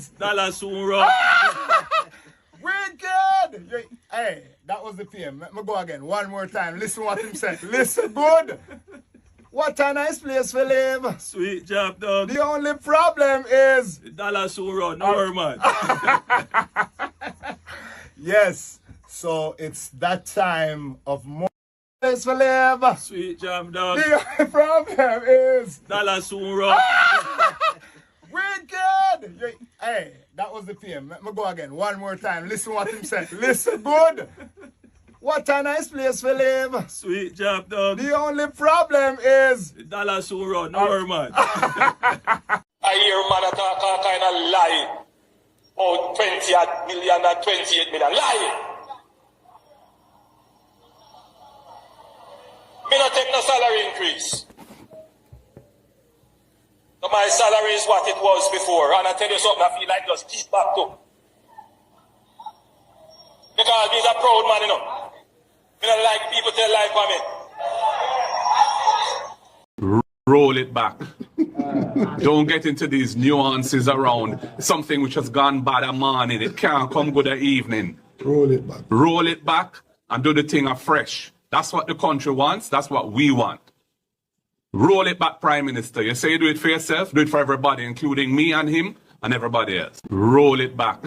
Dollar soon rock. Wicked! Hey, that was the PM. Let me go again. One more time. Listen what him said. Listen good. What a nice place we live. Sweet job, dog. The only problem is... Dollar soon run. No worry, man. Yes. So it's that time of more place we live. Sweet job, dog. The only problem is... Dollar soon run. Wicked! Hey, that was the PM. Let me go again. One more time. Listen what him said. Listen good. What a nice place we live. Sweet job, dog. The only problem is... Dollar soon run. No worry, man. I hear man talk a kind of lie. Oh, 20 million and 28 million. Lie. Me not take no salary increase. So my salary is what it was before. And I tell you something, I feel like just keep back to. Because he's a proud man, you know. Me don't like people tell lie for me. Roll it back. Don't get into these nuances around something which has gone bad a morning. It can't come good a evening. Roll it back. Roll it back and do the thing afresh. That's what the country wants. That's what we want. Roll it back, Prime Minister. You say you do it for yourself, do it for everybody, including me and him and everybody else. Roll it back.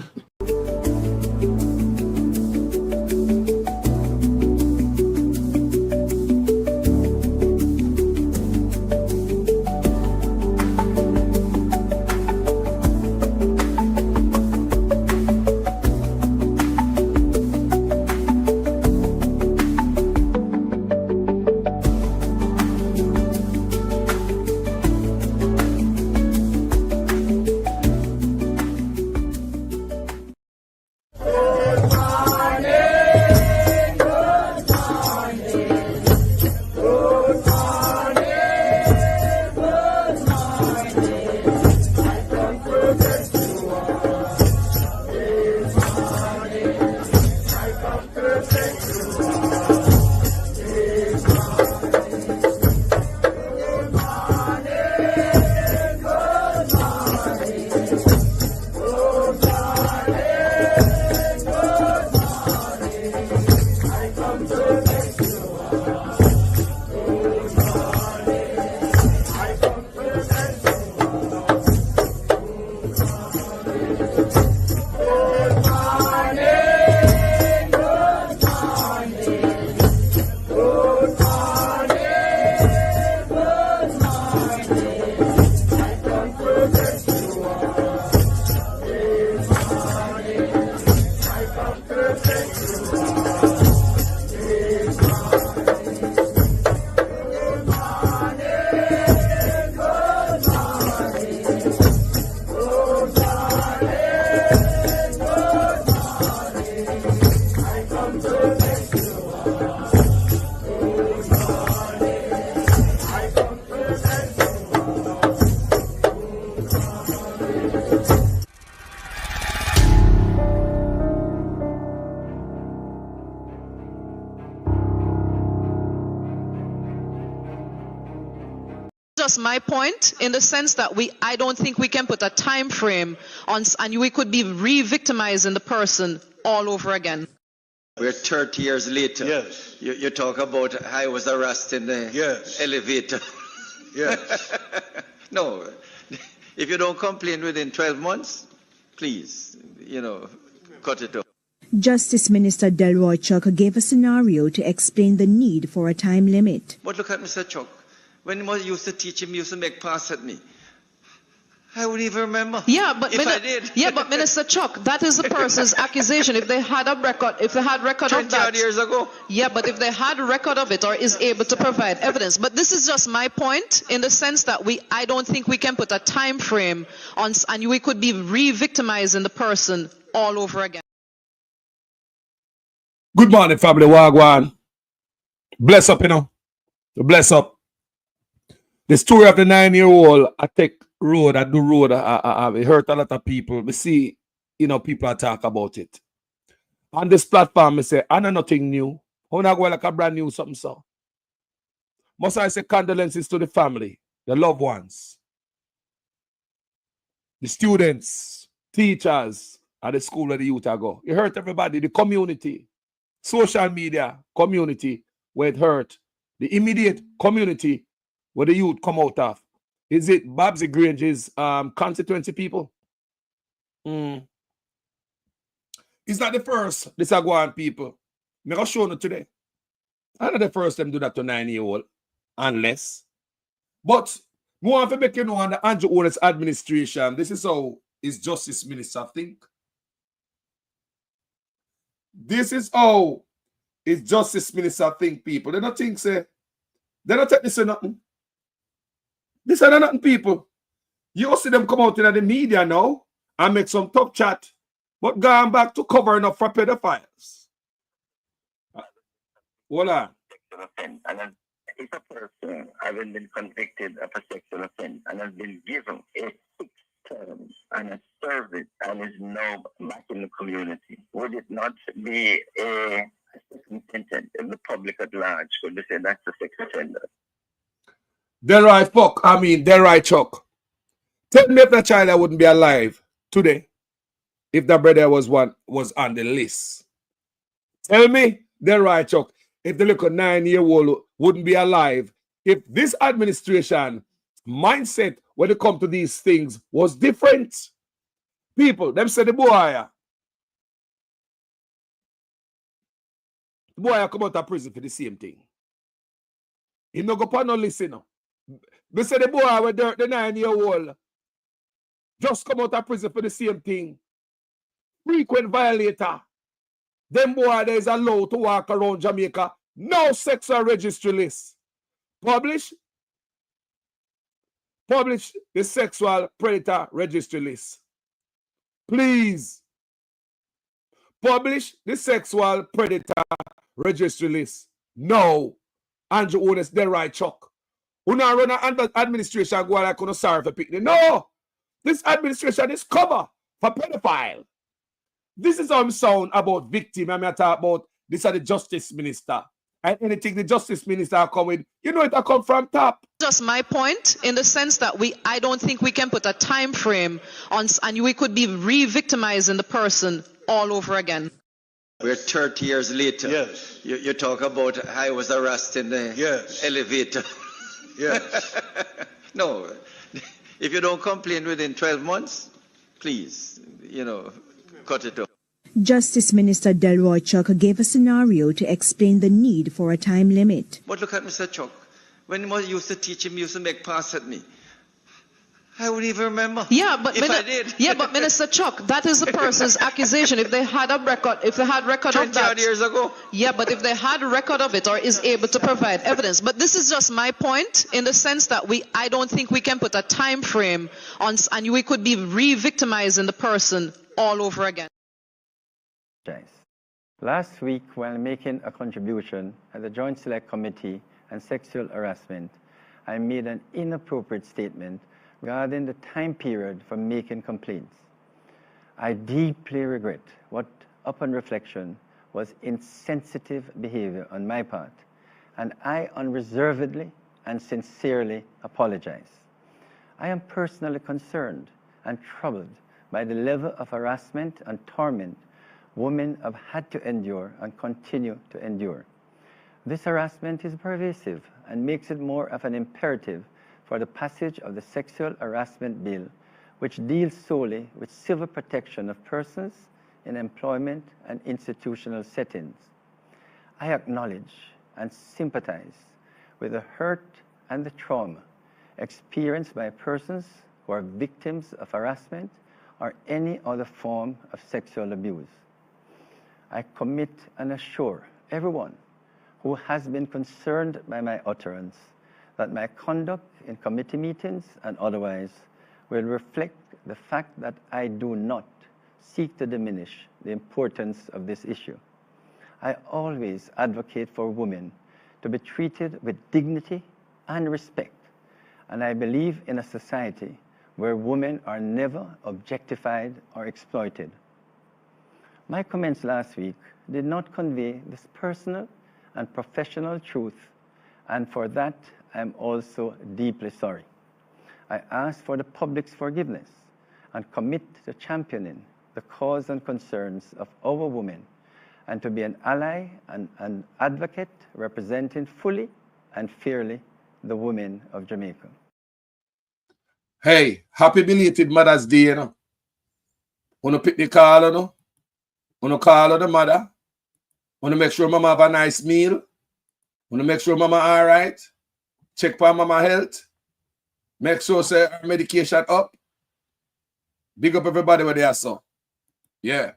Just my point in the sense that I don't think we can put a time frame on, and we could be re-victimizing the person all over again. We're 30 years later. Yes. You talk about I was arrested in the Yes. elevator. Yes. No, if you don't complain within 12 months, please, cut it off. Justice Minister Delroy Chuck gave a scenario to explain the need for a time limit. But look at Mr. Chuck. When he used to teach him, he used to make pass at me. I wouldn't even remember. Yeah, but if I did. Yeah, but Minister Chuck, that is the person's accusation. If they had a record, of 20 that, years ago. Yeah, but if they had a record of it or is able to provide evidence. But this is just my point in the sense that I don't think we can put a time frame on, and we could be re-victimizing the person all over again. Good morning, family. Wagwan. Bless up, Bless up. The story of the 9-year-old, I take road, I do road, I hurt a lot of people. We see, people are talk about it. On this platform, I say, I know nothing new. How not go like a brand new something so? Must I say condolences to the family, the loved ones, the students, teachers at the school where the youth are go. It hurt everybody, the community, social media community where it hurt, the immediate community where the youth come out of. Is it Babsy Grange's constituency people? It's not the first this are going people. I'm going to show you today. I'm not the first them do that to 9-year-old, unless. But we want to make you know under Andrew Holness administration, this is how his justice minister think. This is how his justice minister think, people. They don't think, say, they don't take this as nothing. This is nothing, people. You see them come out in the media now and make some tough chat, but going back to covering up for pedophiles. Hold on. And if a person having been convicted of a sexual offense and has been given a 6 term and a service and is now back in the community, would it not be a sentence in the public at large? Could they say that's a sex offender? They're right, fuck. I mean, they're right, Chuck. Tell me if that child wouldn't be alive today if the brother was on the list. Tell me, they're right, Chuck. If the little 9-year-old wouldn't be alive, if this administration mindset when it comes to these things was different. People, them say the boy come out of prison for the same thing. He no go on no listen. They say the boy with the 9-year-old just come out of prison for the same thing. Frequent violator. Them boy there is allowed to walk around Jamaica. No sexual registry list. Publish the sexual predator registry list. Please. Publish the sexual predator registry list. No. Andrew Holness, they're right, Chuck. Who now run an administration go like sorry for picking. No. This administration is cover for pedophile. This is how I'm sound about victim. I'm talk about this are the justice minister. And anything the justice minister come with, you know it come from top. Just my point in the sense that I don't think we can put a time frame on, and we could be re-victimizing the person all over again. We're 30 years later. Yes. You talk about I was arrested in the elevator. Yes. No. If you don't complain within 12 months, please, cut it off. Justice Minister Delroy Chuck gave a scenario to explain the need for a time limit. But look at Mr. Chuck. When he used to teach him, he used to make pass at me. I wouldn't even remember. Yeah, but I did. Yeah, but Minister Chuck, that is the person's accusation. If they had a record, of 20 that, years ago. Yeah, but if they had a record of it or is able to provide evidence. But this is just my point in the sense that I don't think we can put a time frame on, and we could be re-victimizing the person all over again. Last week, while making a contribution at the Joint Select Committee on Sexual Harassment, I made an inappropriate statement regarding the time period for making complaints. I deeply regret what, upon reflection, was insensitive behavior on my part, and I unreservedly and sincerely apologize. I am personally concerned and troubled by the level of harassment and torment women have had to endure and continue to endure. This harassment is pervasive and makes it more of an imperative for the passage of the Sexual Harassment Bill, which deals solely with civil protection of persons in employment and institutional settings. I acknowledge and sympathize with the hurt and the trauma experienced by persons who are victims of harassment or any other form of sexual abuse. I commit and assure everyone who has been concerned by my utterance that my conduct in committee meetings and otherwise will reflect the fact that I do not seek to diminish the importance of this issue. I always advocate for women to be treated with dignity and respect, and I believe in a society where women are never objectified or exploited. My comments last week did not convey this personal and professional truth, and for that I am also deeply sorry. I ask for the public's forgiveness and commit to championing the cause and concerns of our women and to be an ally and an advocate representing fully and fairly the women of Jamaica. Hey, happy belated Mother's Day, you know. Wanna pick the call, you know? Wanna call her the mother? Wanna make sure mama have a nice meal? Wanna make sure mama all right? Check for mama health? Make sure say her medication up? Big up everybody where they are so. Yeah.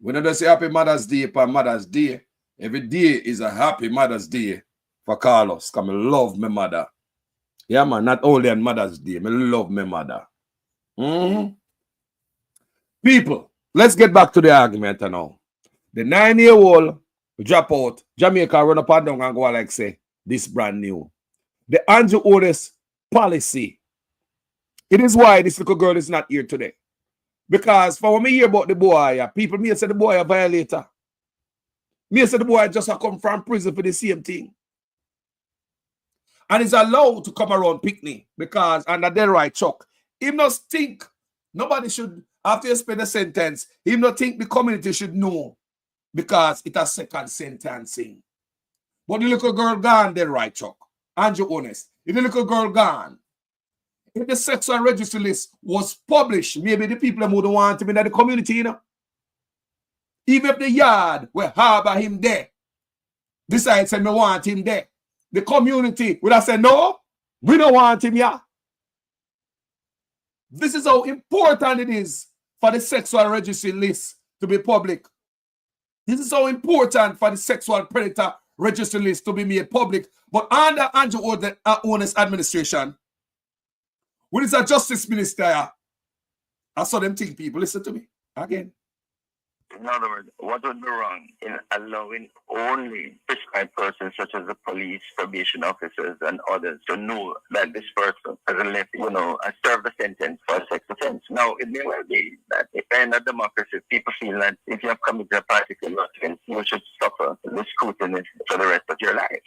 We don't say happy Mother's Day for Mother's Day. Every day is a happy Mother's Day for Carlos. Because I love my mother. Yeah, man, not only on Mother's Day. I love my mother. People, let's get back to the argument now. The 9-year-old drop out. Jamaica run up and down and go like say, this brand new. The Andrew Otis policy. It is why this little girl is not here today. Because for when me hear about the boy, people may say the boy a violator. Me say the boy just a come from prison for the same thing. And is allowed to come around picnic because under the right chuck. Him not think nobody should, after you spend a sentence, him not think the community should know because it's a second sentencing. But the little girl gone the right chuck. Andrew Honest. If the little girl gone, if the sexual registry list was published, maybe the people would want him in the community, you know. Even if the yard will harbor him there, decide say me want him there, the community would have said, no, we don't want him here. This is how important it is for the sexual registry list to be public. This is how important for the sexual predator registry list to be made public. But under Andrew Honest administration, when it's a justice minister, I saw them think people, listen to me again. In other words, what would be wrong in allowing only prescribed persons such as the police, probation officers, and others to know that this person has left, has served a sentence for a sex offense? Now, it may well be that in a democracy, people feel that if you have committed a particular offense, you should suffer the scrutiny for the rest of your life.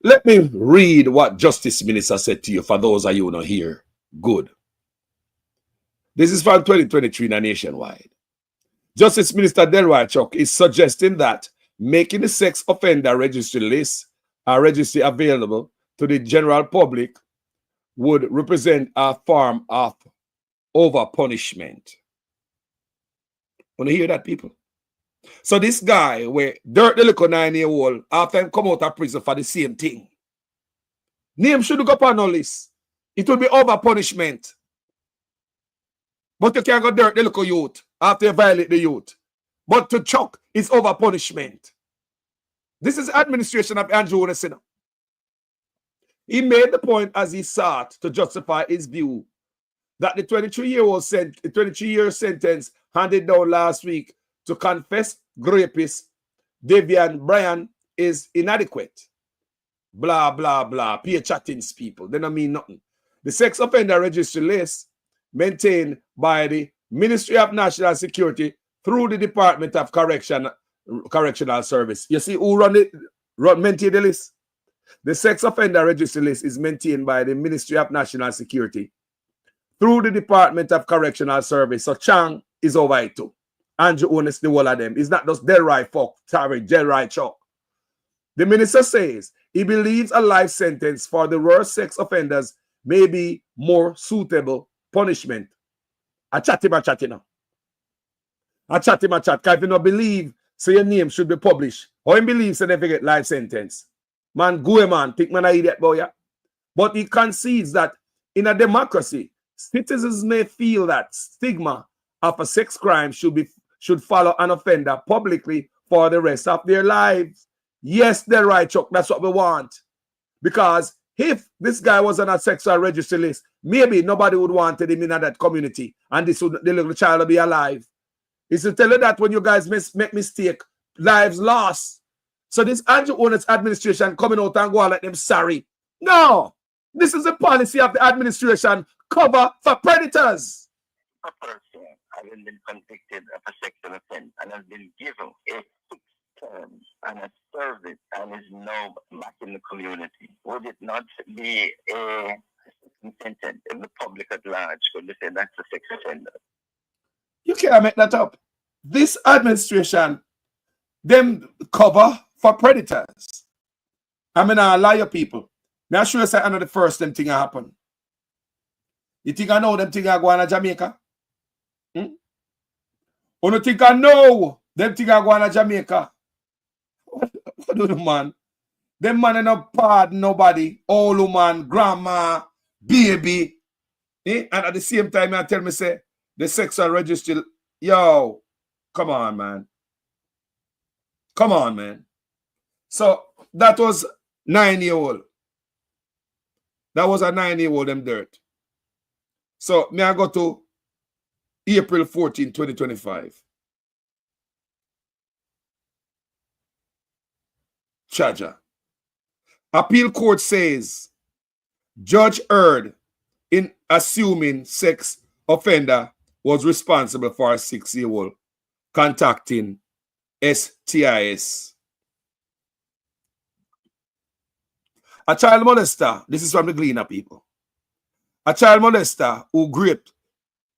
Let me read what Justice Minister said to you for those of you who not here. Good. This is from 2023 in a nationwide. Justice Minister Delroy Chuck is suggesting that making the sex offender registry list or registry available to the general public would represent a form of over-punishment. Want to hear that, people? So this guy, where Dirt the little 9-year-old, after him come out of prison for the same thing, name should go up on no list. It will be over-punishment. But you can't go Dirt the little youth after you violate the youth. But to Chuck is over-punishment. This is administration of Andrew Honest. He made the point as he sought to justify his view that the 23-year sentence handed down last week to confess rapist Davian Bryan is inadequate. Blah, blah, blah. Peer chattings, people. They don't mean nothing. The sex offender registry list maintained by the Ministry of National Security through the Department of Correctional Service. You see who maintain the list? The sex offender registry list is maintained by the Ministry of National Security through the Department of Correctional Service. So Chang is over it too. Andrew Honest, the whole of them. It's not just Delroy Fuck, sorry, Delroy Chuck. The minister says he believes a life sentence for the worst sex offenders may be more suitable punishment. I chat him now. I chat. Because if you don't believe, say your name should be published. Or he believes they never get life sentence. Man, go man, think man an idiot boy. Yeah? But he concedes that in a democracy, citizens may feel that stigma of a sex crime should follow an offender publicly for the rest of their lives. Yes, they're right, Chuck. That's what we want. Because if this guy was on a sexual registry list, maybe nobody would want him in that community, and the little child will be alive. It's to tell you that when you guys make mistake, lives lost. So this Andrew Honest administration coming out and going like them sorry. No, this is a policy of the administration cover for predators. A person having been convicted of a sexual offense and has been given a 6-term and has served it and is now back in the community, would it not be a contented if the public at large could say that's a sex offender. You can't make that up. This administration, them cover for predators. I mean, I lie you people. Now, sure say I know the first them thing happen. You think I know them thing are going to Jamaica? Or you think I know them thing are going to Jamaica? What do the man? Them man ain't not pardon nobody. Old woman, grandma, baby. And at the same time, I tell me, say, the sexual registry, yo, come on, man. Come on, man. So, that was 9-year-old. That was a 9-year-old, them dirt. So, may I go to April 14, 2025. Charger. Appeal court says judge heard in assuming sex offender was responsible for a 6-year-old contacting STIS. A child molester, this is from the Gleaner people. A child molester who raped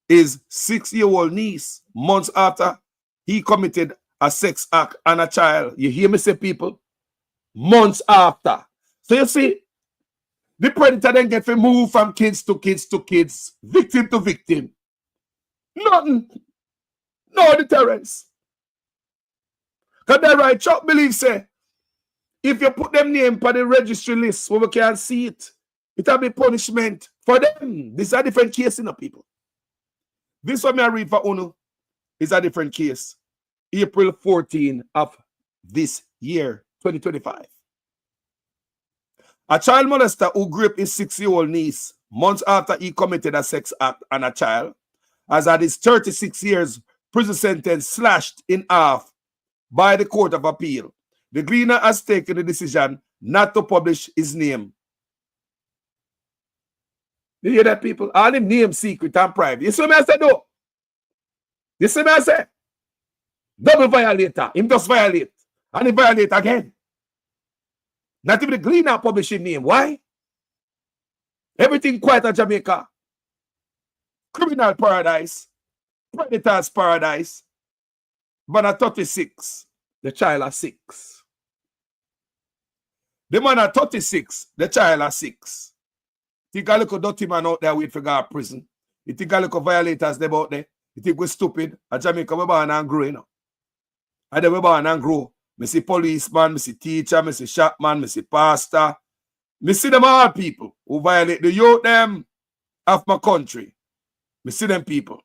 his 6-year-old niece months after he committed a sex act on a child. You hear me say, people? Months after. So you see, the predator then get to move from kids to kids to kids, victim to victim. Nothing. No deterrence. Because that right, Chuck believe say, if you put them name on the registry list where we can see it, it'll be punishment for them. This is a different case, you know, people. This one I read for UNO is a different case. April 14 of this year, 2025. A child molester who raped his 6-year-old niece months after he committed a sex act on a child has had his 36 years prison sentence slashed in half by the Court of Appeal. The Gleaner has taken the decision not to publish his name. You hear that, people? All him name secret and private. You see what I say, though? You see what I say? Double violator. Him just violate. And he violate again. Not even the Gleaner publishing name. Why? Everything quiet at Jamaica. Criminal paradise. Predators paradise. But at 36, the child is 6. The man at 36, the child is 6. Think a little dirty man out there wait for go to prison. You think a little violators them out there. You think we're stupid. At Jamaica, we're born and grow, you know. And then we're born and grow. I see policeman, I see teacher, I see shopman, I see pastor. I see them all people who violate the youth them of my country. I see them people.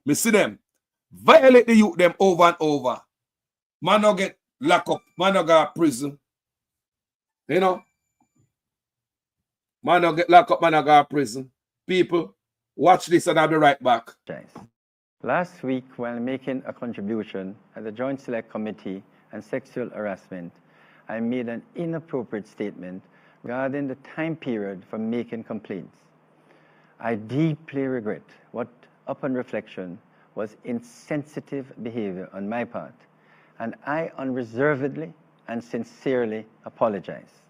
I see them violate the youth them over and over. Man no get locked up. Man no go to prison. You know? Man no get locked up, man no go to prison. People, watch this and I'll be right back. Last week, while making a contribution at the Joint Select Committee on Sexual Harassment, I made an inappropriate statement regarding the time period for making complaints. I deeply regret what, upon reflection, was insensitive behavior on my part, and I unreservedly and sincerely apologize.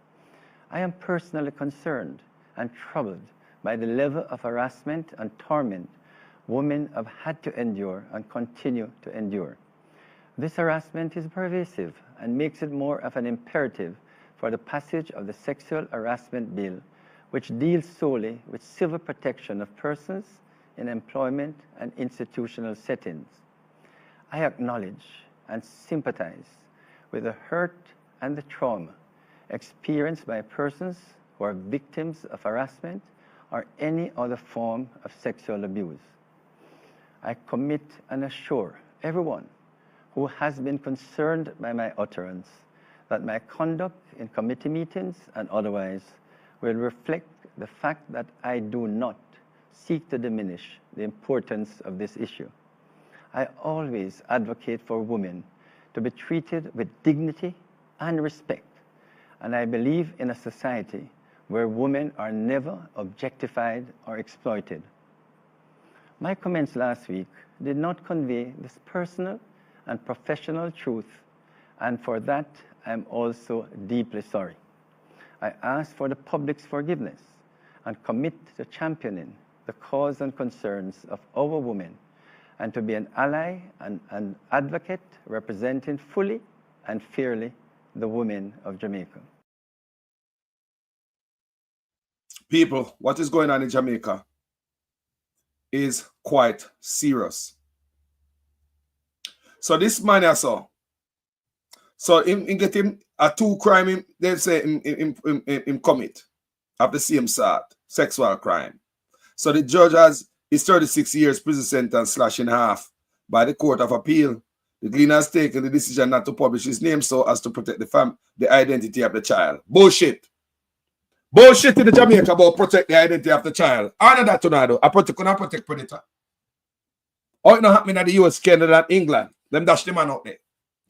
I am personally concerned and troubled by the level of harassment and torment women have had to endure and continue to endure. This harassment is pervasive and makes it more of an imperative for the passage of the Sexual Harassment Bill, which deals solely with civil protection of persons in employment and institutional settings. I acknowledge and sympathize with the hurt and the trauma experienced by persons who are victims of harassment or any other form of sexual abuse. I commit and assure everyone who has been concerned by my utterance that my conduct in committee meetings and otherwise will reflect the fact that I do not seek to diminish the importance of this issue. I always advocate for women to be treated with dignity and respect, and I believe in a society where women are never objectified or exploited. My comments last week did not convey this personal and professional truth, and for that, I'm also deeply sorry. I ask for the public's forgiveness and commit to championing the cause and concerns of our women and to be an ally and an advocate representing fully and fairly the women of Jamaica. People, what is going on in Jamaica is quite serious. So this man I saw, so in get him a 2 crime, they say him commit of the same sort, sexual crime. So the judge has his 36 years prison sentence slashed in half by the Court of Appeal. The Gleaner has taken the decision not to publish his name so as to protect the identity of the child. Bullshit. Bullshit in the Jamaica about protect the identity of the child. I know that tornado. I protect predator. Oh, it not happening at the US, Canada, and England. Them dash the man out there.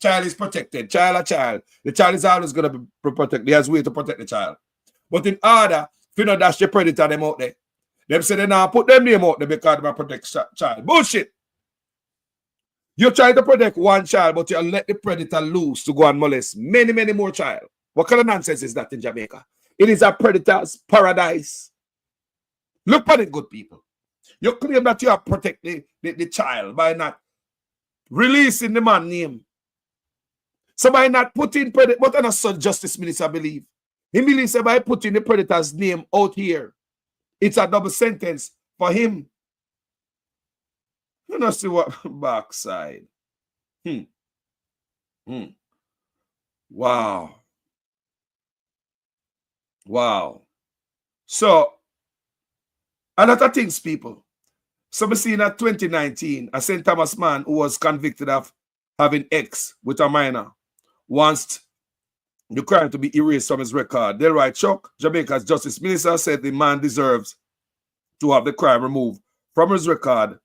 Child is protected. Child a child. The child is always going to be protected. There's a way to protect the child. But in order, if you not dash the predator them out there, them say they now put them name out there because they protect child. Bullshit. You try to protect one child, but you let the predator loose to go and molest many, many more child. What kind of nonsense is that in Jamaica? It is a predator's paradise. Look at it, good people. You claim that you are protecting the child by not releasing the man's name. So by not putting predator, what an assault justice minister believe? He believes that by putting the predator's name out here, it's a double sentence for him. You know, see what backside. Wow. Wow. So, a lot of things, people. So we see in 2019, a St. Thomas man who was convicted of having sex with a minor wants the crime to be erased from his record. Delroy Chuck, Jamaica's Justice Minister, said the man deserves to have the crime removed from his record,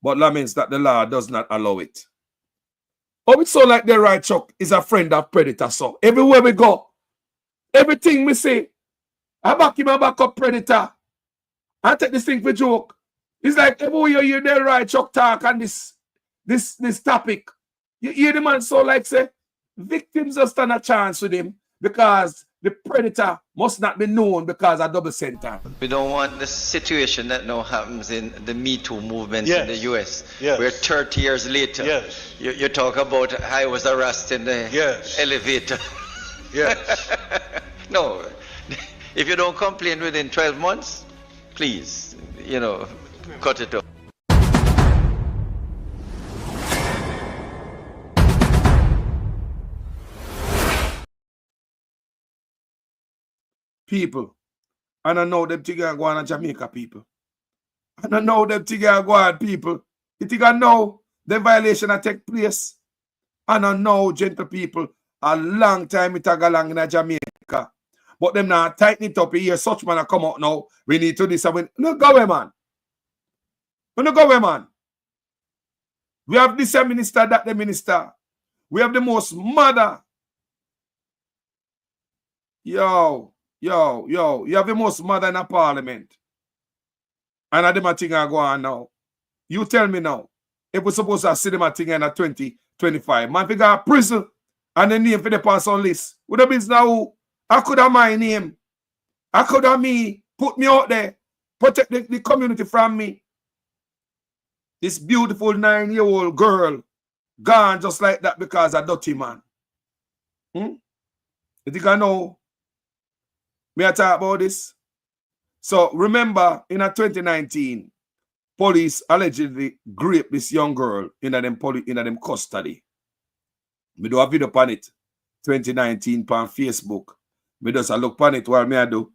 but laments that the law does not allow it. Oh, it's so like Delroy Chuck is a friend of predator. So everywhere we go, everything we say, I back him, I back up predator. I take this thing for joke. It's like everywhere you hear Delroy Chuck talk on this topic, you hear the man so like say, victims just stand a chance with him because the predator must not be known because of double sentence. We don't want the situation that now happens in the Me Too movement in the US, where 30 years later, you talk about I was arrested in the elevator. Yes. No, if you don't complain within 12 months, please, cut it off. People, and I know them things are going on Jamaica, people. And I know them things are going on, people. You think I know the violation that take place? And I know, gentle people, a long time it tag along in Jamaica. But them now tighten it up. You hear such man come out now. We need to do this. No go away, man. No go away, man. We have this minister, that the minister. We have the most mother. Yo, you have the most mother in a parliament. And I them thing are go on now. You tell me now. If we're supposed to see them a thing in a 2025, man, we got prison and the name for the person list. Would have been now, I could have my name. I could have me, put me out there, protect the community from me. This beautiful 9-year-old girl gone just like that because a dirty man. You think I know? May I talk about this? So remember, in 2019, police allegedly raped this young girl in them custody. Me do a video upon it, 2019 on Facebook. Me just a look upon it while I do.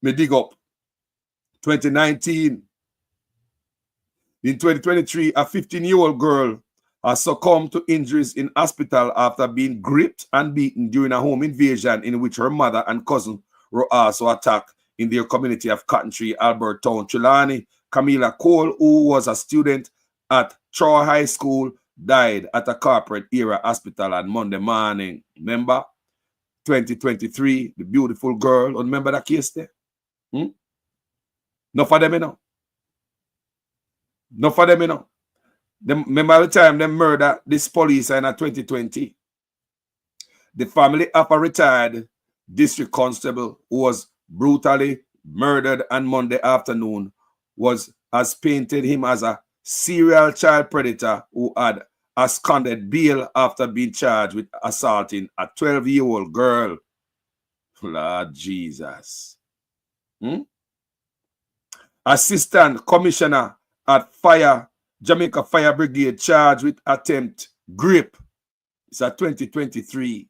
Me dig up. 2019. In 2023, a 15-year-old girl has succumbed to injuries in hospital after being gripped and beaten during a home invasion in which her mother and cousin were also attacked in their community of Cotton Tree, Albert Town. Chulani Camila Cole, who was a student at Troy High School, died at a corporate era hospital on Monday morning. Remember? 2023, the beautiful girl. Remember that case there? Enough for them, you know. Enough for them, you know. Remember the time they murdered this police in 2020? The family of a retired district constable who was brutally murdered on Monday afternoon has painted him as a serial child predator who had absconded bail after being charged with assaulting a 12-year-old girl. Lord Jesus. Assistant Commissioner at Jamaica Fire Brigade charged with attempt grip. It's a 2023.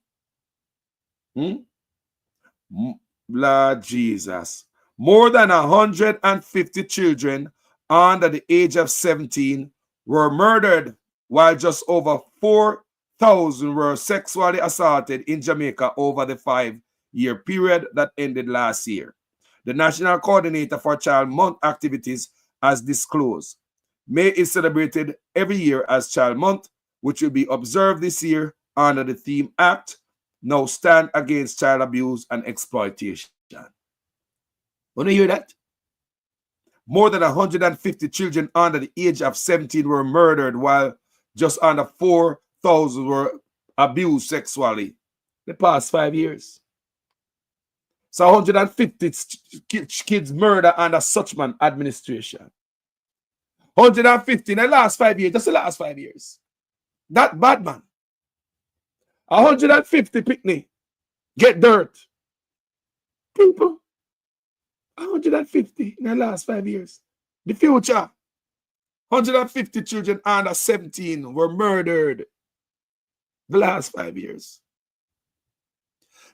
Lord Jesus. More than 150 children under the age of 17 were murdered, while just over 4,000 were sexually assaulted in Jamaica over the 5-year period that ended last year. The National Coordinator for Child Month activities has disclosed. May is celebrated every year as Child Month, which will be observed this year under the theme Act, Now Stand Against Child Abuse and Exploitation. Want to hear that? More than 150 children under the age of 17 were murdered, while just under 4,000 were abused sexually the past 5 years. So 150 kids murdered under Suchman administration. 150 in the last 5 years, just the last 5 years. That bad, man. 150 picnic get dirt. People. 150 in the last 5 years. The future. 150 children under 17 were murdered the last 5 years.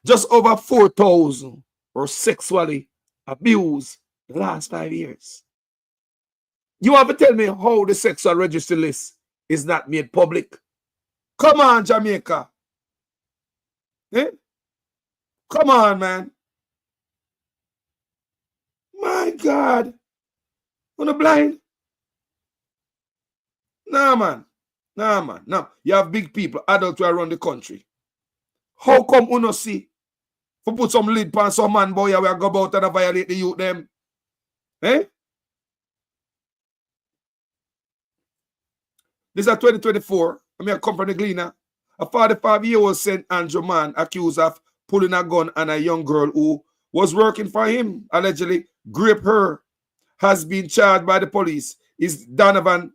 Just over 4,000 were sexually abused the last 5 years. You want to tell me how the sexual register list is not made public? Come on, Jamaica. Eh? Come on, man. My God. Wanna blind? Nah, man. Nah, man. No. You have big people, adults around the country. How come you no see? For put some lid on some man boy where go about and violate the youth them? Eh? This is 2024. I come from the Gleaner. A 45-year-old St. Andrew man accused of pulling a gun on a young girl who was working for him, allegedly grape her, has been charged by the police. He's Donovan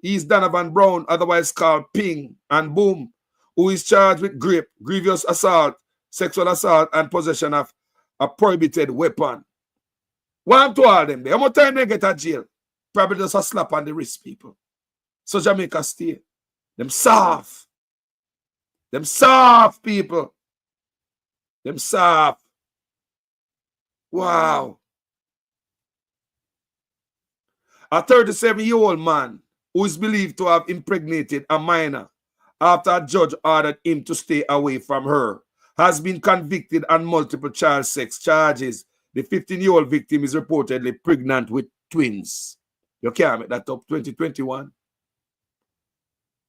Brown, otherwise called Ping and Boom, who is charged with grape, grievous assault, sexual assault, and possession of a prohibited weapon. One to all them there. How much time they get out of jail? Probably just a slap on the wrist, people. So Jamaica stay. Them soft. Them soft, people. Them soft. Wow. A 37-year-old man who is believed to have impregnated a minor after a judge ordered him to stay away from her has been convicted on multiple child sex charges. The 15-year-old victim is reportedly pregnant with twins. You can't make that up. 2021.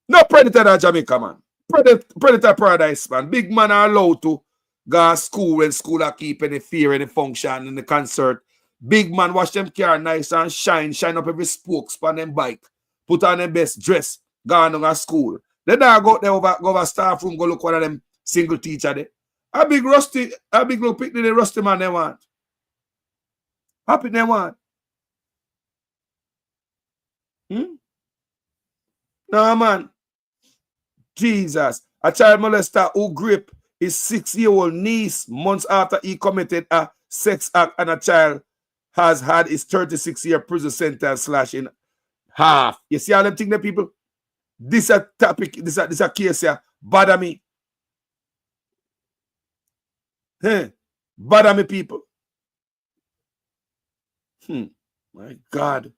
No predator in Jamaica, man. Predator paradise, man. Big man are allowed to go to school when school are keeping the fear and the function and the concert. Big man wash them car nice and shine up every spokes on them bike, put on them best dress, go on to school. Then I go there go over staff room, go look one of them single teacher there. A big little picnic, the rusty man they want. Happy they want. No, man. Jesus. A child molester who grip his 6-year-old niece months after he committed a sex act on a child has had his 36-year prison sentence slashed in half. You see all them things, people? This a topic, this a case here. Bother me. Hey, bother me, people. My God.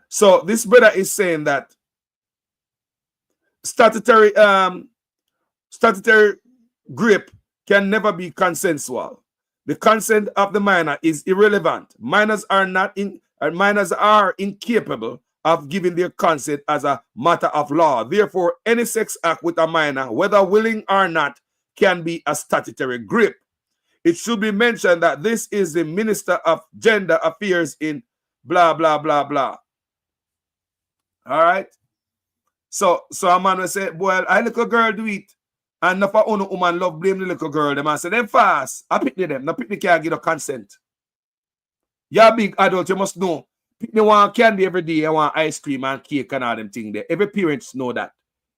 So this brother is saying that statutory grip can never be consensual. The consent of the minor is irrelevant. Minors are incapable of giving their consent as a matter of law. Therefore, any sex act with a minor, whether willing or not, can be a statutory grip. It should be mentioned that this is the Minister of Gender Affairs in blah, blah, blah, blah. All right? So a man will say, well, I little girl do it. And if a woman love blame the little girl, the man say, them fast. I pick them. No pick the can't give no consent. You're a big adult, you must know. They want candy every day, I want ice cream and cake and all them things there. Every parents know that.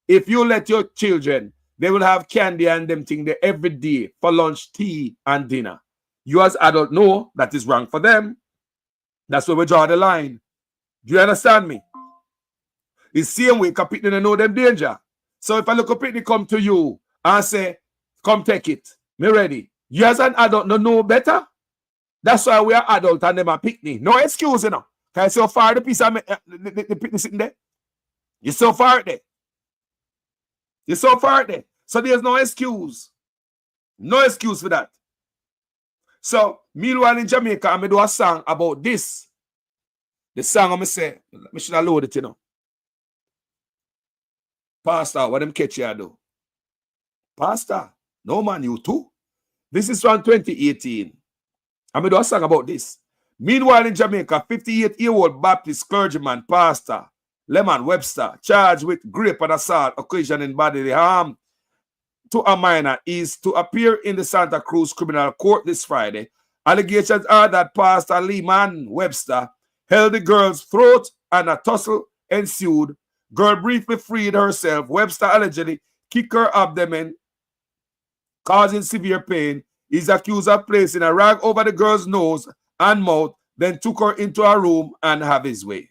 If you let your children, they will have candy and them things there every day for lunch, tea, and dinner. You as adult know that is wrong for them. That's where we draw the line. Do you understand me? It's the same way because people don't know them danger. So if a little people come to you and say, come take it, me ready. You as an adult don't know better. That's why we are adult and them are picnic. No excuse, you know. Can I so far the piece of the picnic sitting there? You're so far there. You're so far there. So there's no excuse. No excuse for that. So, meanwhile in Jamaica, I'm going to do a song about this. The song I'm going to say, I should have loaded it, you know. Pastor, what them catch you do? Pastor, no man, you too. This is from 2018. I'm going to do a song about this. Meanwhile in Jamaica, 58-year-old Baptist clergyman, Pastor Lemon Webster, charged with rape and assault occasioning bodily harm to a minor, is to appear in the Santa Cruz Criminal Court this Friday. Allegations are that Pastor Lemon Webster held the girl's throat and a tussle ensued. Girl briefly freed herself. Webster allegedly kicked her abdomen, causing severe pain. He's accused of placing a rag over the girl's nose and mouth, then took her into a room and have his way.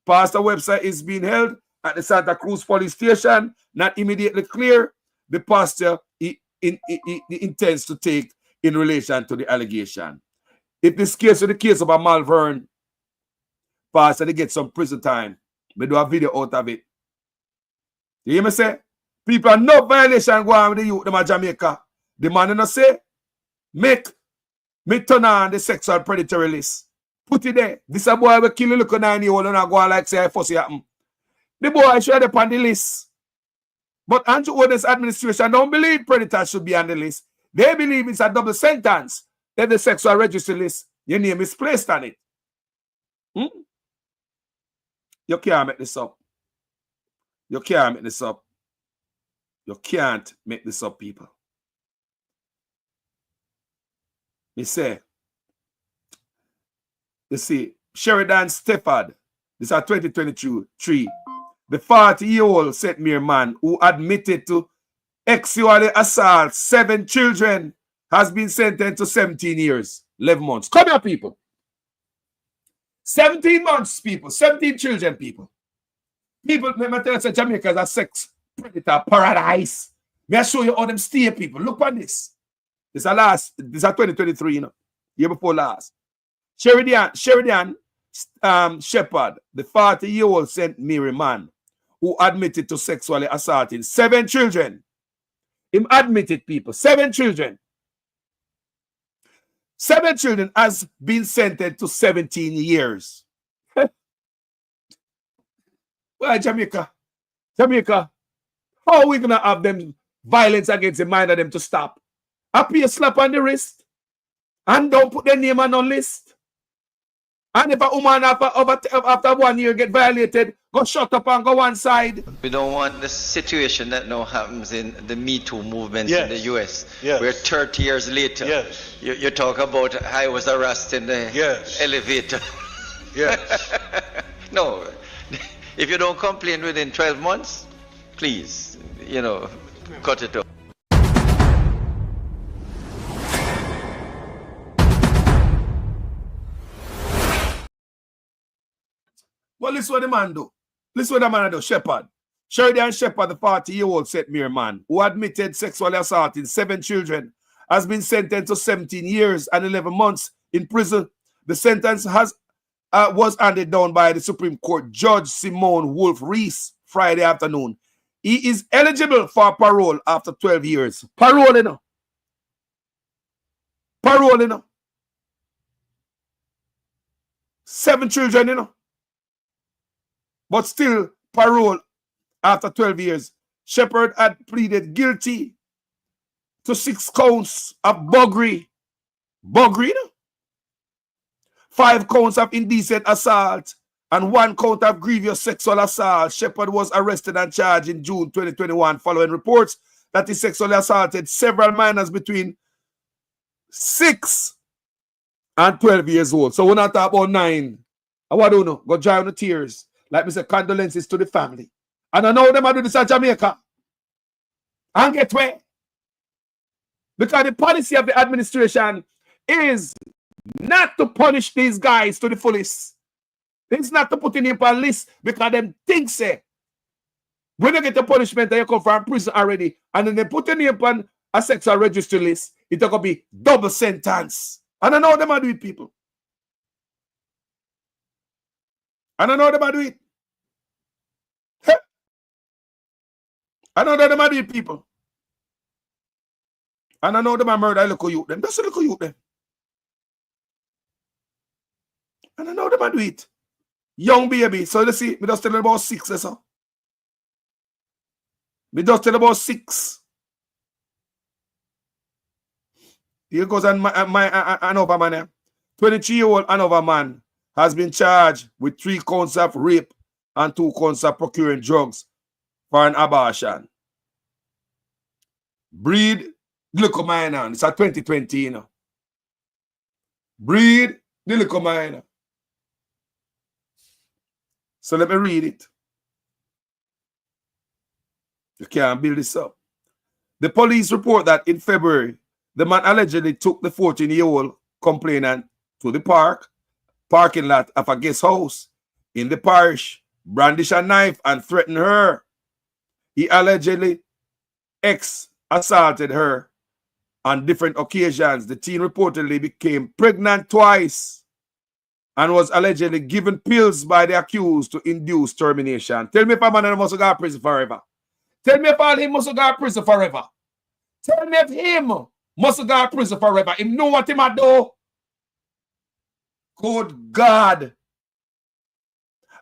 Pastor Webster is being held at the Santa Cruz police station. Not immediately clear the pastor he intends to take in relation to the allegation. If this case is the case of a Malvern pastor, they get some prison time. We do a video out of it. You hear me say? People are no violation go on with the youth them at Jamaica. The man in say, make me turn on the sexual predatory list. Put it there. This a boy will kill a little 9-year-old and I go on like say I fussy happen. The boy should have on the list. But Andrew Oden's administration don't believe predators should be on the list. They believe it's a double sentence. Then the sexual registry list, your name is placed on it. You can't make this up. You can't make this up. You can't make this up, people. Me say, you see, Sheridan Stefford, this is 2023. The 40-year-old St. Mary man who admitted to sexually assault 7 children has been sentenced to 17 years, 11 months. Come here, people. 17 months, people. 17 children, people. People, let me tell you, Jamaica is a sex predator paradise. May I show you how them stay, people. Look at this. This is 2023, you know. Year before last. Sheridan Shepherd, the 40-year-old St. Mary man who admitted to sexually assaulting 7 children. Him admitted, people. 7 children. 7 children has been sentenced to 17 years. Well, Jamaica, how are we going to have them violence against the mind of them to stop? Happy a slap on the wrist and don't put their name on no list. And if a woman after 1 year get violated, go shut up and go one side. We don't want the situation that now happens in the Me Too movement in the US. Where 30 years later, you talk about I was arrested in the elevator. No, if you don't complain within 12 months, please, cut it off. Well, this is what the man do. This is what the man do, Shepherd. Sheridan Shepherd, the 40-year-old St. Mary man, who admitted sexually assaulting 7 children, has been sentenced to 17 years and 11 months in prison. The sentence was handed down by the Supreme Court Judge Simone Wolf Reese Friday afternoon. He is eligible for parole after 12 years. Parole, you know. Parole, you know. 7 children, you know. But still parole after 12 years. Shepherd had pleaded guilty to 6 counts of buggery. Buggery, you know? 5 counts of indecent assault and 1 count of grievous sexual assault. Shepherd was arrested and charged in June 2021 following reports that he sexually assaulted several minors between 6 and 12 years old. So when I talk about 9, I don't know, go dry on the tears. Like me say, condolences to the family. And I know them I do this at Jamaica. And get where? Because the policy of the administration is not to punish these guys to the fullest. It's not to put in a list because them think say when you get the punishment that you come from prison already, and then they put your name on a sexual registry list, it's going to be double sentence. And I know them are do it, people. And I know them are do it. I know them are do it, people. And I know them are murder a little youth them. Just a little youth them. And I know them are do it. Young baby. So you see, me just tell them about 6 or so. Me just tell about 6. Here goes another man. 23-year-old another man has been charged with 3 counts of rape and 2 counts of procuring drugs for an abortion. Breed, look at mine now. It's a 2020, you know. Breed, look at mine. So let me read it. You can't build this up. The police report that in February, the man allegedly took the 14-year-old complainant to the parking lot of a guest house in the parish, brandished a knife and threatened her. He allegedly assaulted her on different occasions. The teen reportedly became pregnant twice and was allegedly given pills by the accused to induce termination. Tell me if a man must go to prison forever. Tell me if all him must go to prison forever. Tell me if him must go to prison forever. Him know what him a do. Good God.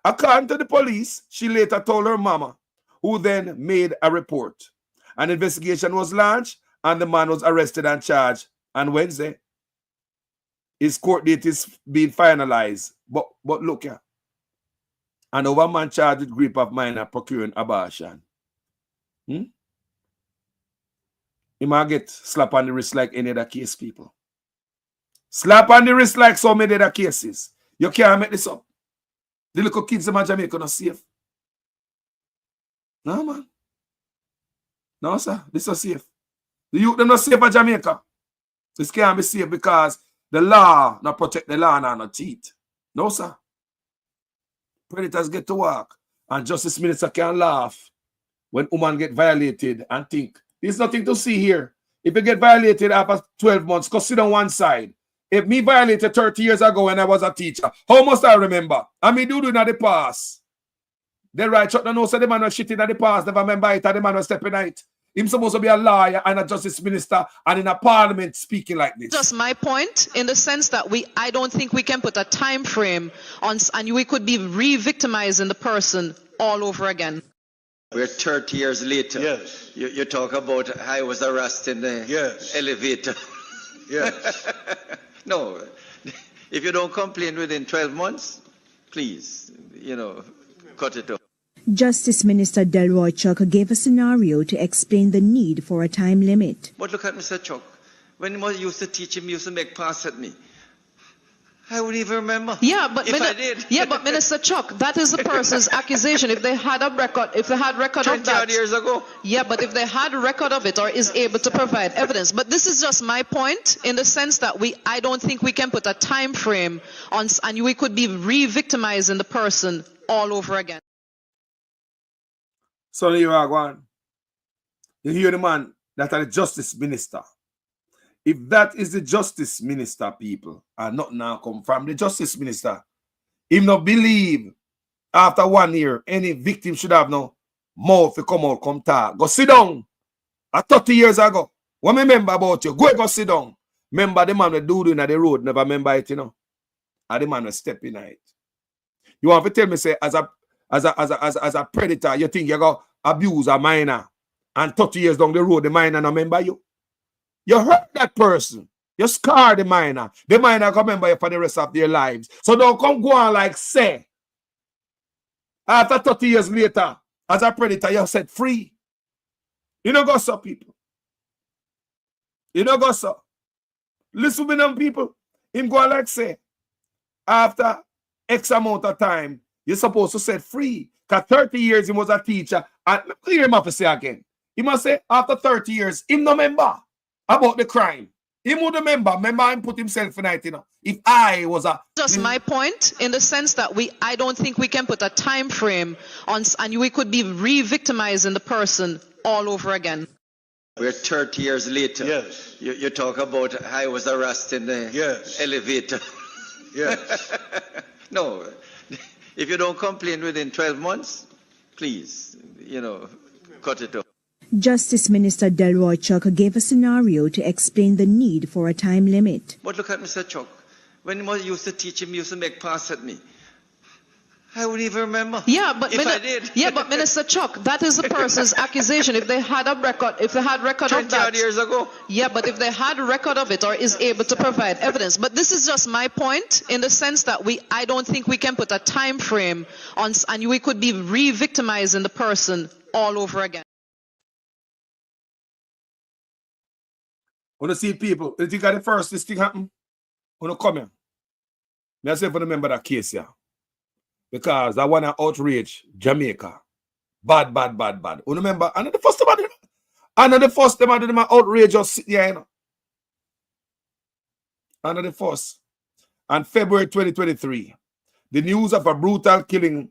According to the police, she later told her mama, who then made a report. An investigation was launched and the man was arrested and charged on Wednesday. His court date is being finalized. But look here. Another man charged with rape of minor procuring abortion. He might get slap on the wrist like any other case, people. Slap on the wrist like so many other cases. You can't make this up. The little kids in Jamaica not safe. No, man. No, sir. This is safe. The youth them not safe in Jamaica. This can't be safe because the law not protect the law and not teeth. No, sir. Predators get to work. And Justice Minister can laugh when women get violated and think, there's nothing to see here. If you get violated after 12 months, go sit on one side. If me violated 30 years ago when I was a teacher, how must I remember? I mean, do in the past. They right shot the nose of the man was shitting at the past, never remember it, and the man was stepping out. Him supposed to be a lawyer and a justice minister and in a parliament speaking like this. Just my point in the sense that I don't think we can put a time frame on, and we could be re-victimizing the person all over again. We're 30 years later. Yes. You talk about I was arrested in the elevator. Yes. No. If you don't complain within 12 months, please, cut it off. Justice Minister Delroy Chuck gave a scenario to explain the need for a time limit. But look at Mr. Chuck. When he used to teach him, he used to make pass at me. I wouldn't even remember. Yeah, but I did. Yeah, but Minister Chuck, that is the person's accusation. If they had a record, of that, years ago. Yeah, but if they had a record of it or is able to provide evidence. But this is just my point in the sense that I don't think we can put a time frame on, and we could be re-victimizing the person all over again. So you are going. You hear the man that are the justice minister. If that is the justice minister, people, and not now come from the justice minister, him not believe after 1 year any victim should have no mouth to come out, come talk. Go sit down. 30 years ago, what me remember about you? Go sit down. Remember the man that do in the road, never remember it, And the man was stepping it. You want to tell me, say, as a predator, you think you go abuse a minor, and 30 years down the road, the minor not remember you? You hurt that person. You scar the minor. The minor can remember you for the rest of their lives. So don't come go on like say. After 30 years later, as a predator, you're set free. You don't go so, people. You don't go so. Listen to them, people. Him go like say, after X amount of time, you're supposed to set free. Because 30 years he was a teacher. And hear him have to say again. He must say after 30 years, him no remember about the crime. He would remember him put himself in it, you know. If I was a... Just my point, in the sense that I don't think we can put a time frame on, and we could be re-victimizing the person all over again. We're 30 years later. Yes. You talk about how I was arrested in the elevator. Yes. No. If you don't complain within 12 months, please, cut it off. Justice Minister Delroy Chuck gave a scenario to explain the need for a time limit. But look at Mr. Chuck. When he used to teach him, he used to make pass at me. I wouldn't even remember. Yeah, but if I did. Yeah, but Minister Chuck, that is the person's accusation. If they had a record, of that, 20 years ago. Yeah, but if they had a record of it or is able to provide evidence. But this is just my point, in the sense that I don't think we can put a time frame on, and we could be re-victimizing the person all over again. When you see people, you think at the first this thing happen, when you come here, I say for remember that case here. Because I want to outrage Jamaica. Bad. You remember? And the first time I did my outrage just sit here, you know. And the first. And February 2023, the news of a brutal killing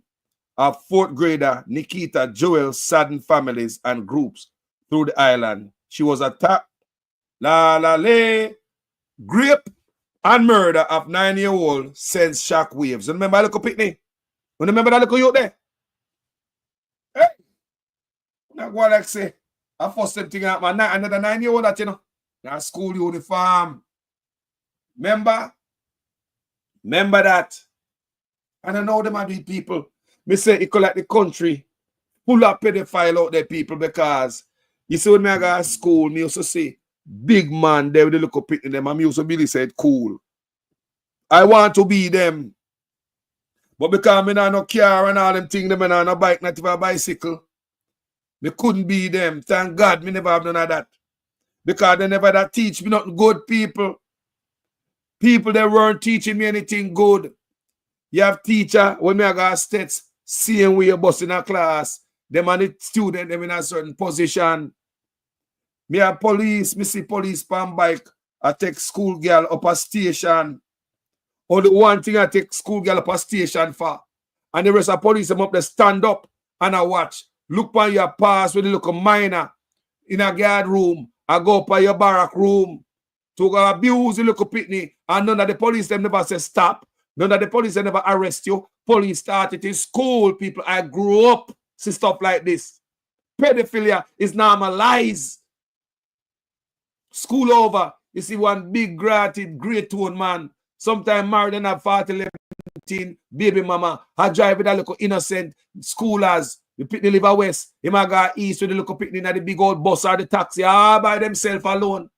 of 4th grader Nikita Joel saddened families and groups through the island. She was attacked, rape and murder of 9-year-old sends shock waves. You remember little Pitney? You remember that little youth there? Hey! Now go like say, I first them thing out my another 9-year-old that, you know, that school uniform. Remember that. And I know them are the people. Me say it could like the country full of pedophile out there, people, because you see when me I go to school, me used to say, big man there with the look up in them, and me used to really say it cool. I want to be them. But because me no car and all them things, them and no bike, not even a bicycle, me couldn't be them. Thank God me never have none of that. Because they never that teach me nothing good, people. People that weren't teaching me anything good. You have teacher, when me I got states, seeing where you bus in a class, them and the student, them in a certain position. Me have police, me see police pan bike, I take school girl up a station. Only one thing I take school girl up a station for. And the rest of police them up there stand up and I watch. Look on your pass with the look minor in a guard room. I go up on your barrack room to go abuse the local pitney. And none of the police them never say stop. None of the police them never arrest you. Police started in school, people. I grew up see stuff like this. Pedophilia is normalized. School over. You see one big gratted, great tone man. Sometime married and have 40, 11, baby mama. I drive with a little innocent schoolers. You pick the liver west. He might go east with the little picnic in the big old bus or the taxi. All by themselves alone.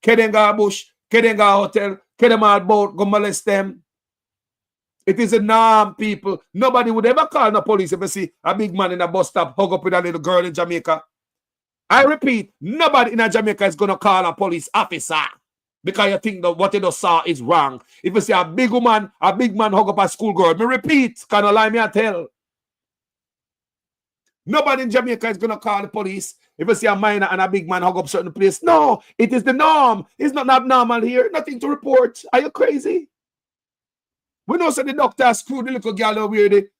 Kedenga bush, Kedenga hotel, Kedema boat, go molest them. It is a norm, people. Nobody would ever call the police if you see a big man in a bus stop hug up with a little girl in Jamaica. I repeat, nobody in Jamaica is going to call a police officer because you think that what you saw is wrong. If you see a big man hug up a schoolgirl, me repeat, can you lie me I tell? Nobody in Jamaica is going to call the police if you see a minor and a big man hug up certain place. No, it is the norm. It's not abnormal here. Nothing to report. Are you crazy? We know so the doctor screwed the little girl over here,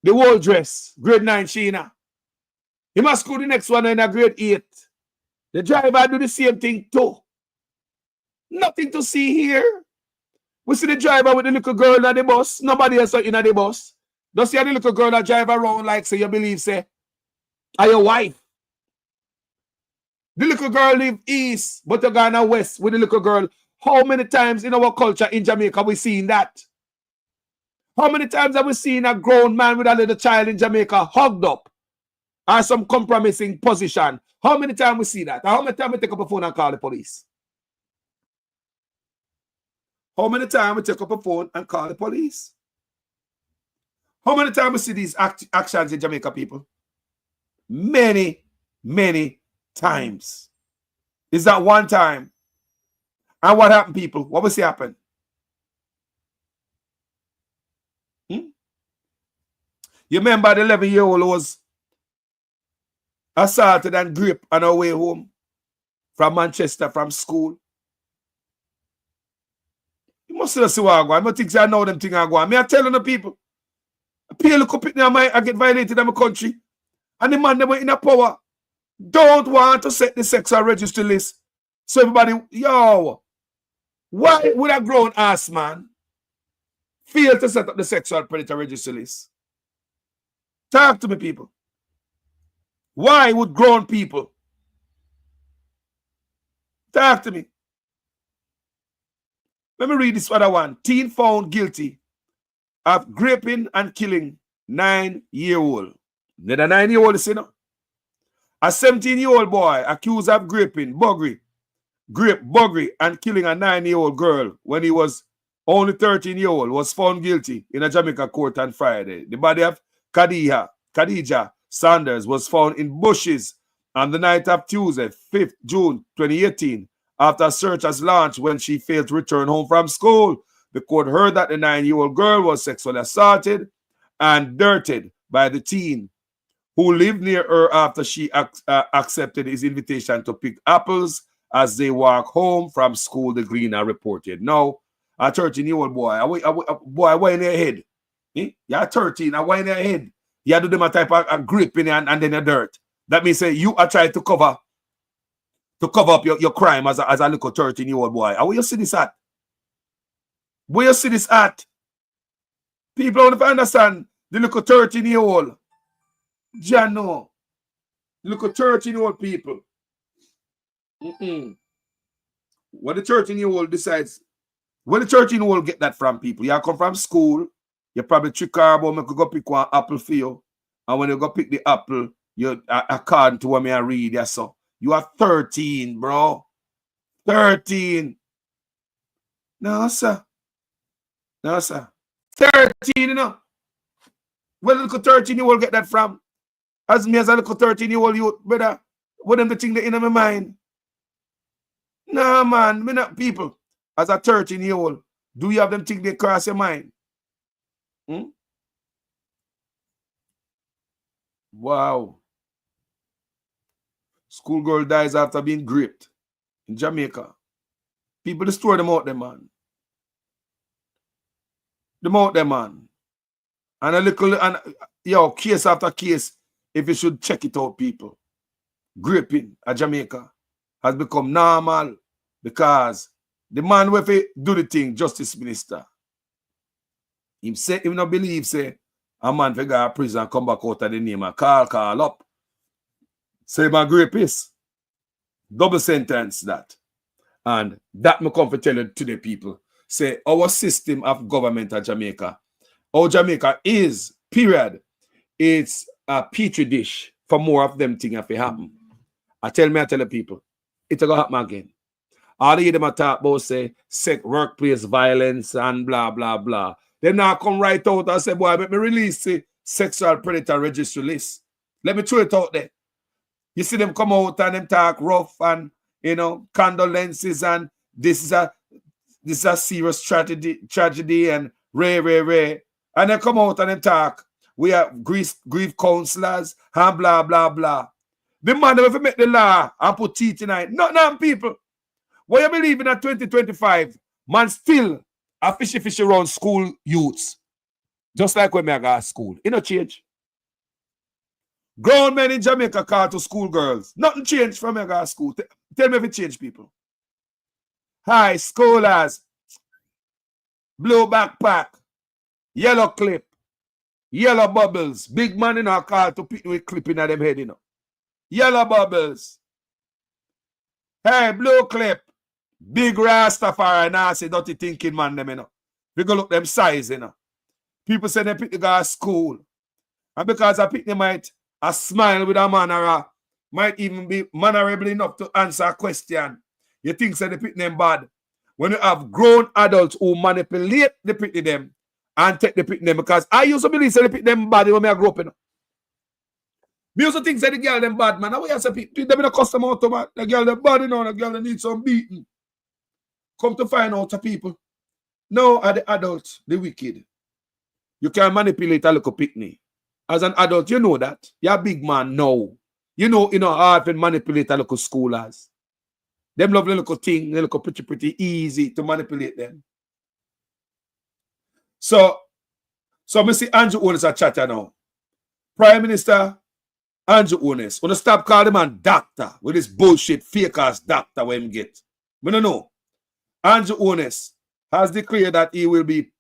the whole dress, grade 9 Sheena. He must screw the next one in a grade 8. The driver do the same thing too. Nothing to see here. We see the driver with the little girl in the bus. Nobody else in the bus. Don't see the little girl that drive around like say you believe say are your wife. The little girl live east, but you gone west with the little girl. How many times in our culture in Jamaica we seen that? How many times have we seen a grown man with a little child in Jamaica hugged up or some compromising position? How many times we see that? How many times we take up a phone and call the police? How many times we take up a phone and call the police? How many times we see these actions in Jamaica, people? Many, many times. Is that one time? And what happened, people? What was happen? You remember the 11-year-old was assaulted and gripped on her way home from Manchester from school. You must see what I go. I don't think I know them things I go. Me I telling the people. Pay look up I get violated in my country. And the man that went in a power don't want to set the sexual register list. So everybody, yo, why would a grown ass man fail to set up the sexual predator register list? Talk to me, people. Why would grown people? Talk to me. Let me read this other one. Teen found guilty of raping and killing 9-year-old. Not a 9-year-old, you know. A 17-year-old boy accused of raping, buggery, and killing a 9-year-old girl when he was only 13-year-old was found guilty in a Jamaica court on Friday. The body of Khadija Sanders was found in bushes on the night of Tuesday, 5th June 2018, after a search was launched when she failed to return home from school. The court heard that the 9-year-old girl was sexually assaulted and dirted by the teen who lived near her after she accepted his invitation to pick apples as they walk home from school, the Gleaner reported. Now, a 13-year-old boy, why in their head? You're 13, why in their head? You do them a type of gripping and then a dirt. That means say you are trying to cover up your crime as a little 13-year-old boy. Where you see this at? Where you see this at? People don't understand the little 13-year-old. Jano. Little 13-year-old people. When the 13-year-old decides, when the 13-year-old get that from people, you come from school, you probably trick her about me could go pick one apple for you. And when you go pick the apple, you according to what me I read, yeah, so you are 13, bro. 13. No, sir. No, sir. 13, you know. Where the little 13-year-old get that from? As me as a little 13-year-old youth, brother, what them the thing that in my mind? Nah, man, me not people. As a 13-year-old, do you have them thing they cross your mind? Wow. Schoolgirl dies after being gripped in Jamaica. People destroy them out there, man. Them out there, man. And a little, and yo, case after case, if you should check it out, people. Gripping at Jamaica has become normal because the man who do the thing, Justice Minister, him say, him not believe, say, a man for go to prison and come back out of the name and call up. Say my rapist. Double sentence that. And that me come to tell you to the people. Say our system of government at Jamaica, our Jamaica is, period, it's a petri dish for more of them things if it happen. I tell the people, it's going to happen again. All of them talk about say workplace violence and blah, blah, blah. They now come right out and say, boy, let me release the sexual predator registry list. Let me throw it out there. You see them come out and them talk rough and, you know, condolences and this is a serious tragedy and rare. And they come out and them talk. We have grief counselors and blah, blah, blah. The man that make the law and put teeth in it. Not people. What you believe in at 2025, man still a fishy around school youths. Just like when I go to school. It no change. Grown men in Jamaica call to school girls. Nothing changed from when I go to school. Tell me if it changed, people. High schoolers. Blue backpack. Yellow clip. Yellow bubbles. Big man in our car to pick with clipping at them head, you know. Yellow bubbles. Hey, blue clip. Big Rastafari, nasty, dirty thinking man, them, you know. We go look them size, you know. People say they pick the guy at school. And because I pick them might a smile with a manner, might even be mannerable enough to answer a question. You think say they pick them bad. When you have grown adults who manipulate the pick them and take the pick them, because I used to believe say they pick them bad when I grew up, you know. Me also think say the girl them bad, man. How you say pick them in a custom auto, man? The girl them bad, you know, the girl them need some beating. come to find out, people, now are the adults, the wicked. You can manipulate a little picnic. As an adult, you know that. You're a big man now. You know how to manipulate a little schoolers. Them lovely little thing, they look pretty easy to manipulate them. So I see Andrew Holness a chatter now. Prime Minister Andrew Holness, wanna stop calling him a doctor with this bullshit fake ass doctor where him get. We don't know. Andrew Holness has declared that he will be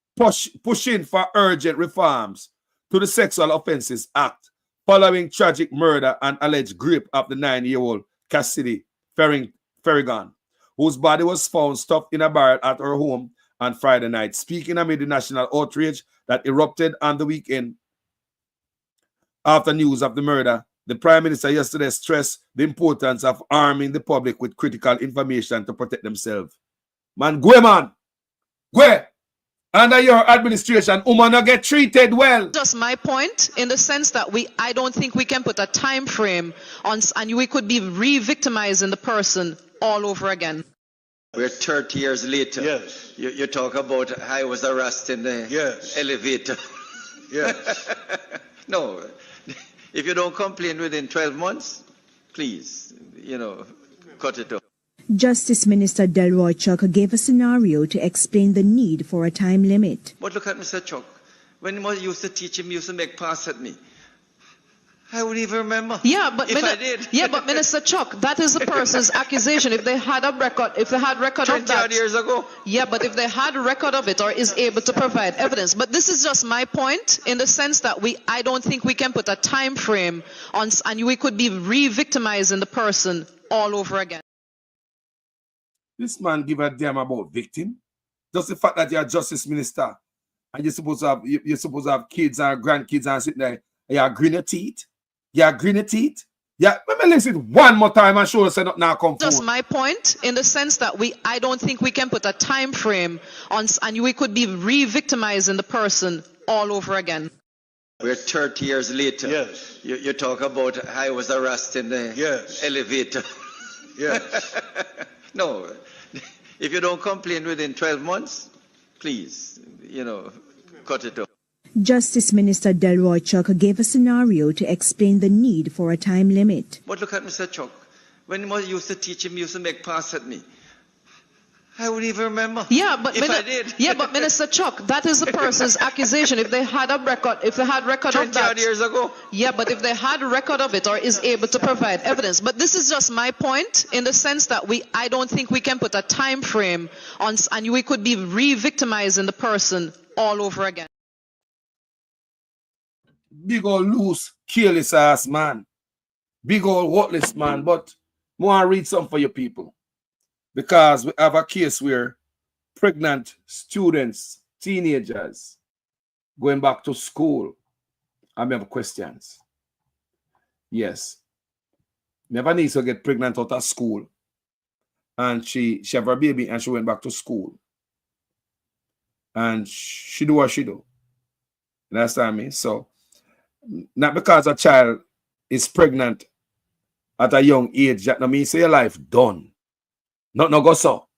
pushing for urgent reforms to the Sexual Offences Act following tragic murder and alleged rape of the 9-year-old Cassidy Ferrigan, whose body was found stuffed in a barrel at her home on Friday night. Speaking amid the national outrage that erupted on the weekend after news of the murder, the Prime Minister yesterday stressed the importance of arming the public with critical information to protect themselves. Man, go. Under your administration, women get treated well. Just my point, in the sense that I don't think we can put a time frame on, and we could be re-victimizing the person all over again. We're 30 years later. Yes. You talk about I was arrested in the elevator. Yes. No, if you don't complain within 12 months, please, cut it off. Justice Minister Delroy Chuck gave a scenario to explain the need for a time limit. But look at Mr. Chuck. When I used to teach him, he used to make pass at me. I wouldn't even remember. Yeah, but I did. Yeah, but Minister Chuck, that is the person's accusation. If they had a record, of that, years ago. Yeah, but if they had a record of it or is able to provide evidence. But this is just my point, in the sense that I don't think we can put a time frame on, and we could be re-victimizing the person all over again. This man give a damn about victim. Just the fact that you're a justice minister and you're supposed to have kids and grandkids and sitting there, you're green your teeth. You're green your teeth. Yeah, let me listen one more time and show us that now come forward. Just my point, in the sense that I don't think we can put a time frame on, and we could be re-victimizing the person all over again. We're 30 years later. Yes. You talk about I was arrested in the elevator. Yes. No, if you don't complain within 12 months, please, cut it off. Justice Minister Delroy Chuck gave a scenario to explain the need for a time limit. But look at Mr. Chuck. When I used to teach him, he used to make pass at me. I wouldn't even remember. Yeah, but I did. Yeah, but Minister Chuck, that is the person's accusation. If they had a record, of 20 that, years ago. Yeah, but if they had a record of it or is able to provide evidence. But this is just my point, in the sense that I don't think we can put a time frame on, and we could be re-victimizing the person all over again. Big old loose, careless ass man. Big old worthless man. But I want to read something for you people. Because we have a case where pregnant students, teenagers, going back to school, I have questions. Yes. Never needs to get pregnant out of school. And she have her baby and she went back to school. And she do what she do. You understand me? So, not because a child is pregnant at a young age, that means say your life done. Not no go so.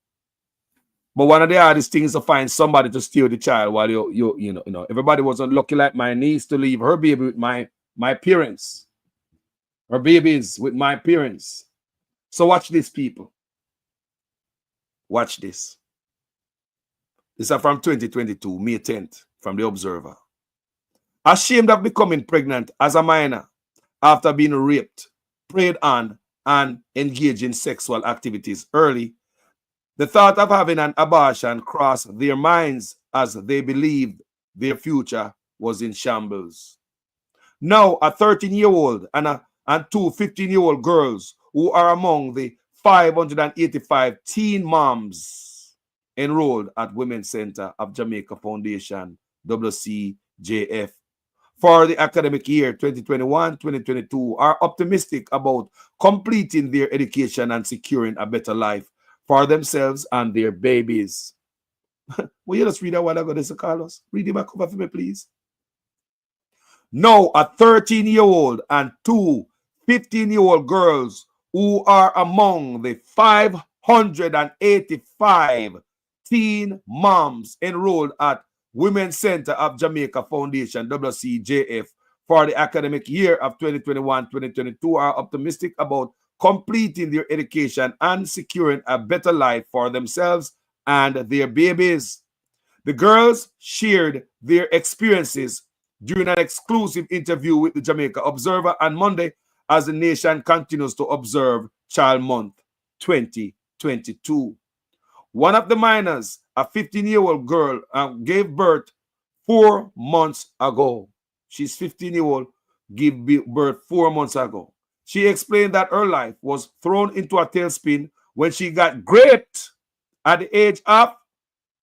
But one of the hardest things is to find somebody to steal the child while you know. Everybody wasn't lucky like my niece to leave her baby with my parents. Her babies with my parents. So watch this, people. Watch this. This is from 2022, May 10th, from The Observer. Ashamed of becoming pregnant as a minor after being raped, preyed on, and engaged in sexual activities early, the thought of having an abortion crossed their minds as they believed their future was in shambles. Now, a 13-year-old and two 15-year-old girls who are among the 585 teen moms enrolled at Women's Center of Jamaica Foundation, WCJF, for the academic year 2021-2022 are optimistic about completing their education and securing a better life for themselves and their babies. Will you just read that while I got this, Carlos? Read it back over for me, please. Now, a 13-year-old and two 15-year-old girls who are among the 585 teen moms enrolled at Women's Center of Jamaica Foundation, WCJF, for the academic year of 2021-2022 are optimistic about completing their education and securing a better life for themselves and their babies. The girls shared their experiences during an exclusive interview with the Jamaica Observer on Monday as the nation continues to observe Child Month 2022. One of the minors, a 15-year-old girl, gave birth 4 months ago. She's 15-year-old, gave birth 4 months ago. She explained that her life was thrown into a tailspin when she got raped at the age of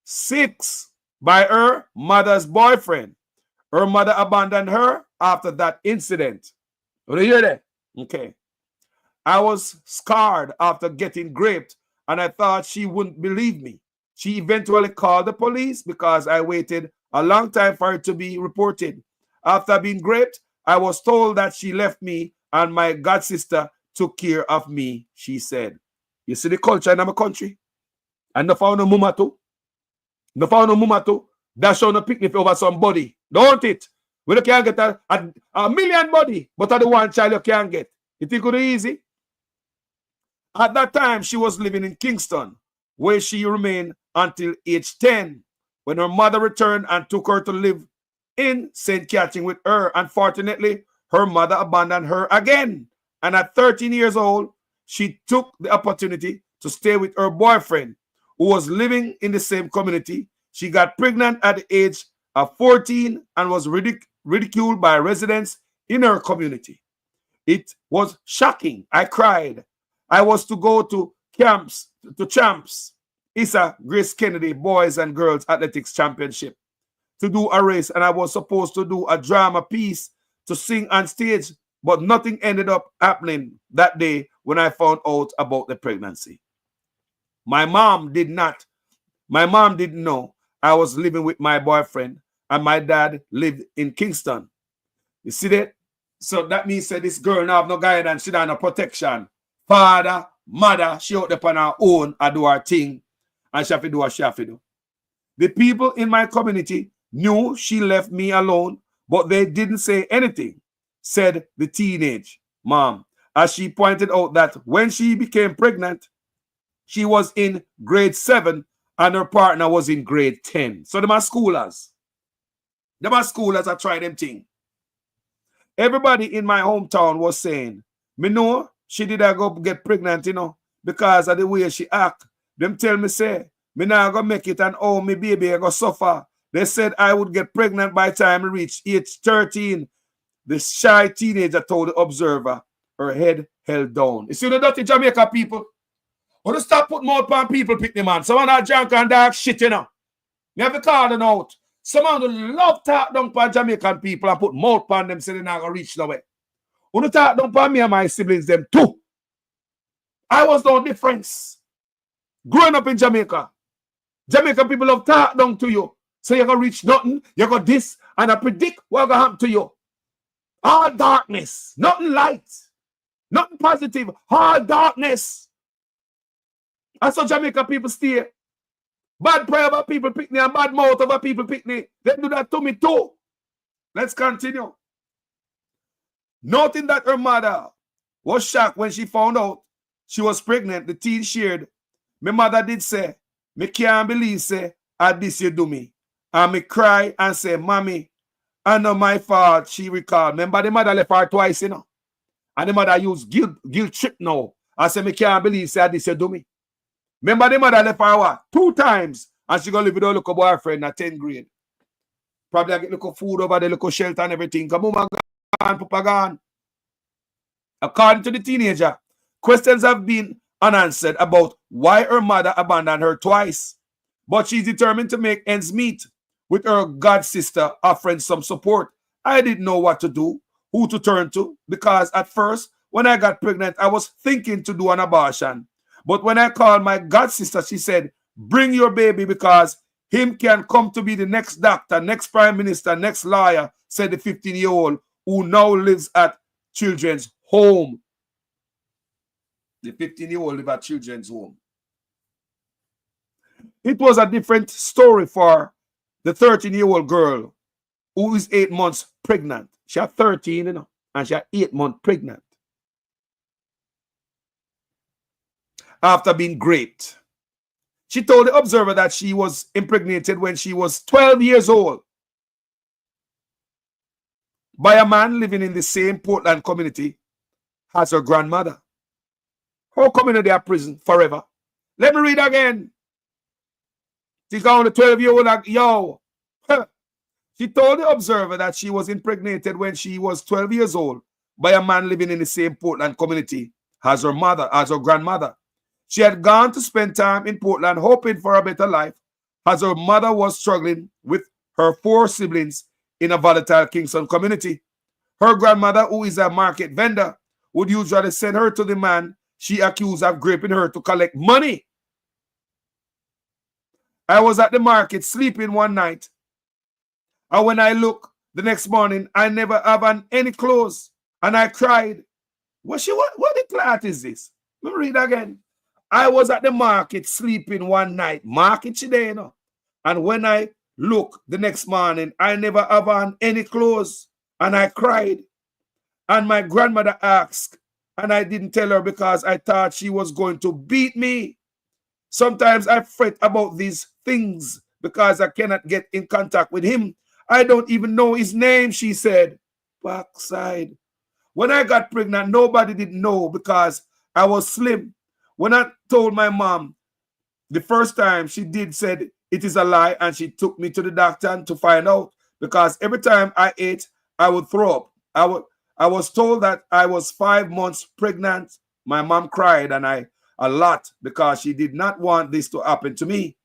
6 by her mother's boyfriend. Her mother abandoned her after that incident. Do you hear that? Okay. I was scarred after getting raped, and I thought she wouldn't believe me. She eventually called the police because I waited a long time for it to be reported. After being raped, I was told that she left me and my god sister took care of me, she said. You see the culture in my country? And no found no mama too. No found no mama too. Dash on a picnic over somebody. Don't it? We can't get a million body, but at the one child you can't get. You think it easy? At that time, she was living in Kingston, where she remained until age 10, when her mother returned and took her to live in St. Catherine with her. Unfortunately, her mother abandoned her again. And at 13 years old, she took the opportunity to stay with her boyfriend, who was living in the same community. She got pregnant at the age of 14 and was ridiculed by residents in her community. It was shocking. I cried. I was to go to champs, Issa Grace Kennedy Boys and Girls Athletics Championship to do a race, and I was supposed to do a drama piece to sing on stage, but nothing ended up happening that day when I found out about the pregnancy. My mom didn't know I was living with my boyfriend, and my dad lived in Kingston. You see that? So that means that this girl now have no guidance, she don't have no protection. Father, mother, she out there on her own, I do her thing, and she have to do what she have to do. The people in my community knew she left me alone, but they didn't say anything, said the teenage mom, as she pointed out that when she became pregnant, she was in grade 7 and her partner was in grade 10. So them are schoolers. Them are schoolers that try them thing. Everybody in my hometown was saying, me know she did go get pregnant, you know, because of the way she act. Them tell me, say, me now go make it and oh, me baby I go suffer. They said I would get pregnant by the time I reach age 13. The shy teenager told the Observer, her head held down. You see the dirty Jamaica people? Want to stop putting mouth on people, picnic man. Some of that junk and dark shit, you know. You have to call them out. Some of them love talk down for Jamaican people and put mouth on them so they're not going to reach nowhere. Want to talk down for me and my siblings, them too. I was no difference. Growing up in Jamaica, Jamaican people love talk down to you. So you're going to reach nothing, you got this, and I predict what's going to happen to you. All darkness, nothing light, nothing positive, all darkness. That's how Jamaica people stay. Bad prayer about people picnic and bad mouth about people picnic. They do that to me too. Let's continue. Noting that her mother was shocked when she found out she was pregnant, the teen shared, my mother did say, me can't believe, say, at this you do me. And me cry and say, Mommy, I know my fault, she recalled. Remember the mother left her twice, you know. And the mother used guilt trip now. I say, me can't believe, say, at this you do me. Remember the mother left her what? 2 times. And she gonna live with her little boyfriend at 10th grade. Probably get little food over there, little shelter and everything. Come on, Papa gone. According to the teenager, questions have been unanswered about why her mother abandoned her twice. But she's determined to make ends meet, with her god sister offering some support. I didn't know what to do, who to turn to, because at first, when I got pregnant, I was thinking to do an abortion. But when I called my god sister, she said, bring your baby because him can come to be the next doctor, next prime minister, next lawyer, said the 15-year-old who now lives at children's home. The 15-year-old lives at children's home. It was a different story for the 13-year-old girl who is 8 months pregnant. She had 13, you know, and she had 8 months pregnant. After being raped. She told the Observer that she was impregnated when she was 12 years old by a man living in the same Portland community as her grandmother. How come in their prison forever? Let me read again. She's on the 12-year-old, like, yo. She told the Observer that she was impregnated when she was 12 years old by a man living in the same Portland community as her mother, as her grandmother. She had gone to spend time in Portland hoping for a better life as her mother was struggling with her 4 siblings in a volatile Kingston community. Her grandmother, who is a market vendor, would usually send her to the man she accused of raping her to collect money. I was at the market sleeping one night, and when I look the next morning, I never have on any clothes, and I cried. What the cloth is this? Let me read again. I was at the market sleeping one night, market today, you know, and when I look the next morning, I never have on any clothes, and I cried. And my grandmother asked, and I didn't tell her because I thought she was going to beat me. Sometimes I fret about these things because I cannot get in contact with him. I don't even know his name, she said. Backside. When I got pregnant, nobody didn't know because I was slim. When I told my mom the first time, she said it is a lie, and she took me to the doctor to find out because every time I ate, I would throw up. I was told that I was 5 months pregnant. My mom cried a lot because she did not want this to happen to me.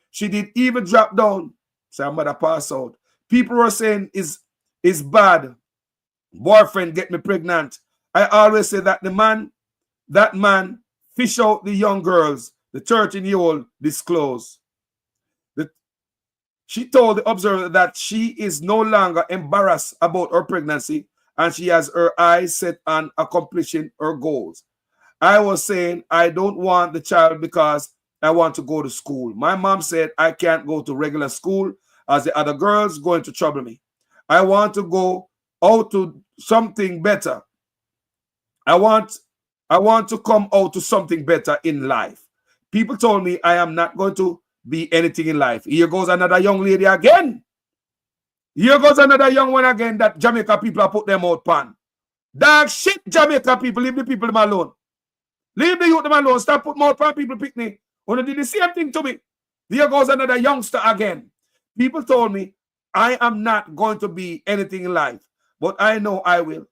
She did even drop down. So my mother passed out. People were saying is bad. Boyfriend get me pregnant. I always say that that man fish out the young girls. The 13-year-old disclosed. She told the Observer that she is no longer embarrassed about her pregnancy and she has her eyes set on accomplishing her goals. I was saying I don't want the child because I want to go to school. My mom said I can't go to regular school as the other girls going to trouble me. I want to go out to something better. I want to come out to something better in life. People told me I am not going to be anything in life. Here goes another young lady again. Here goes another young one again that Jamaica people have put them out pan. Dog shit, Jamaica people. Leave the people them alone. Leave the youth them alone. Stop putting more pan people picnic. When they did the same thing to me. Here goes another youngster again. People told me I am not going to be anything in life, but I know I will.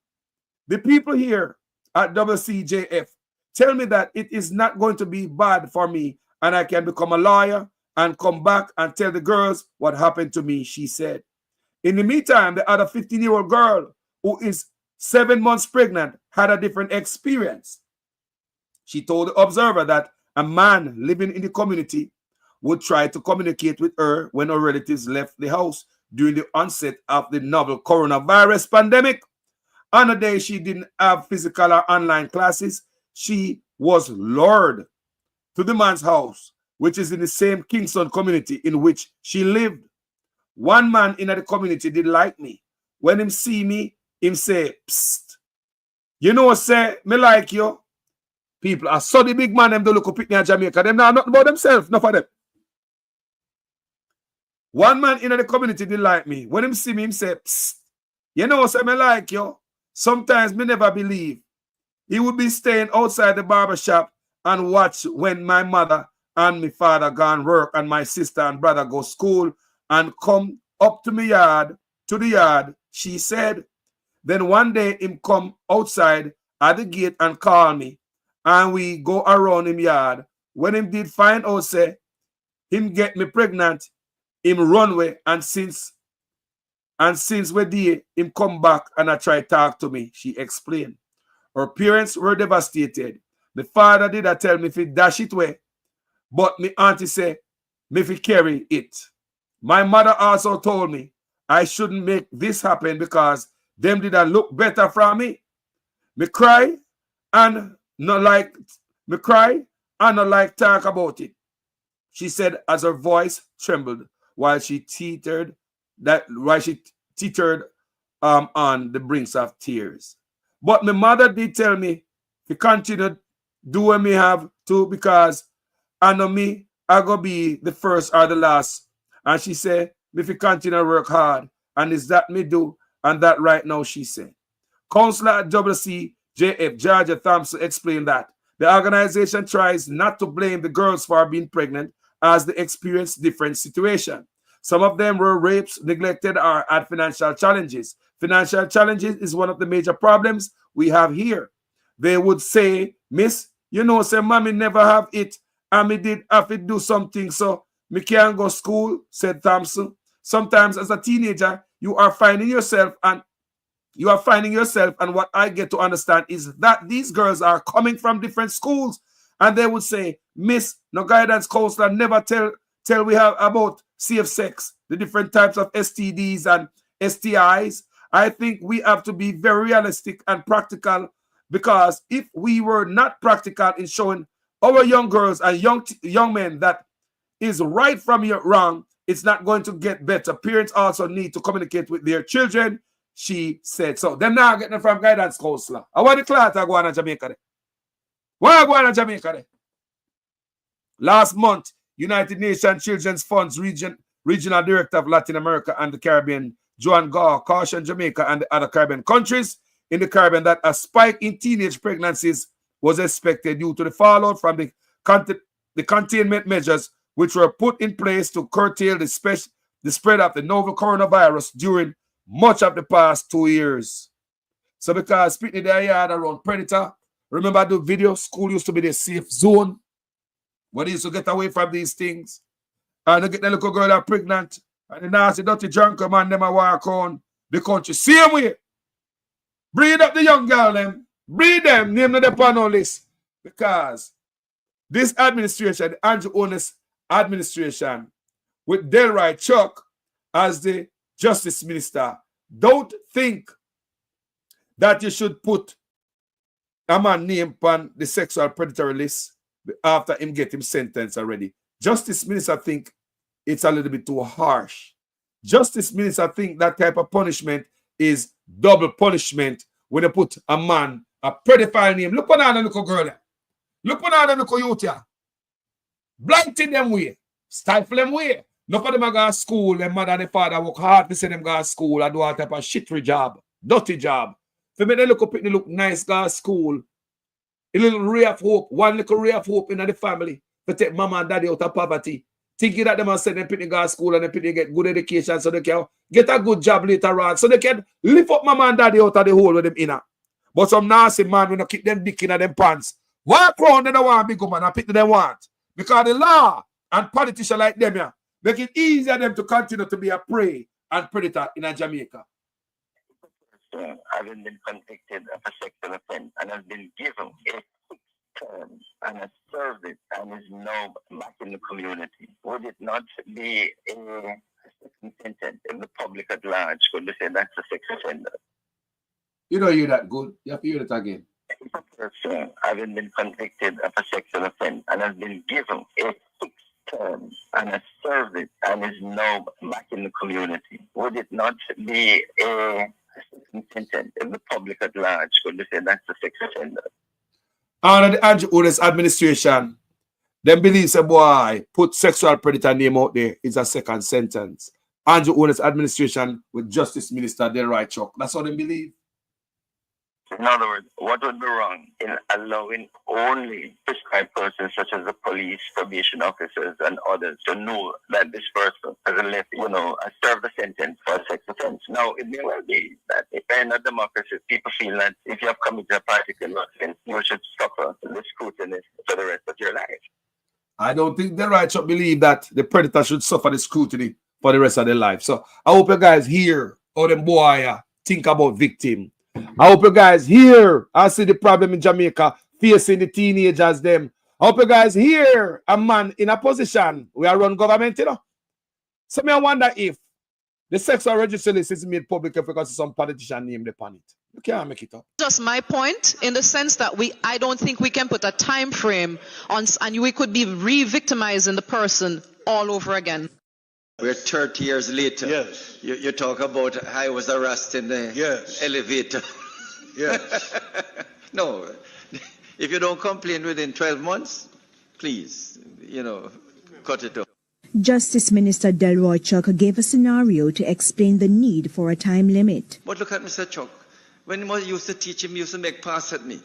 The people here at WCJF tell me that it is not going to be bad for me and I can become a lawyer and come back and tell the girls what happened to me, she said. In the meantime, the other 15-year-old girl who is 7 months pregnant had a different experience. She told the Observer that a man living in the community would try to communicate with her when her relatives left the house during the onset of the novel coronavirus pandemic. On a day she didn't have physical or online classes, she was lured to the man's house, which is in the same Kingston community in which she lived. One man in the community didn't like me. When him see me, him say, psst. You know, say, me like you. People are so the big man, them don't look up at me in Jamaica. Them know nothing about themselves, enough of them. One man in the community didn't like me. When him see me, him say, psst. You know, say, me like you. Sometimes me never believe. He would be staying outside the barber shop and watch when my mother and my father gone work and my sister and brother go school and come up to the yard, she said. Then one day him come outside at the gate and call me and we go around him yard. When him did find out, say, him get me pregnant, him run away and since we did, him come back and I try talk to me, she explained. Her parents were devastated. The father did tell me if he dash it away, but my auntie say, me if he carry it. My mother also told me I shouldn't make this happen because them did look better from me. Me cry and not like talk about it. she said as her voice trembled while she teetered on the brinks of tears. But my mother did tell me to continue do what me have to because I know me, I go be the first or the last. And she said, if you continue to work hard, and is that me do, and that right now, she said. Counselor at WCJF, Georgia Thompson, explained that the organization tries not to blame the girls for being pregnant as they experience different situations. Some of them were rapes, neglected, or had financial challenges. Financial challenges is one of the major problems we have here. They would say, Miss, you know, say, mommy never have it, and me did have to do something, so me can't go school, said Thompson. Sometimes as a teenager, you are finding yourself, and what I get to understand is that these girls are coming from different schools, and they would say, Miss, no guidance counselor never tell we have about safe sex, the different types of STDs and STIs. I think we have to be very realistic and practical, because if we were not practical in showing our young girls and young men that is right from your wrong, it's not going to get better. Parents also need to communicate with their children, she said. So them now getting it from guidance counselor. I want the class to go on in Jamaica. Why go on in Jamaica? Last month, United Nations Children's Funds Regional Director of Latin America and the Caribbean, Joan Gaw, cautioned Jamaica and the other Caribbean countries in the Caribbean that a spike in teenage pregnancies was expected due to the fallout from the containment measures which were put in place to curtail the spread of the novel coronavirus during much of the past 2 years. So because Pitney their yard around Predator, remember the video, school used to be the safe zone, where they used to get away from these things. And they get the little girl that pregnant, and the nasty, dirty, drunken man, them a walk on the country. Same way. Breed up the young girl, them. Breed them, name them on our list. Because this administration, the Andrew Holness administration, with Delroy Chuck as the Justice Minister, don't think that you should put a man name on the sexual predator list after him get him sentenced already. Justice Minister think it's a little bit too harsh. Justice Minister think that type of punishment is double punishment when you put a man, a pedophile name. Look on the little girl. Look on the little youth here. Blighting them way. Stifle them way. None of them go to school. Their mother and their father work hard to send them go to school and do all type of shitty job. Dirty job. For me, they look nice, go to school. A little ray of hope. One little ray of hope in the family. To take mama and daddy out of poverty. Thinking that they must send them to go to school and they get good education so they can get a good job later on. So they can lift up mama and daddy out of the hole with them in. But some nasty man will not keep them dick in them pants. Walk around they don't want big woman and pick they want. Because the law and politicians like them here make it easier them to continue to be a prey and predator in Jamaica. Having been convicted of a sexual offense and has been given a 6th term and has served it and is now back in the community, would it not be a second sentence if the public at large could say that's a sex offender? You don't hear that good. You have to hear it again. If a person having been convicted of a sexual offense and has been given a 6th term and has served it and is now back in the community, would it not be a second sentence if the public at large could say that's a sex offender? Under the Andrew Holness administration, them believe a boy put sexual predator name out there is a second sentence. Andrew Holness administration with Justice Minister Delroy Chuck. That's what they believe. In other words, what would be wrong in allowing only prescribed persons such as the police, probation officers, and others to know that this person has left, has served a sentence for a sex offense? Now, it may well be that if in a democracy, people feel that if you have committed a particular offense, you should suffer the scrutiny for the rest of your life. I don't think Delroy Chuck believe that the predator should suffer the scrutiny for the rest of their life. So I hope you guys hear how them boy think about victim. I hope you guys hear I see the problem in Jamaica facing the teenagers them. I hope you guys hear a man in a position where I run government, So I wonder if the sexual registry list is made public because some politician named upon it. You can't make it up. Just my point in the sense that I don't think we can put a time frame on, and we could be re-victimizing the person all over again. We're 30 years later. Yes. You talk about I was harassed in the elevator. Yes. No, if you don't complain within 12 months, please, cut it off. Justice Minister Delroy Chuck gave a scenario to explain the need for a time limit. But look at Mr. Chuck. When he used to teach him, he used to make pass at me.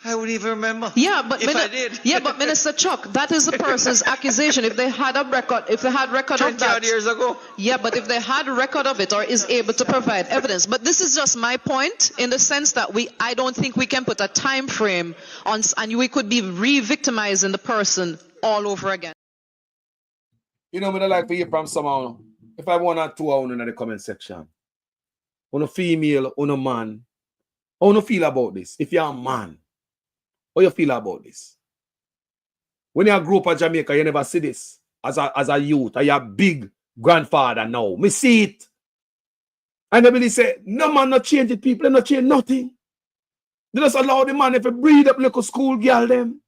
I wouldn't even remember. Yeah, but I did. Yeah, but Minister Chuck, that is the person's accusation. If they had a record, if they had record of 20 that, years ago. Yeah, but if they had a record of it or is able to provide evidence. But this is just my point in the sense that I don't think we can put a time frame on, and we could be re-victimizing the person all over again. You know, me don't like to hear from someone. If I want 1 or 2 hours in the comment section, on a female, on a man, how you feel about this? If you're a man, how you feel about this? When you grew up in Jamaica, you never see this as a youth, or your big grandfather now. Me see it. And they really say, no man not change it, people not change nothing. They just allow the man if you breed up little school girl them.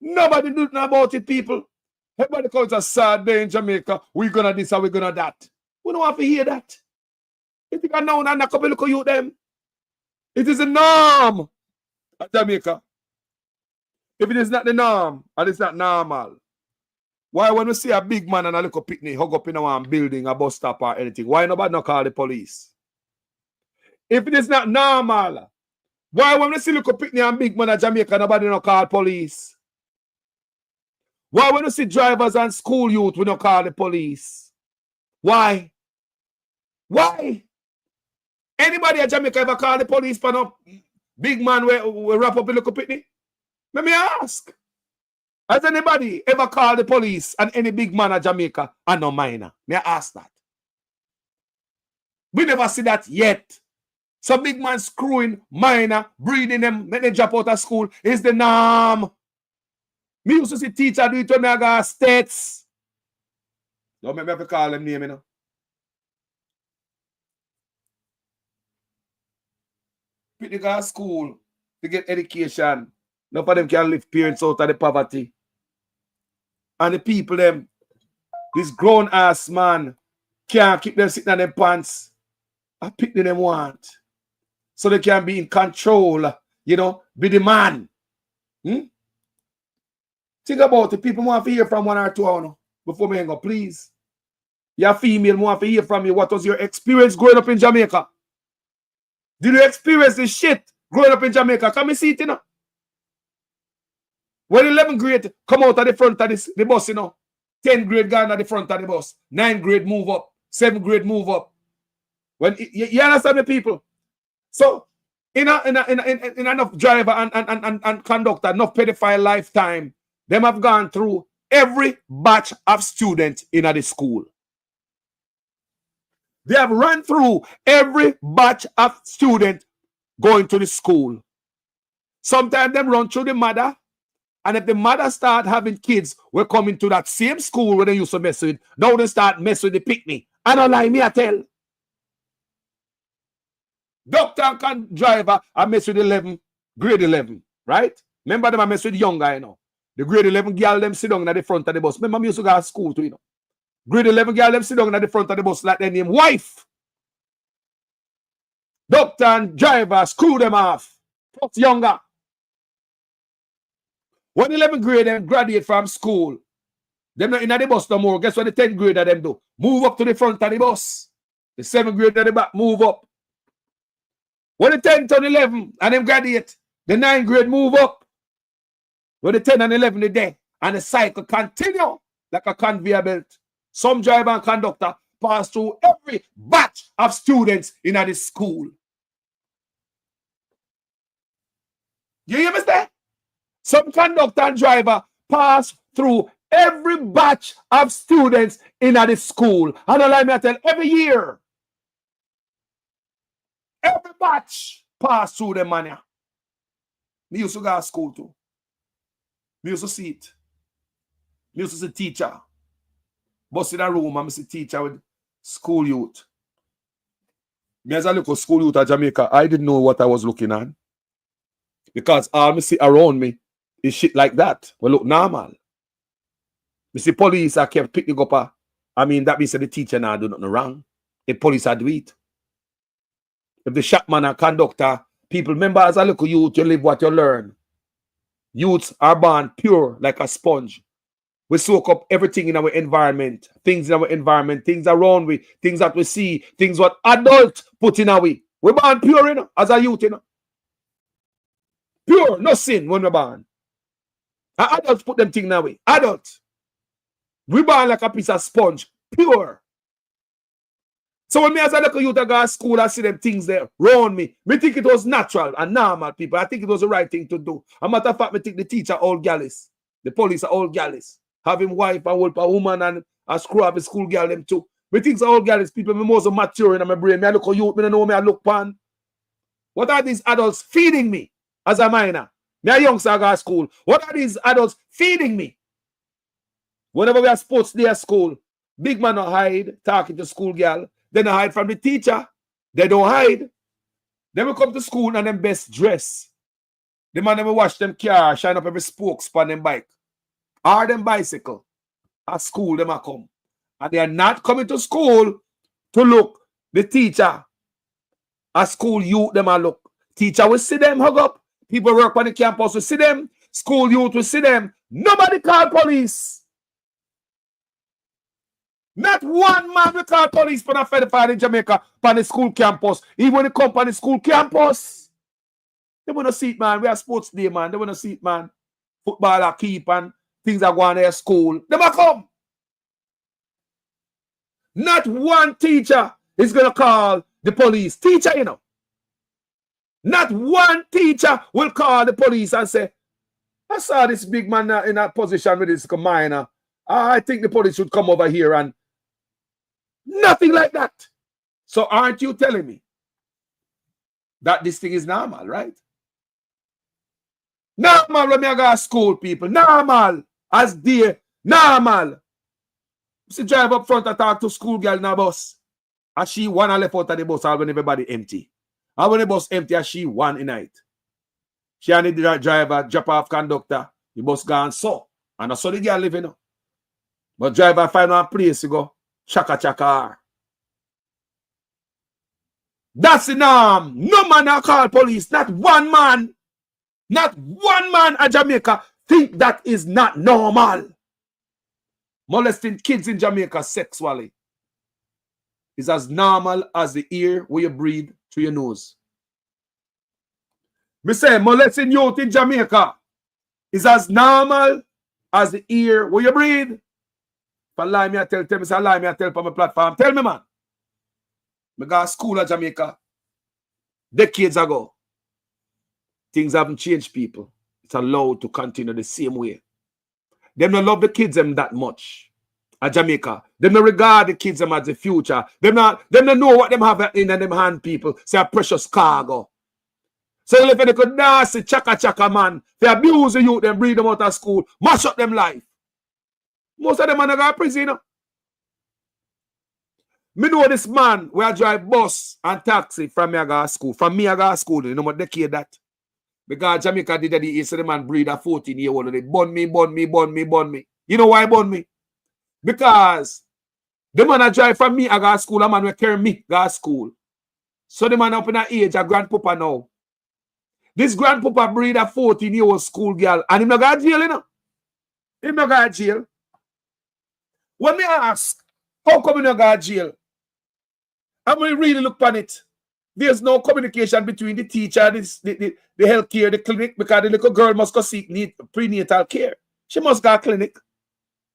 Nobody do nothing about it, people. Everybody calls a sad day in Jamaica. We're gonna this and we're gonna that. We don't have to hear that. You think I know and a couple look at you them? It is a norm at Jamaica. If it is not the norm, and it's not normal, why when we see a big man and a little picnic hug up in one building, a bus stop or anything, why nobody not call the police? If it is not normal, why when we see a little picnic and big man in Jamaica, nobody not call police? Why when we see drivers and school youth, we don't call the police? Why? Why? Anybody in Jamaica ever call the police for no big man we wrap up a little picnic? Let me ask. Has anybody ever called the police and any big man in Jamaica and no minor? May I ask that? We never see that yet. Some big man screwing minor, breeding them, when they drop out of school is the norm. Me used to see teacher do it when I got states. Don't make me have to call them name, you know. People go to school to get education. None of them can lift parents out of the poverty. And the people them, this grown ass man, can't keep them sitting on their pants. I pick them want. So they can be in control, you know, be the man. Think about it. People want to hear from 1 or 2 hours before me hang up, please. You're female, want to hear from you. What was your experience growing up in Jamaica? Did you experience this shit growing up in Jamaica? Come and see it, you know. When 11th grade come out at the front of the bus, you know. 10th grade gone at the front of the bus. 9th grade move up. 7th grade move up. When you understand the people? So, in enough driver and conductor, enough pedophile lifetime, them have gone through every batch of students in the school. They have run through every batch of students going to the school. Sometimes them run through the mother, and if the mother start having kids, we're coming to that same school where they used to mess with. Now they start messing with the picnic. I don't lie, me I tell. Doctor and driver, I mess with grade 11, right? Remember them I mess with young guy, you know. The grade 11 girl, them sit down at the front of the bus. Remember, I used to go to school too, you know. Grade 11 girl, them sit down at the front of the bus like their name wife. Doctor and driver, screw them off. Plus younger. When 11th grade, them graduate from school. Them not in the bus no more. Guess what the 10th grade of them do? Move up to the front of the bus. The 7th grade at the back, move up. When the 10th and 11 and them graduate, the 9th grade move up. When the 10 and 11 are there, and the cycle continue like a conveyor belt. Some driver and conductor pass through every batch of students in the school. You hear me say? Some conductor and driver pass through every batch of students in the school. And allow me to tell, every year, every batch pass through the man. Me used to go to school too. Me used to see it. Me used to see teacher. Bus in a room and I see teacher with school youth. Me as a little school youth at Jamaica, I didn't know what I was looking at. Because all me see around me is shit like that. Well, look normal. Me see police I kept picking up I mean, that means that the teacher now do nothing wrong. The police are do it. If the shopman or conductor, people, remember as a little youth, you live what you learn. Youths are born pure like a sponge. We soak up everything in our environment, things in our environment, things around we, things that we see, things what adults put in our way. We're born pure, you know, as a youth, you know. Pure, no sin when we're born. And adults put them things in our way. Adults. We born like a piece of sponge, pure. So when me as a little youth I go to school, I see them things there around me. Me think it was natural and normal, people. I think it was the right thing to do. As a matter of fact, me think the teacher old gallis. The police are old gallis. Have him wife and wolf a woman and a screw up a school girl them too. Me think all gallis people me more so mature in my brain. Me I look at youth, me don't know me I look pan. What are these adults feeding me as a minor? Me a youngster I go to school. What are these adults feeding me? Whenever we have sports day at school, big man don't hide talking to school girl. They don't hide from the teacher. They don't hide. Then we come to school and them best dress. The man never wash them car, shine up every spokes on them bike. Or them bicycle. At school, them a come. And they are not coming to school to look. The teacher. At school, youth, them a look. Teacher will see them, hug up. People work on the campus will see them. School youth will see them. Nobody call police. Not one man will call police for the federal in Jamaica on the school campus. Even when they come on the school campus. They want to see it, man. We are sports day, man. They want to see it, man. Football are keep and things are going to school. They might come. Not one teacher is going to call the police. Teacher, you know. Not one teacher will call the police and say, I saw this big man in a position with this minor. I think the police should come over here and nothing like that. So aren't you telling me that this thing is normal, right? Normal when I go to school, people. Normal. As dear. Normal. See, drive up front and talk to school girl in a bus. And she one and left out of the bus all when everybody empty. And when the bus empty, and she one in night. She and the driver drop off conductor. The bus gone so. And I saw the girl living up. But driver find one place to go. Chaka chaka. That's the norm. No man will call police. Not one man. Not one man at Jamaica think that is not normal. Molesting kids in Jamaica sexually is as normal as the air where you breathe through your nose. Me say molesting youth in Jamaica is as normal as the air where you breathe. If I lie me, I tell me, say lie me, I tell on my platform. Tell me, man. I got to school in Jamaica decades ago. Things haven't changed, people. It's allowed to continue the same way. Them don't love the kids them that much at Jamaica. Them don't regard the kids them as the future. Them don't know what them have in them hand, people. Say a precious cargo. So if they could nasty chaka man, they abuse the youth, them breed them out of school, mash up them life. Most of them are going to prison. You know? Me know this man where I drive bus and taxi from me I go to school. From me I go to school, you know what decade that? Because Jamaica did that, he said the man breed a 14-year-old. They bun me. You know why bun me? Because the man I drive from me, I go to school, a man will carry me, go to school. So the man up in that age, a grandpapa now. This grandpapa breed a 14-year-old school girl, and him not go to jail, you know? Him not go to jail. When me ask, how come he not go to jail? I'm going to really look on it. There's no communication between the teacher, the healthcare, the clinic, because the little girl must go seek prenatal care. She must go to clinic.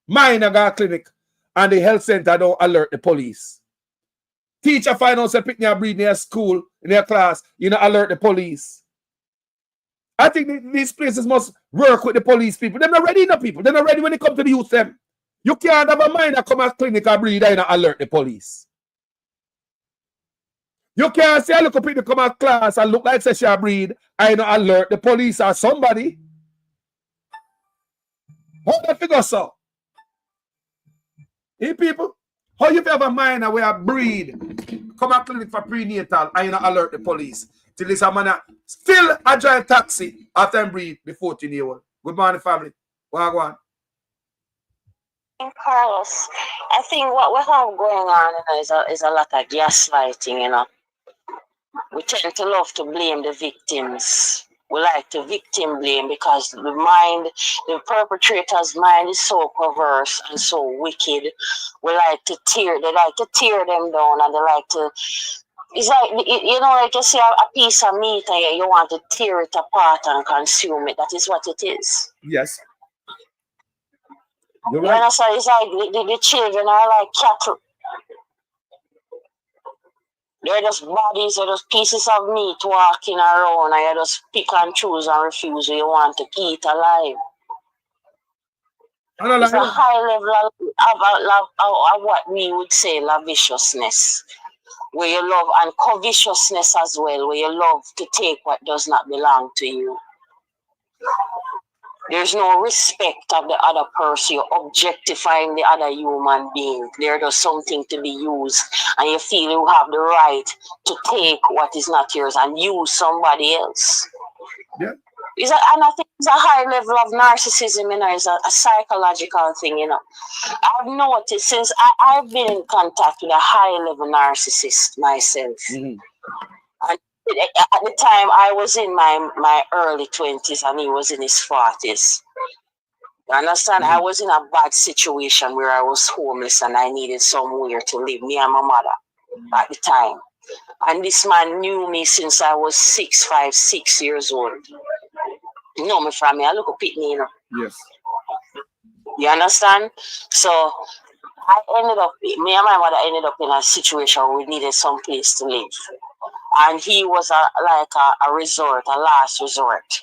Mine go to clinic. And the health center don't alert the police. Teacher find out say pick me breed in their school, in their class, you know, alert the police. I think these places must work with the police people. They're not ready enough people. They're not ready when they come to the youth them. You can't have a minor come at clinic and breed and alert the police. You can't say, look up people come out class and look like say breed. I know alert the police or somebody. How that figure so? Hey people, how you have a minor where a breed come a clinic for prenatal and you not alert the police. Till this a man still a drive taxi after him breed the 14-year-old. Good morning, family. Wagwan. Carlos, I think what we have going on is a lot of gaslighting, you know. We tend to love to blame the victims. We like to victim blame because the perpetrator's mind is so perverse and so wicked. They like to tear them down, and they like to. It's like, you know, like you see a piece of meat and you want to tear it apart and consume it. That is what it is. Yes. You're You right. understand? It's like the children are like cattle. They're just bodies, they're just pieces of meat walking around, and you just pick and choose and refuse what you want to eat alive. It's a high level of what we would say lavishiousness, where you love, and covetousness as well, where you love to take what does not belong to you. There's no respect of the other person. You're objectifying the other human being. They're just something to be used, and you feel you have the right to take what is not yours and use somebody else. Yeah. And I think it's a high level of narcissism, you know, it's a psychological thing, you know. I've noticed since I've been in contact with a high level narcissist myself. And at the time I was in my early 20s and he was in his 40s. You understand? I was in a bad situation where I was homeless and I needed somewhere to live, me and my mother at the time. And this man knew me since I was 6 years old. You know me from me, I look up at me, you know. Yes. You understand? So me and my mother ended up in a situation where we needed some place to live. And he was like a resort, a last resort.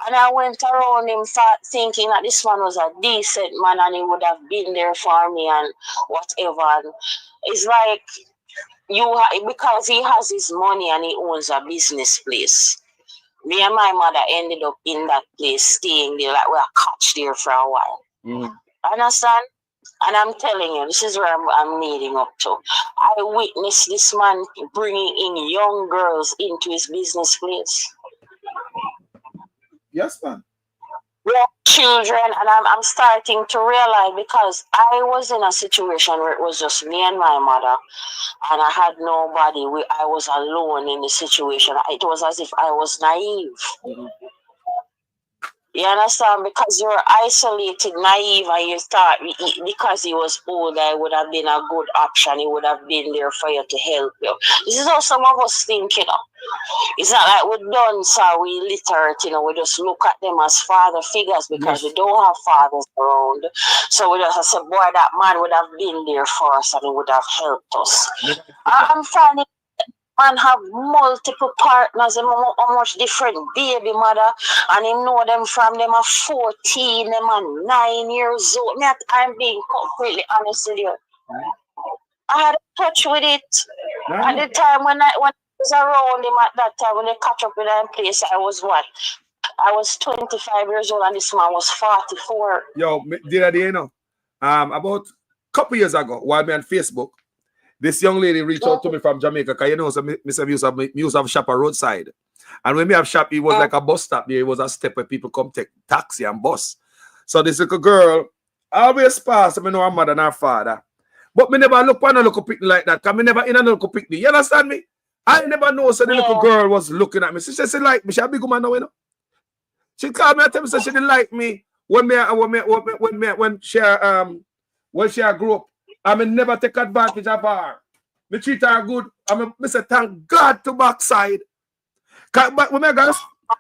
And I went around him thinking that this man was a decent man and he would have been there for me and whatever. And it's like, because he has his money and he owns a business place. Me and my mother ended up in that place, staying there, like we are catch there for a while. Understand? And I'm telling you, this is where I'm leading up to. I witnessed this man bringing in young girls into his business place. Yes, man. Young children, and I'm starting to realize, because I was in a situation where it was just me and my mother, and I had nobody. I was alone in the situation. It was as if I was naive. You understand? Because you're isolated, naive, and you thought because he was older, it would have been a good option. He would have been there for you to help you. This is how some of us think, you know. It's not like we're done, so we literate, you know. We just look at them as father figures because we don't have fathers around. So we just say, boy, that man would have been there for us and he would have helped us. I'm finding man have multiple partners, and how much different baby mother, and him know them from them are 14, them are 9 years old. I'm being completely honest with you. I had a touch with it at the time when I was around him at that time when they catch up with him place. I was 25 years old and this man was 44. Yo, did I you know? About a couple years ago, while me on Facebook, this young lady reached out to me from Jamaica, because you know, so me used to have shop a roadside. And when me have shop, it was like a bus stop there. It was a step where people come take taxi and bus. So this little girl always pass, I know her mother and her father. But me never look on a little picnic like that, because me never in a little picnic. You understand me? I never know, so the little girl was looking at me. She said, like me, she a big woman now, you know. She called me and tell me, so she didn't like me when she grew up. I mean, never take advantage of her. Me treat her good. I say, thank God to backside. But when I go,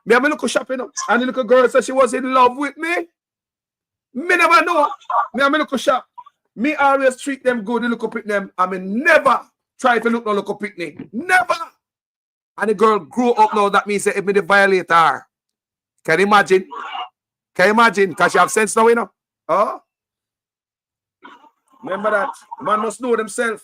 me have a little shop, you know, and the little girl said she was in love with me. Me never know. Me have a little shop. Me always treat them good, look up at them. I mean, never try to look no look up at me. Never. And the girl grew up now, that means that if me the violate her. Can you imagine? Can you imagine? Because she have sense now, you know. Oh? Remember that. Man must know themselves.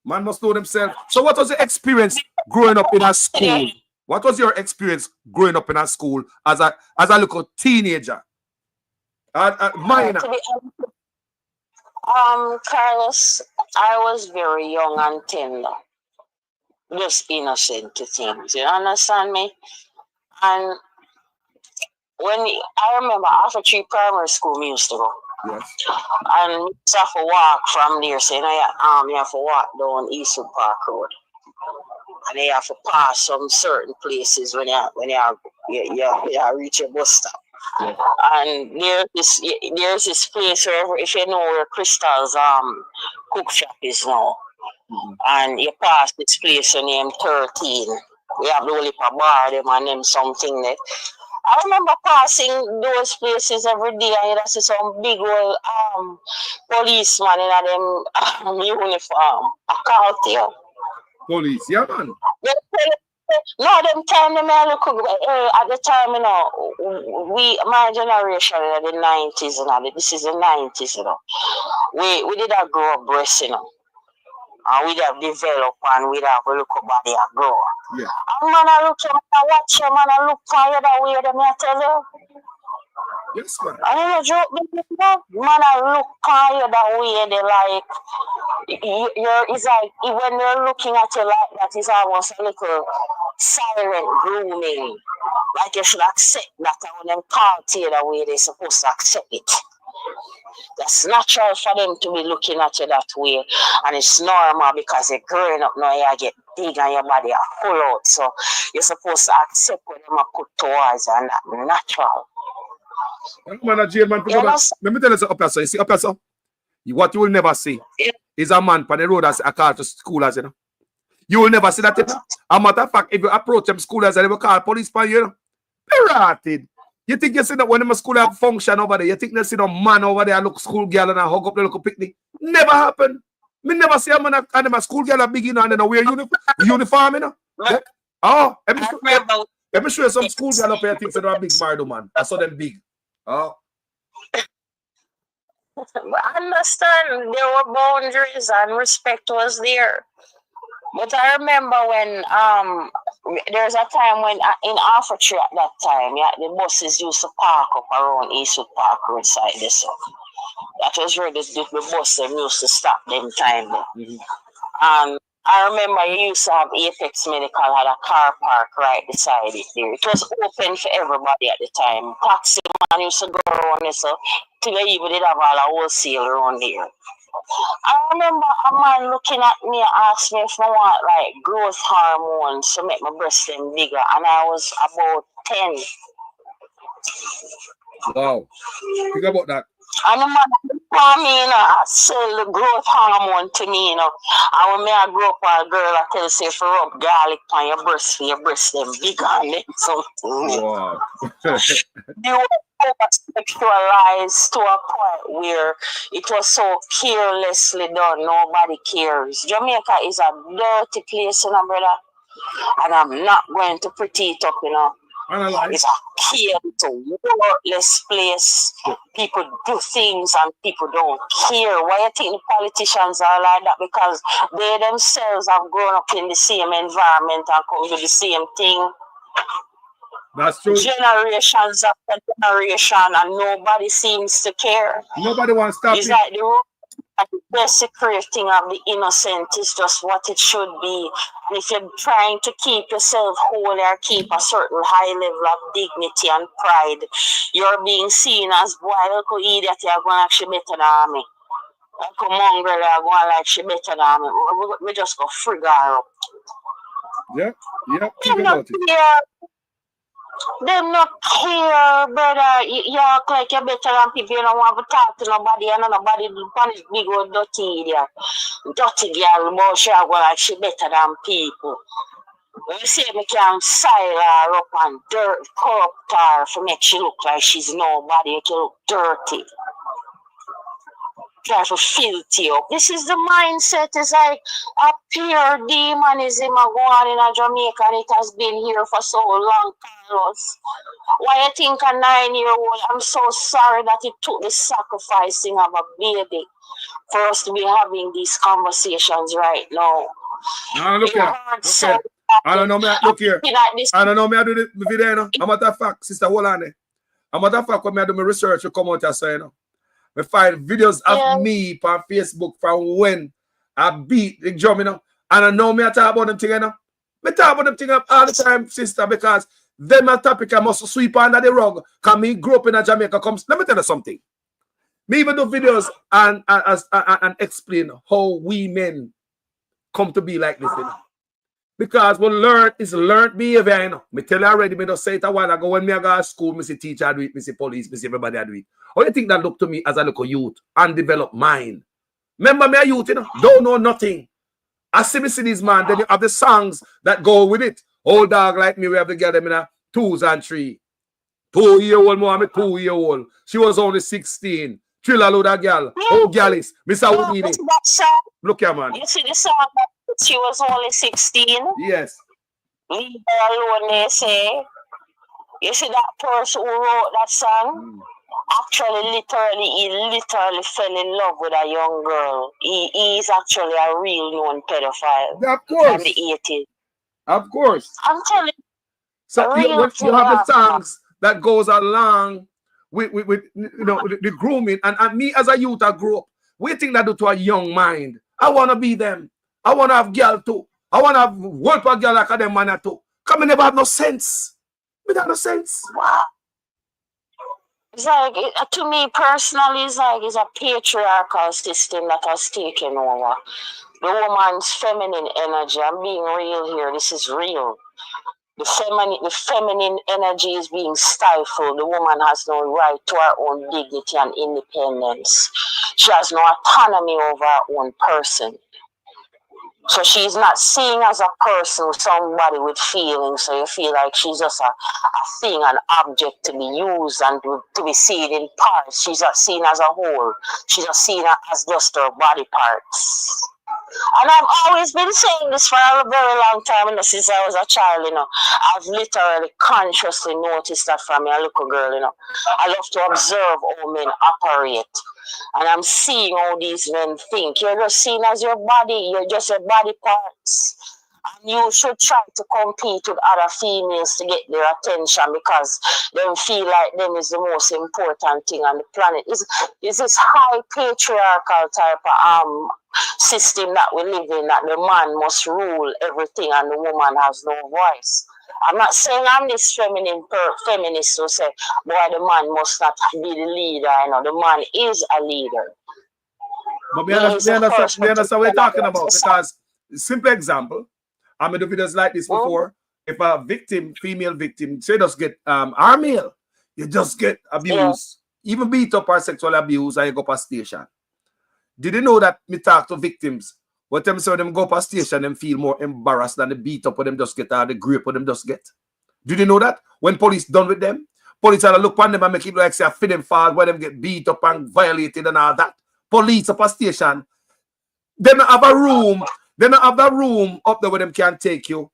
Man must know themselves. So what was your experience growing up in a school? What was your experience growing up in a school as a little teenager? Minor. Carlos, I was very young and tender. just innocent to things. You understand me? And when I remember after 3 primary school, we used to go. Yes. And we used to have to walk from there. So you have to walk down Eastwood Park Road. And you have to pass some certain places when you reach your bus stop. Yeah. And there's this place where, if you know where Crystal's cook shop is now, and you pass this place named 13. We have the only bar them and them something there. I remember passing those places every day, and you see some big old policeman in them uniform. I can't tell. Police, yeah, man. No, them time they may look at the time, you know, my generation in the 90s, you know, this is the 90s, you know. We did a grow up breast, you know. And we'd have developed and we'd have a look at body and grow. Yeah. And man, I look at him, I watch him, and I look for you that way, them I tell you. Yes, man. I don't joke, man, I look for you that way, they like, it's like, when they're looking at you like that, it's almost a little silent grooming. Like you should accept that, and when them call to you that way, they're supposed to accept it. That's natural for them to be looking at you that way, and it's normal because you're growing up now, you get big and your body are full out, so you're supposed to accept what them are put towards you, and that's natural. Man, jail, man, let me tell you something up here, so you see up here, so what you will never see is a man on the road as a call to schoolers, you know. You will never see that. As a matter of fact, if you approach them schoolers, they will call police for you, know. Pirated. You think you see that when them school have function over there, you think they see no man over there look school girl and hug up the little picnic? Never happen. Me never see a man and them a school girl a big, you know, and then wear uniform, you know. Yeah. Oh, let me show you some school girl up here thinks they're a big mardo man. I saw them big. Oh. I understand there were boundaries and respect was there. But I remember when there's a time when in Africa at that time, yeah, the buses used to park up around Eastwood Park Road side there, so that was where the bus them used to stop them time. I remember you used to have Apex Medical had a car park right beside it there. It was open for everybody at the time. Taxi man used to go around there, so till they even did have all a wholesale around there. I remember a man looking at me and asked me if I want like growth hormones to make my breasts them bigger, and I was about 10. Wow. Think about that. And the man told me, you know, sell the growth hormone to me, you know. And when I grow up a girl, I tell you, say, if you rub garlic on your breast, for your breast them bigger and then something. Wow. They were over-sexualized to a point where it was so carelessly done, nobody cares. Jamaica is a dirty place, you know, brother. And I'm not going to pretty it up, you know. It's a chaotic, worthless place. People do things and people don't care. Why you think the politicians are like that? Because they themselves have grown up in the same environment and come to the same thing. That's true. Generations after generation, and nobody seems to care. Nobody wants to stop it's it. like the desecrating of the innocent is just what it should be. And if you're trying to keep yourself whole or keep a certain high level of dignity and pride, you're being seen as, boy, look how idiot you're going like she better than me. Look how mongrel you're going like she better than me. We just go frig her up. Yeah, think about it. Them not care, brother. You act like you're better than people. You don't want to talk to nobody, and nobody punish big old dirty idiot. Dirty girl, but she go like she better than people. When you say me can style her up and corrupt her to make she look like she's nobody, make you look dirty. Try to filthy up. This is the mindset. It's like a pure demonism going on in Jamaica, and it has been here for so long, Carlos. Why you think a 9-year-old, I'm so sorry that it took the sacrificing of a baby for us to be having these conversations right now. No, look here. I don't know, look here. I don't know, I do the video, you know. A matter of fact, sister, hold on there. A matter of fact, when I do my research, you come out and say, you know. I find videos of me on Facebook from when I beat the drum, you know. And I know me I talk about them thing, you know. Me talk about them thing all the time, sister, because them a topic I must sweep under the rug. Because me grew up in a Jamaica. Let me tell you something. Me even do videos and explain how we men come to be like this, you know. Because what learn is learned behavior, you know. Me tell you already, me just say it a while ago when me I go to school, me see teacher do it, me see police, me see everybody do it. How do you think that look to me as a little youth and develop mind? Remember me a youth, you know, don't know nothing. I see me see these man, then you have the songs that go with it. Old dog like me, we have to get them in a 2s and 3. 2-year-old more, I'm a 2-year-old. She was only 16. Thriller load of girl. Oh, girlies. Mr. Houdini. Look here, man. You see the song that she was only 16? Yes. Leave her alone, they say. You see that person who wrote that song? Actually, he literally fell in love with a young girl. He is actually a real known pedophile. Of course. From the 80s. Of course. I'm telling you. So you have the songs that goes along with you know the grooming and me as a youth I grew up. We think that do to a young mind. I wanna be them. I wanna have girl too. I wanna have work a girl like them man too. Come never have no sense. We have no sense. Wow. It's like, to me personally, it's a patriarchal system that has taken over. The woman's feminine energy. I'm being real here. This is real. The feminine energy is being stifled. The woman has no right to her own dignity and independence. She has no autonomy over her own person. So she's not seen as a person, somebody with feelings. So you feel like she's just a thing, an object to be used and to be seen in parts. She's not seen as a whole. She's not seen as just her body parts. And I've always been saying this for a very long time, you know, since I was a child, you know. I've literally consciously noticed that from a little girl, you know. I love to observe how men operate. And I'm seeing how these men think. You're just seen as your body, you're just your body parts. And you should try to compete with other females to get their attention because they feel like them is the most important thing on the planet. Is this high patriarchal type of system that we live in, that the man must rule everything and the woman has no voice. I'm not saying I'm this feminist who say, boy, the man must not be the leader. You know, the man is a leader. But we understand what we're talking about, because simple example, I made videos like this before. If a victim, female victim, say just get our male, you just get abused, even beat up or sexual abuse, and you go past station. Did you know that me talk to victims? What them say them go past station, them feel more embarrassed than the beat up or them just get or the grape or them just get. Did you know that? When police done with them, police are look on them and make it like say a fit them fall where them get beat up and violated and all that. Police up a station, they don't have a room. They don't have that room up there where them can take you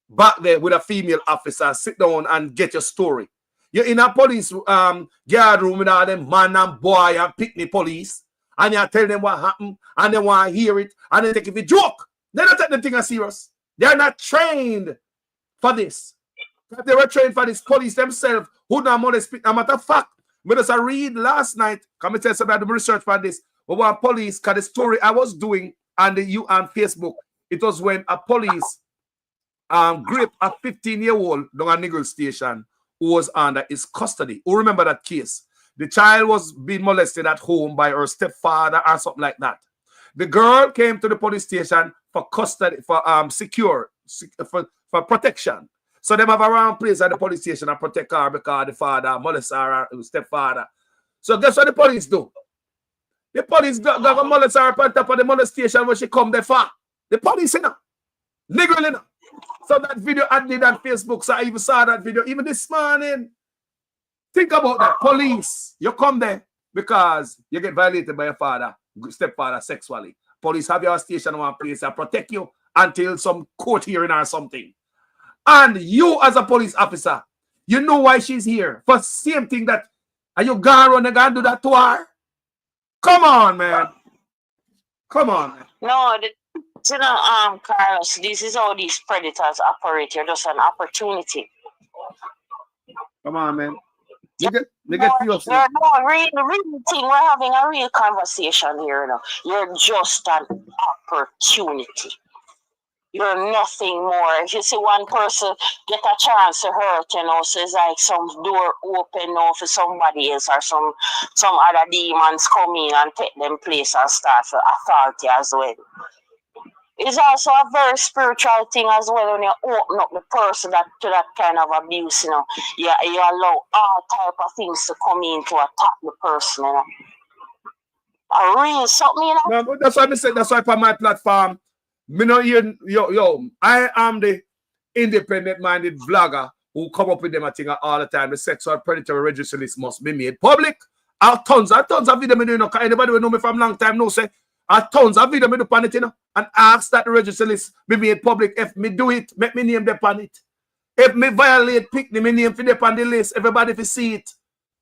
back there with a female officer, sit down and get your story. You're in a police guard room with all them man and boy and picnic police, and you tell them what happened, and they want to hear it, and they take it for joke. They don't take the thing as serious. They are not trained for this. If they were trained for this, police themselves who don't molest people. A matter of fact, I just read last night, come and tell somebody about the research for this, but what police, because the story I was doing on Facebook, it was when a police gripped a 15-year-old down a Nigel station who was under his custody. Who remember that case? The child was being molested at home by her stepfather or something like that. The girl came to the police station for custody, for for protection. So they have a round place at the police station and protect her because the father molested her stepfather. So guess what the police do? The police got molest her on top of the molestation when she come there for. The police, you know. Nigga, you know. So that video I did on Facebook, so I even saw that video even this morning. Think about that. Police, you come there because you get violated by your father, stepfather sexually. Police have your station in one place and protect you until some court hearing or something. And you as a police officer, you know why she's here. For same thing that, are you going to do that to her? Come on, man. Come on, man. No, you know, Carlos, this is how these predators operate. You're just an opportunity. Come on, man. No, real thing. We're having a real conversation here. You know. You're just an opportunity. you're nothing more. If you see one person get a chance to hurt, so it's like some door open now for somebody else, or some other demons come in and take them place and start for authority as well. It's also a very spiritual thing as well when you open up the person to that kind of abuse, you allow all type of things to come in to attack the person, A real something, No, but that's why I said, that's why on my platform, me not hear, I am the independent-minded vlogger who come up with them, I think, all the time. The sexual predator register list must be made public. I have tons of video me doing. Anybody who know me from long time know say, I have tons of video me do on it, and ask that the register list be made public. If me do it, make me name them on it. If me violate Pickney, me name for them on the list. Everybody if see it.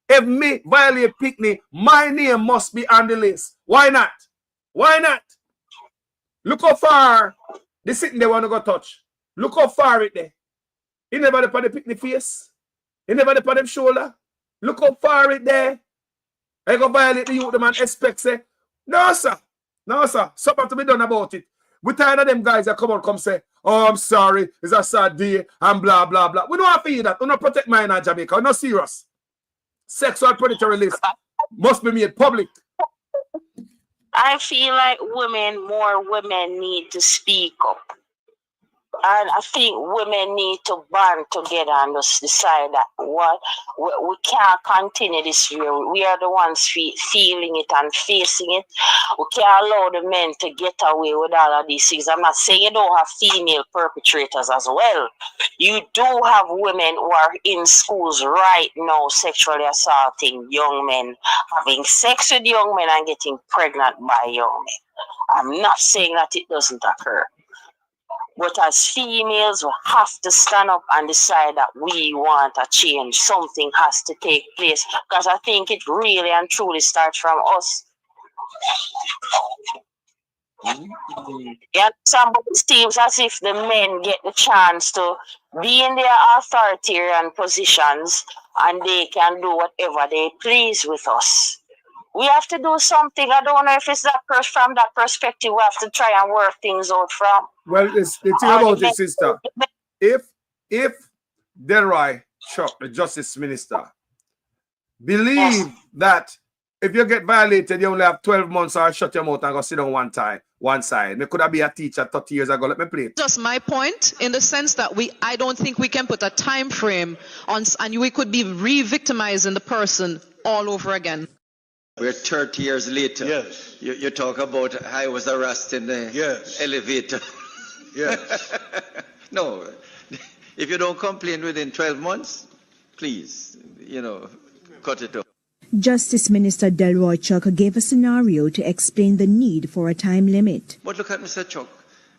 If me violate Pickney, my name must be on the list. Why not? Why not? Look how far the sitting they want to go touch. Look how far it there. You never put the Pickney face. You never put them shoulder. Look how far it there. I go violate the youth, the man expect say, no sir. No sir. Something to be done about it. We tired of them guys that come say, oh, I'm sorry, it's a sad day, and blah, blah, blah. We don't have to hear that. We don't protect mine in Jamaica. We're not serious. Sexual predatory list must be made public. I feel like more women need to speak up. And I think women need to band together and just decide that we can't continue this way. We are the ones feeling it and facing it. We can't allow the men to get away with all of these things. I'm not saying you don't have female perpetrators as well. You do have women who are in schools right now sexually assaulting young men, having sex with young men and getting pregnant by young men. I'm not saying that it doesn't occur. But as females, we have to stand up and decide that we want a change. Something has to take place. Because I think it really and truly starts from us. Yeah, somebody seems as if the men get the chance to be in their authoritarian positions and they can do whatever they please with us. We have to do something. I don't know if it's that from that perspective we have to try and work things out from. Well, the thing about it, sister, if Delroy Chuck, the Justice Minister, believe that if you get violated, you only have 12 months or shut your mouth and go sit down one side. It could have been a teacher 30 years ago. Let me play. Just my point in the sense that I don't think we can put a time frame on, and we could be re-victimizing the person all over again. We're 30 years later. Yes. You talk about I was arrested in the elevator. Yes. No. If you don't complain within 12 months, please, cut it off. Justice Minister Delroy Chuck gave a scenario to explain the need for a time limit. But look at Mr. Chuck.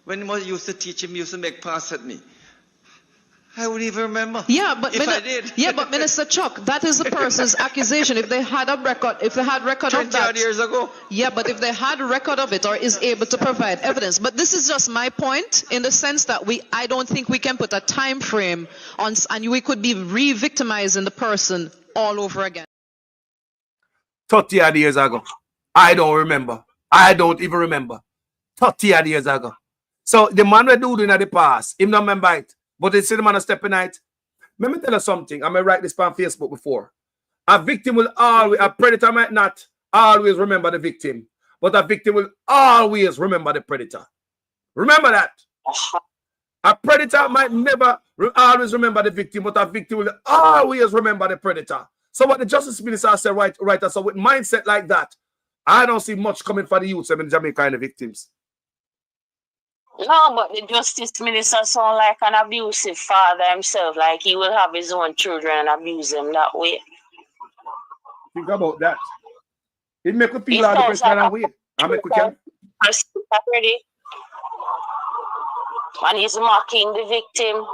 When I used to teach him, he used to make pass at me. I wouldn't even remember. Yeah, but I did. Yeah, but Minister Chuck, that is the person's accusation. If they had a record, of that, years ago. Yeah, but if they had a record of it or is able to provide evidence. But this is just my point in the sense that I don't think we can put a time frame on, and we could be re-victimizing the person all over again. 30 odd years ago. I don't remember. I don't even remember. 30 odd years ago. So the man we do in the past, him not remember it. But they say the man a step in it. Let me tell you something. I may write this on Facebook before. A victim will always, a predator might not always remember the victim, but a victim will always remember the predator. Remember that. A predator might never always remember the victim, but a victim will always remember the predator. So what the Justice Minister said right, so with mindset like that, I don't see much coming for the youths in Jamaica and the victims. No, but the Justice Minister sounds like an abusive father himself, like he will have his own children and abuse them that way. Think about that. It make you feel like the kind of way. I make you can. And he's mocking the victim.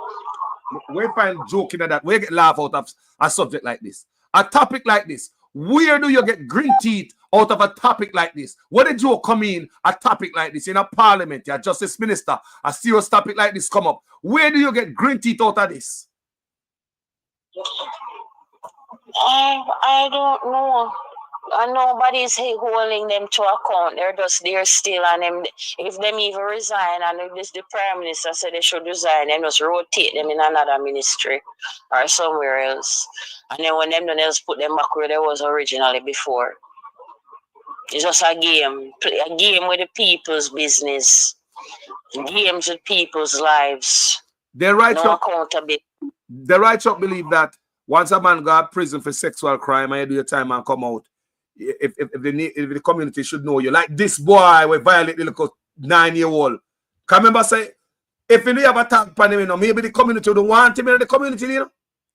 We find joking at that. We get laugh out of a subject like this. A topic like this. Where do you get green teeth out of a topic like this? Where did you come in a topic like this in a parliament, your Justice Minister, a serious topic like this come up? Where do you get green teeth out of this? I don't know. And nobody's holding them to account. They're just there still, and them, if them even resign, and if this the prime minister said they should resign, then just rotate them in another ministry or somewhere else. And then when them done else put them back where they was originally before. It's just a game with the people's business, games with people's lives. The righteous, no accountability. The righteous believe that once a man go to prison for sexual crime and you do your time and come out, if the community should know you, like this boy will violate the little 9-year-old. Can remember say, if you have a tag upon him, you know, maybe the community don't want him in the community, you know.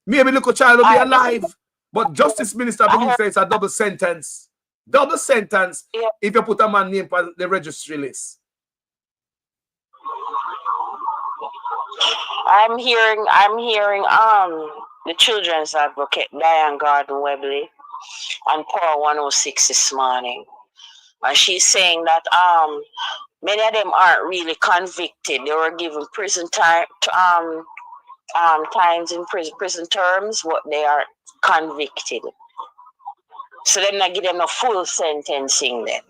Maybe the little child will be alive. But Justice Minister believes it's a double sentence. Double sentence if you put a man name on the registry list. I'm hearing the children's advocate Diane Gordon Webley on Power 106 this morning, and she's saying that many of them aren't really convicted. They were given prison time times in prison terms, but they are convicted. So them not give them a full sentencing then.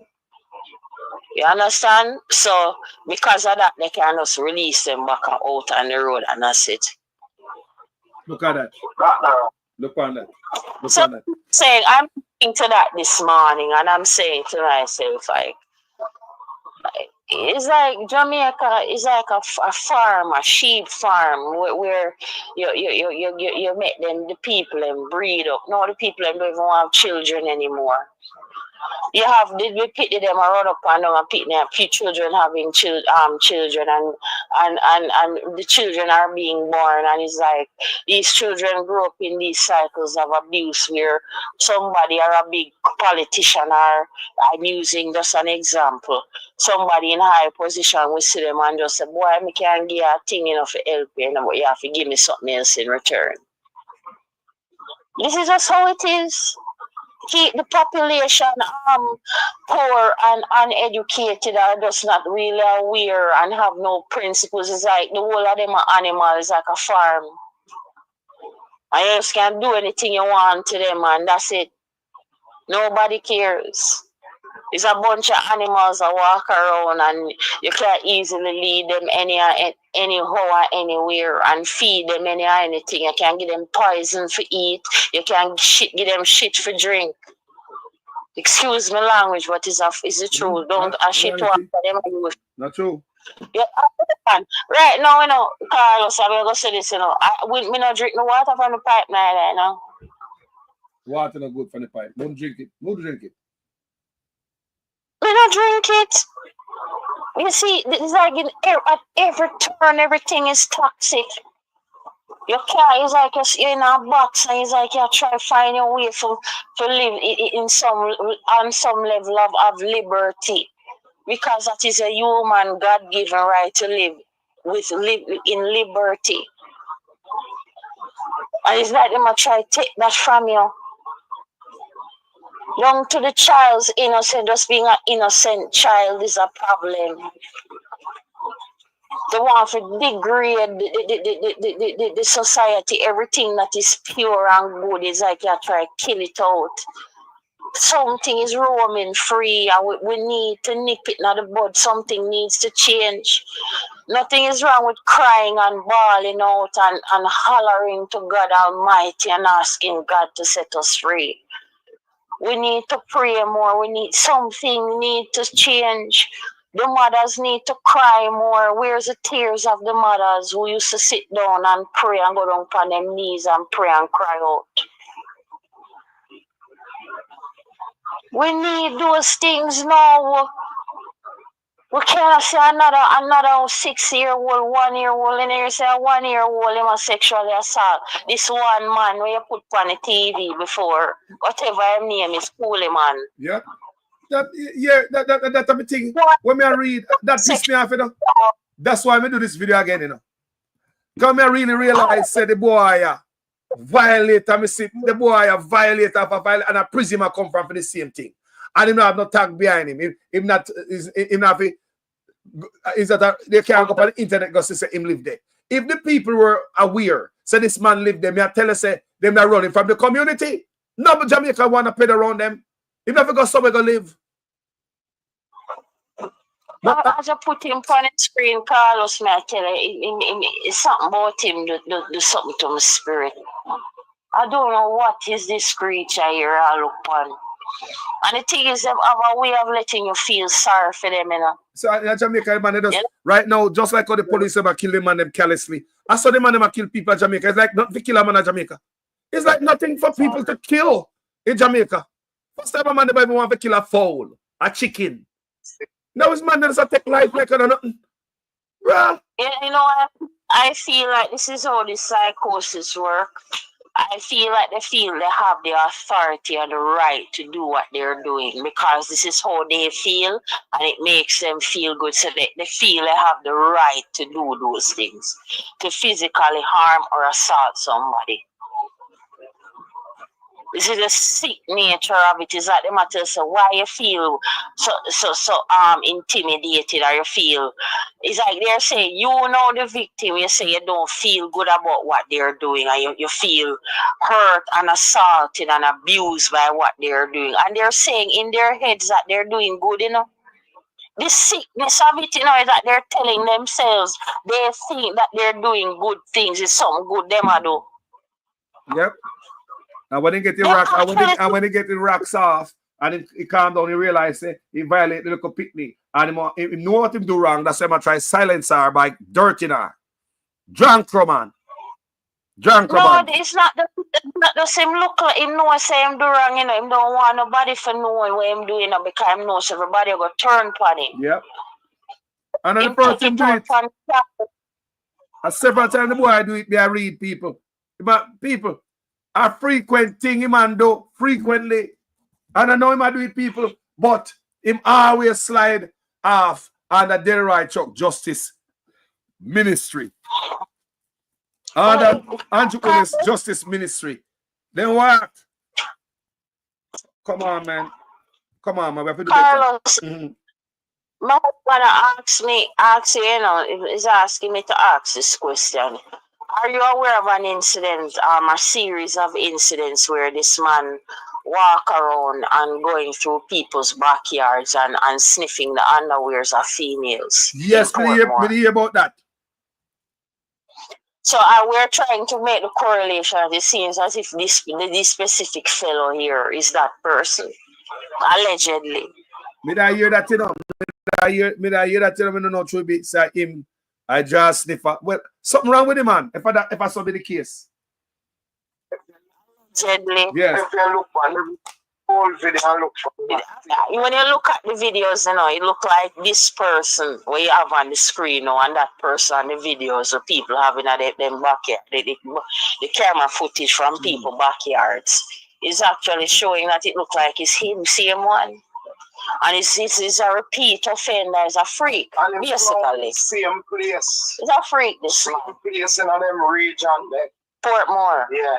You understand? So because of that, they can just release them back out on the road, and that's it. Look at that. Look on that. Look so on that. Saying, I'm thinking to that this morning, and I'm saying to myself, like it's like Jamaica is like a farm, a sheep farm, where you make them, the people, and breed up. No, the people don't even have children anymore. You have we pity them and run up and down and pity them, children having children, and the children are being born, and it's like these children grow up in these cycles of abuse where somebody or a big politician, or I'm using just an example, somebody in high position will see them and just say, boy, I can't give a thing enough for help you, but you have to give me something else in return. This is just how it is. Keep the population poor and uneducated, or just not really aware and have no principles. It's like the whole of them are animals, like a farm. And you just can't do anything you want to them, and that's it. Nobody cares. It's a bunch of animals that walk around, and you can't easily lead them anyhow or anywhere and feed them anything. You can give them poison for eat. You can give them shit for drink. Excuse my language, but is the truth. Don't shit to after them. Not true. Yeah, right now, you know, Carlos, I'm going to say this, you know. We not drink the water from the pipe now, you know. Water not good from the pipe. Don't drink it. Don't drink it. We don't drink it. You see, it's like at every turn, everything is toxic. You can't, it's like you're in a box, and it's like you try to find your way to live on some level of liberty. Because that is a human, God-given right to live in liberty. And it's like they might try to take that from you. Young to the child's innocent, just being an innocent child is a problem. They want to degrade the society. Everything that is pure and good is like you try to kill it out. Something is roaming free, and we need to nip it in the bud. Something needs to change. Nothing is wrong with crying and bawling out and hollering to God Almighty and asking God to set us free. We need to pray more. Something need to change. The mothers need to cry more. Where's the tears of the mothers who used to sit down and pray and go down on their knees and pray and cry out? We need those things now. We cannot say another 6-year-old, 1-year-old, and you say a 1-year-old him a sexually assault. This one man where you put on the TV before, whatever his name is, Coolie man. Yeah. That's a thing. When I read, that pissed me off, you know. That's why I do this video again, you know. Because I really realize, say the boy violator, me see the boy violator of violate, and a prison I come from for the same thing. And him not have no tag behind him. Him not is that they can't go on the internet because say him live there. If the people were aware, say this man live there, me I tell us say them not running from the community. No, but Jamaica want to play around them. He never got somewhere to live. As I put him on the screen, Carlos, may I tell you, it's something about him do something to my spirit. I don't know what is this creature here I look upon. And the thing is, they have a way of letting you feel sorry for them, you know. So in Jamaica, man, right now, just like how the police ever kill them man them carelessly. I saw the man them kill people in Jamaica. It's like nothing to kill a man in Jamaica. It's like nothing for people to kill in Jamaica. First time a man never even want to kill a fowl, a chicken. Now his man doesn't take life like or nothing. Bruh. You know, I feel like this is how the psychosis work. I feel like they feel they have the authority and the right to do what they're doing because this is how they feel and it makes them feel good. So they feel they have the right to do those things, to physically harm or assault somebody. This is the sick nature of it. Is that the matter? So why you feel so intimidated or you feel it's like they're saying you know the victim, you say you don't feel good about what they're doing and you feel hurt and assaulted and abused by what they're doing. And they're saying in their heads that they're doing good, you know. The sickness of it, you know, is that they're telling themselves they think that they're doing good things. It's something good them I do. Yep. And when they get the when they get the rocks off and it calm down, he realize he violate the little picnic. And he know what him do wrong. That's why I try silence her by dirtying her. Drunk man. No, it's not the same look like him know say him do wrong, you know. Him don't want nobody for knowing what him doing because him knows everybody go turn upon him. Yep. And then the first him do it. And several times the boy do it, they read people. But people. A frequent thing him and do frequently. And I know him I do it people, but him always slide off under Delroy Chuck Justice Ministry. Under Andrew Willis Justice Ministry. Then what? Come on, man. Come on, man. We have to do Carlos, my husband ask you, you know, is asking me to ask this question. Are you aware of an incident, a series of incidents where this man walk around and going through people's backyards and sniffing the underwears of females? Yes, we hear about that. So we're trying to make the correlation. It seems as if this specific fellow here is that person, allegedly. Me I hear that, you know. Me I hear that, you know. Me don't know true bits like him. I just sniff. Well, something wrong with him, man. If I saw be the case. Allegedly. Yes. If you look on the whole video, when you look at the videos, you know, it look like this person where you have on the screen now, and that person on the videos of people having at them backyard, the camera footage from people backyards is actually showing that it look like it's him, same one. And it's a repeat offender, it's a freak, basically. Same place. It's a freak, this man. Same place in them region there. Portmore. Yeah.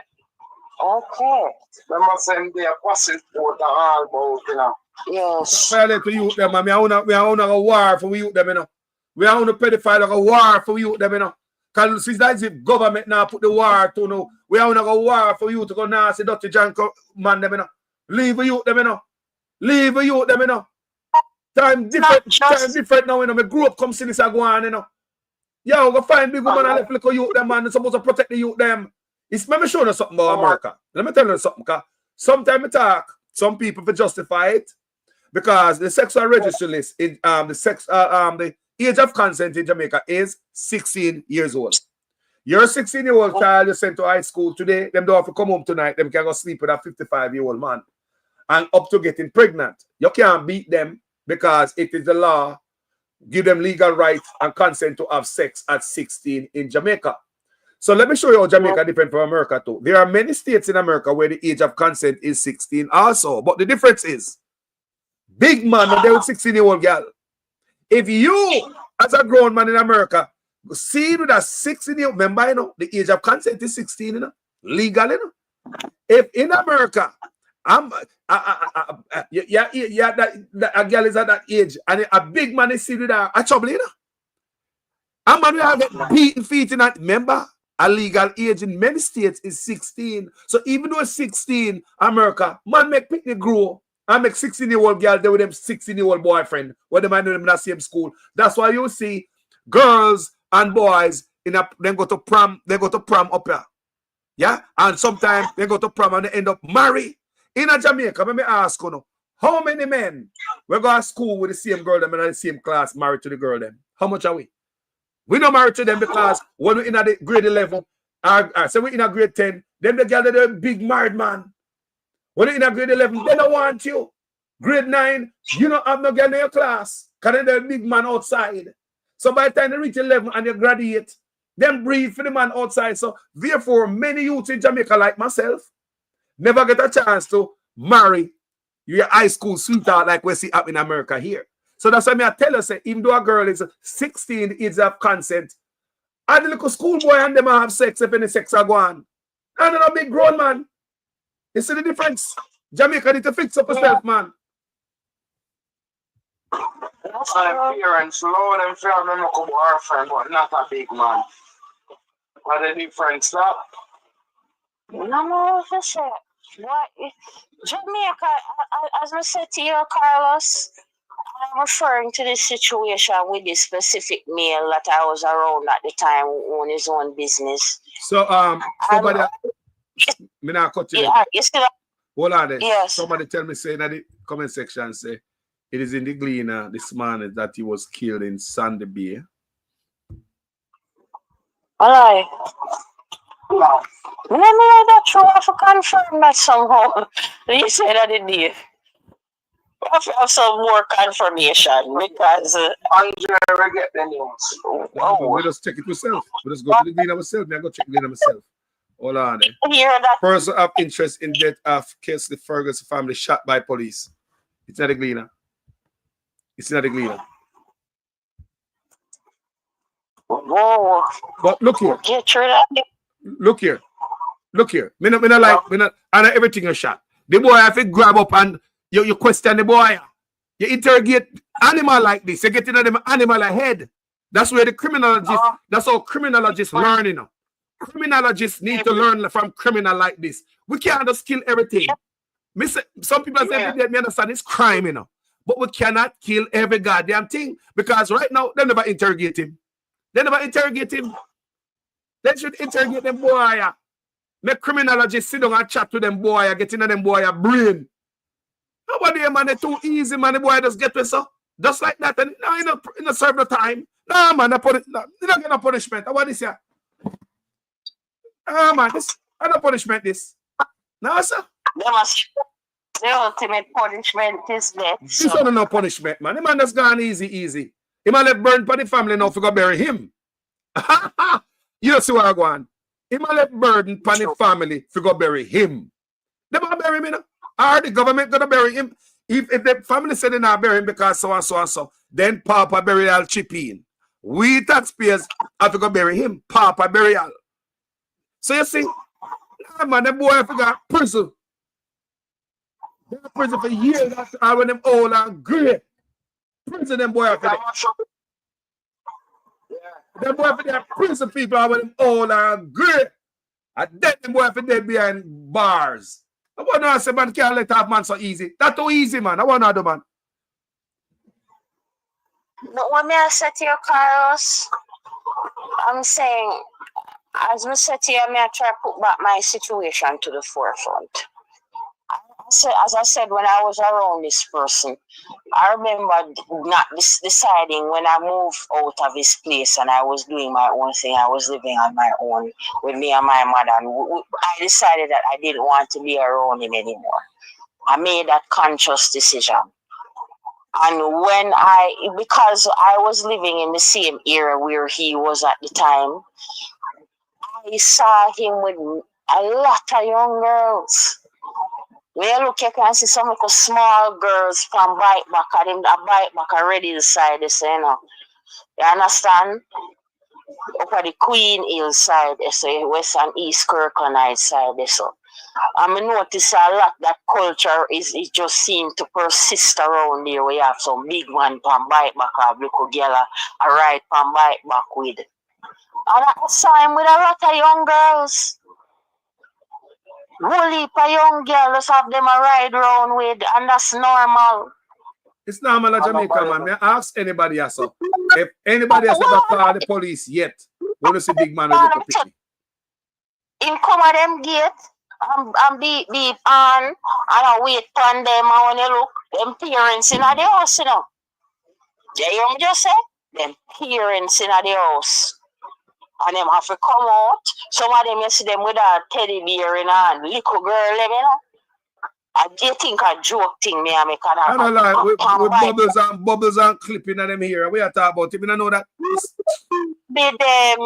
Okay. They must send their passes for the all about, you know. Yes. I let you them, man. We are on a war for you them, you know. We are on a pedophile like a war for you them, you know. Because since that's if government now put the war to know, we are on a war for you to go nasty dirty junk man them, you know. Leave you them, you know. Leave you them, you know. Time different now, you know. Me grew up come see this go on, you know. Yeah, we go find big woman and left little youth them, man. They're supposed to protect the youth them. Let me show you something about America. Let me tell you something, because sometimes I talk, some people for justify it, because the sexual registry list, the age of consent in Jamaica is 16 years old. You're a 16-year-old child, you're sent to high school today, them don't have to come home tonight, them can go sleep with a 55-year-old man. And up to getting pregnant. You can't beat them because it is the law, give them legal rights and consent to have sex at 16 in Jamaica. So let me show you how Jamaica is different from America too. There are many states in America where the age of consent is 16 also. But the difference is, big man and they with 16-year-old girl. If you, as a grown man in America, see with a 16-year-old, remember, you know, the age of consent is 16, you know, legal, you know. If in America, a girl is at that age and a big man is sitting with her, a trouble, you know. A man will get beaten feet in that, remember? A legal age in many states is 16. So even though it's 16, America, man make picnic grow I make 16-year-old girl there with them 16-year-old boyfriend when them I know them in the same school. That's why you see girls and boys they go to prom up here. Yeah? And sometimes they go to prom and they end up married. In a Jamaica, let me ask you, how many men we go to school with the same girl them in the same class married to the girl them? How much are we? We not married to them because when we're in the grade 11, so we're in a grade 10, then the girl they're a big married man. When you're in a grade 11, they don't want you. Grade 9, you don't have no girl in your class because they're a big man outside. So by the time they reach 11 and you graduate, them breathe for the man outside. So therefore, many youths in Jamaica like myself never get a chance to marry your high school sweetheart like we see up in America here. So that's why I tell you, say, even though a girl is 16, the age of consent, and the little schoolboy and them have sex if any sex are going. And they're a big grown man. You see the difference? Jamaica need to fix up herself, man. My parents love them for them look boyfriend, but not a big man. What the difference that? No, for sure. What Jamaica, as I said to you, Carlos, I'm referring to this situation with this specific male that I was around at the time who owned his own business. So somebody me not cut you. Yeah, you see that? Hold on there. Yes. Somebody tell me say in the comment section say it is in the Gleaner this morning that he was killed in Sandy Bay. Alright. No. Let me know that true. I have to confirm that somehow. You say that it did. I have to have some more confirmation because Andre will get the news. Oh. We just check it myself. We just go to the Gleaner myself. I go check the Gleaner myself. Hold on. Hear that? Person of interest in death of Kesley Ferguson family shot by police. It's not a Gleaner. It's not a Gleaner. Whoa. But look here. Get through that. Look here. Look here. Me not like and everything you shot. The boy have to grab up and you question the boy. You interrogate animal like this. You get into them animal ahead. That's where the criminologists, that's how criminologists learn, you know. Criminologists need to learn from criminal like this. We can't just kill everything. Some people say me understand it's crime, you know. But we cannot kill every goddamn thing because right now they never interrogate him. They never interrogate him. They should interrogate them boy. Make criminologists sit down and chat to them boy, get into them boy brain. Nobody man, it's too easy, man. The boy just get with so just like that. And no, you don't serve the time. No, man, you don't get no punishment. What is here? Ah, man, this I no punishment this. No, sir. The ultimate punishment is death. This one no punishment, man. The man just gone easy. He man left burn for the family now for go bury him. You see what I go on? He man left burden for the family for go bury him. They gonna bury him, you know? Or the government gonna bury him. If the family said they not bury him because so and so and so, then Papa burial chip in. We taxpayers have to go bury him. Papa burial. So you see, nah, man, them boy forgot prison. They're in prison for years after when them old and great. Prison them boy for that. Them boy for that prison people are when them old and great. And then them boy for dead behind bars. I want to say man can't let off man so easy. That's too easy, man. I want to do, man. But what may I say to you, Carlos? I'm saying, as I said to you, I may try to put back my situation to the forefront. As I said, when I was around this person, I remember not deciding when I moved out of this place and I was doing my own thing. I was living on my own with me and my mother. And I decided that I didn't want to be around him anymore. I made that conscious decision. And because I was living in the same area where he was at the time, I saw him with a lot of young girls. When you look, you can see some little small girls from bike back at him, a bike back already inside this, you know. You understand? Up at the Queen Hill side, so West and East Kirkland side, so. I notice a lot that culture is just seem to persist around there. We have some big man from bike back, a little girl, a ride from bike back with. And I saw him with a lot of young girls. Whole heap of young girls have them a ride round with, and that's normal. It's normal in Jamaica, man. May I ask anybody else? If anybody has ever called the police yet, want to see big man with the picky? Him come at them gate and beep on, and I wait on them, and when you look, them parents in the house, you know. You hear me just say? Them parents in the house. And them have to come out. Some of them, you see them with a teddy bear in hand. Little girl, them, you know. I do think a joke thing me I make an I don't like with bubbles and clipping of them here. We are talking about it. You don't know that. Be them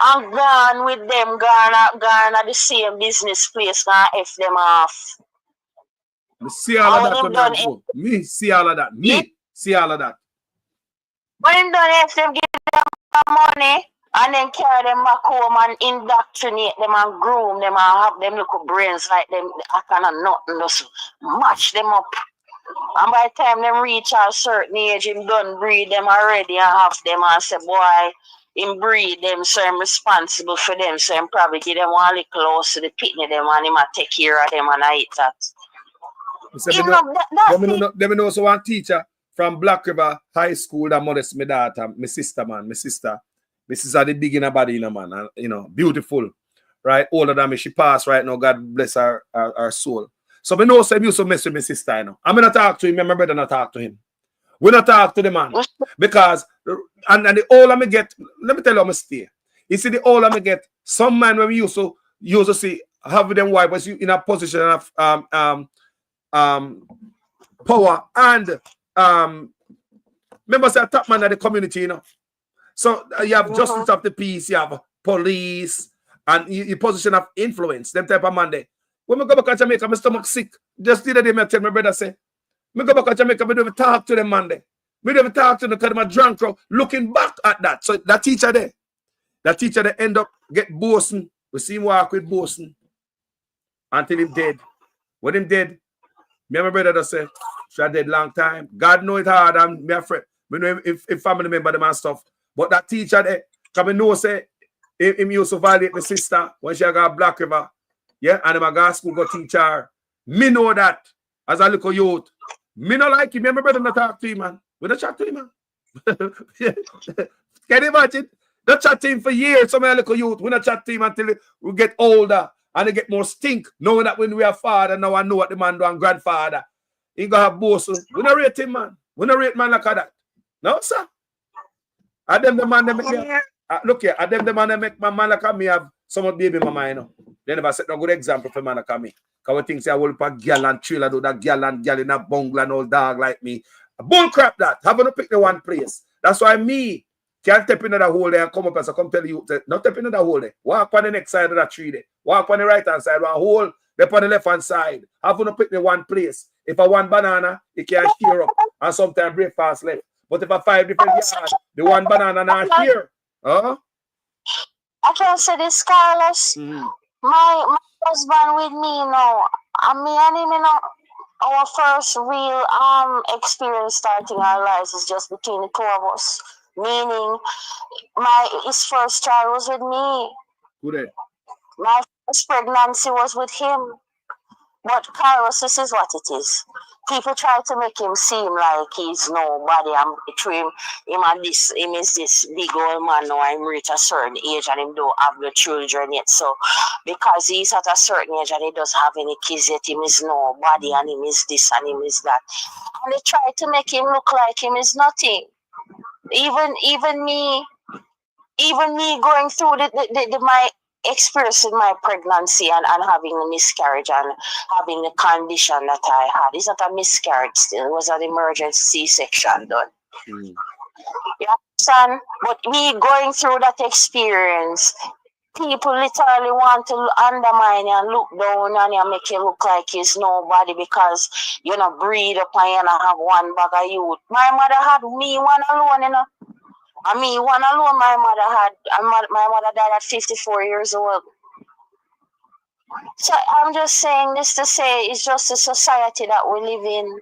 and gone with them, gone at the same business place, gonna F them off. Me see all of that. Me see all of that. Me see all of that. When him done F them, give them money. And then carry them back home and indoctrinate them and groom them and have them little brains like them. I cannot nothing, just match them up. And by the time them reach a certain age, him done breed them already and have them and say, boy, him breed them, so I'm responsible for them. So I'm probably give them one little close to the pitney them and him take care of them and I eat that. Them also one teacher from Black River High School that modest my daughter, my sister, man, my sister. This is at the beginning body, you know, man. And, you know, beautiful, right? Older than me, she passed right now. God bless her soul. So we know some used to mess with my sister, you know. I'm gonna talk to him. My brother not talk to him. We not talk to the man because and the older me get, let me tell you, I'm stay. You see, the older me get, some man when we used to see have them wife was in a position of power and remember say a top man of the community, you know. So you have justice of the peace, you have police, and your position of influence, them type of man there. When I go back to Jamaica, my stomach sick. Just the other day, I tell my brother, say, I go back to Jamaica, we don't talk to them man there. We don't talk to them because I'm drunk, looking back at that. So that teacher there end up get boasting. We see him walk with boasting until him dead. When him dead, me and my brother just say, she dead long time. God know it hard, and me afraid. We know if family member them and stuff. But that teacher there, because I know say him used to violate my sister when she got Black River. Yeah, and him a go school go teach her. Me know that as a little youth. Me not like him. Me and my brother not talk to him, man. We don't chat to him, man. Can you imagine? Don't chat to him for years, some little youth. We don't chat to him until we get older and they get more stink, knowing that when we are father, now I know what the man do and grandfather. He gonna have boss. We don't rate him, man. We don't rate man like that. No, sir. I them the man that make me, look here, I them the man that make my man like me have some baby mama, you know. They never set no good example for man like me. Because we think say I will put girl and trailer do that girl in a bungle and old dog like me. Bull crap that. Haven't to pick the one place. That's why me can't step into the hole there and come up and so come tell you, not step into the hole there. Walk on the next side of that tree there. Walk on the right hand side, one hole, step on the left hand side. Haven't to pick the one place. If I want banana, it can shear up and sometimes breakfast left. But if I 5 different yards, the one banana not here. Huh? I can say this, Carlos. My husband with me now. And me and him, you know, our first real experience starting our lives is just between the two of us. Meaning, his first child was with me. Good. My first pregnancy was with him. But Carlos, this is what it is. People try to make him seem like he's nobody. I'm between him and this. Him is this big old man now. I'm reach a certain age and him don't have no children yet. So because he's at a certain age and he doesn't have any kids yet, him is nobody and him is this and him is that. And they try to make him look like him is nothing. Even me going through my experiencing my pregnancy and having a miscarriage and having the condition that I had. It's not a miscarriage still. It was an emergency C-section done. You understand? But me going through that experience, people literally want to undermine you and look down on you and make you look like you's nobody because you know breed up and you have one bag of youth. My mother had me one alone, you know. And me, one alone, my mother had, my mother died at 54 years old. So I'm just saying this to say it's just a society that we live in.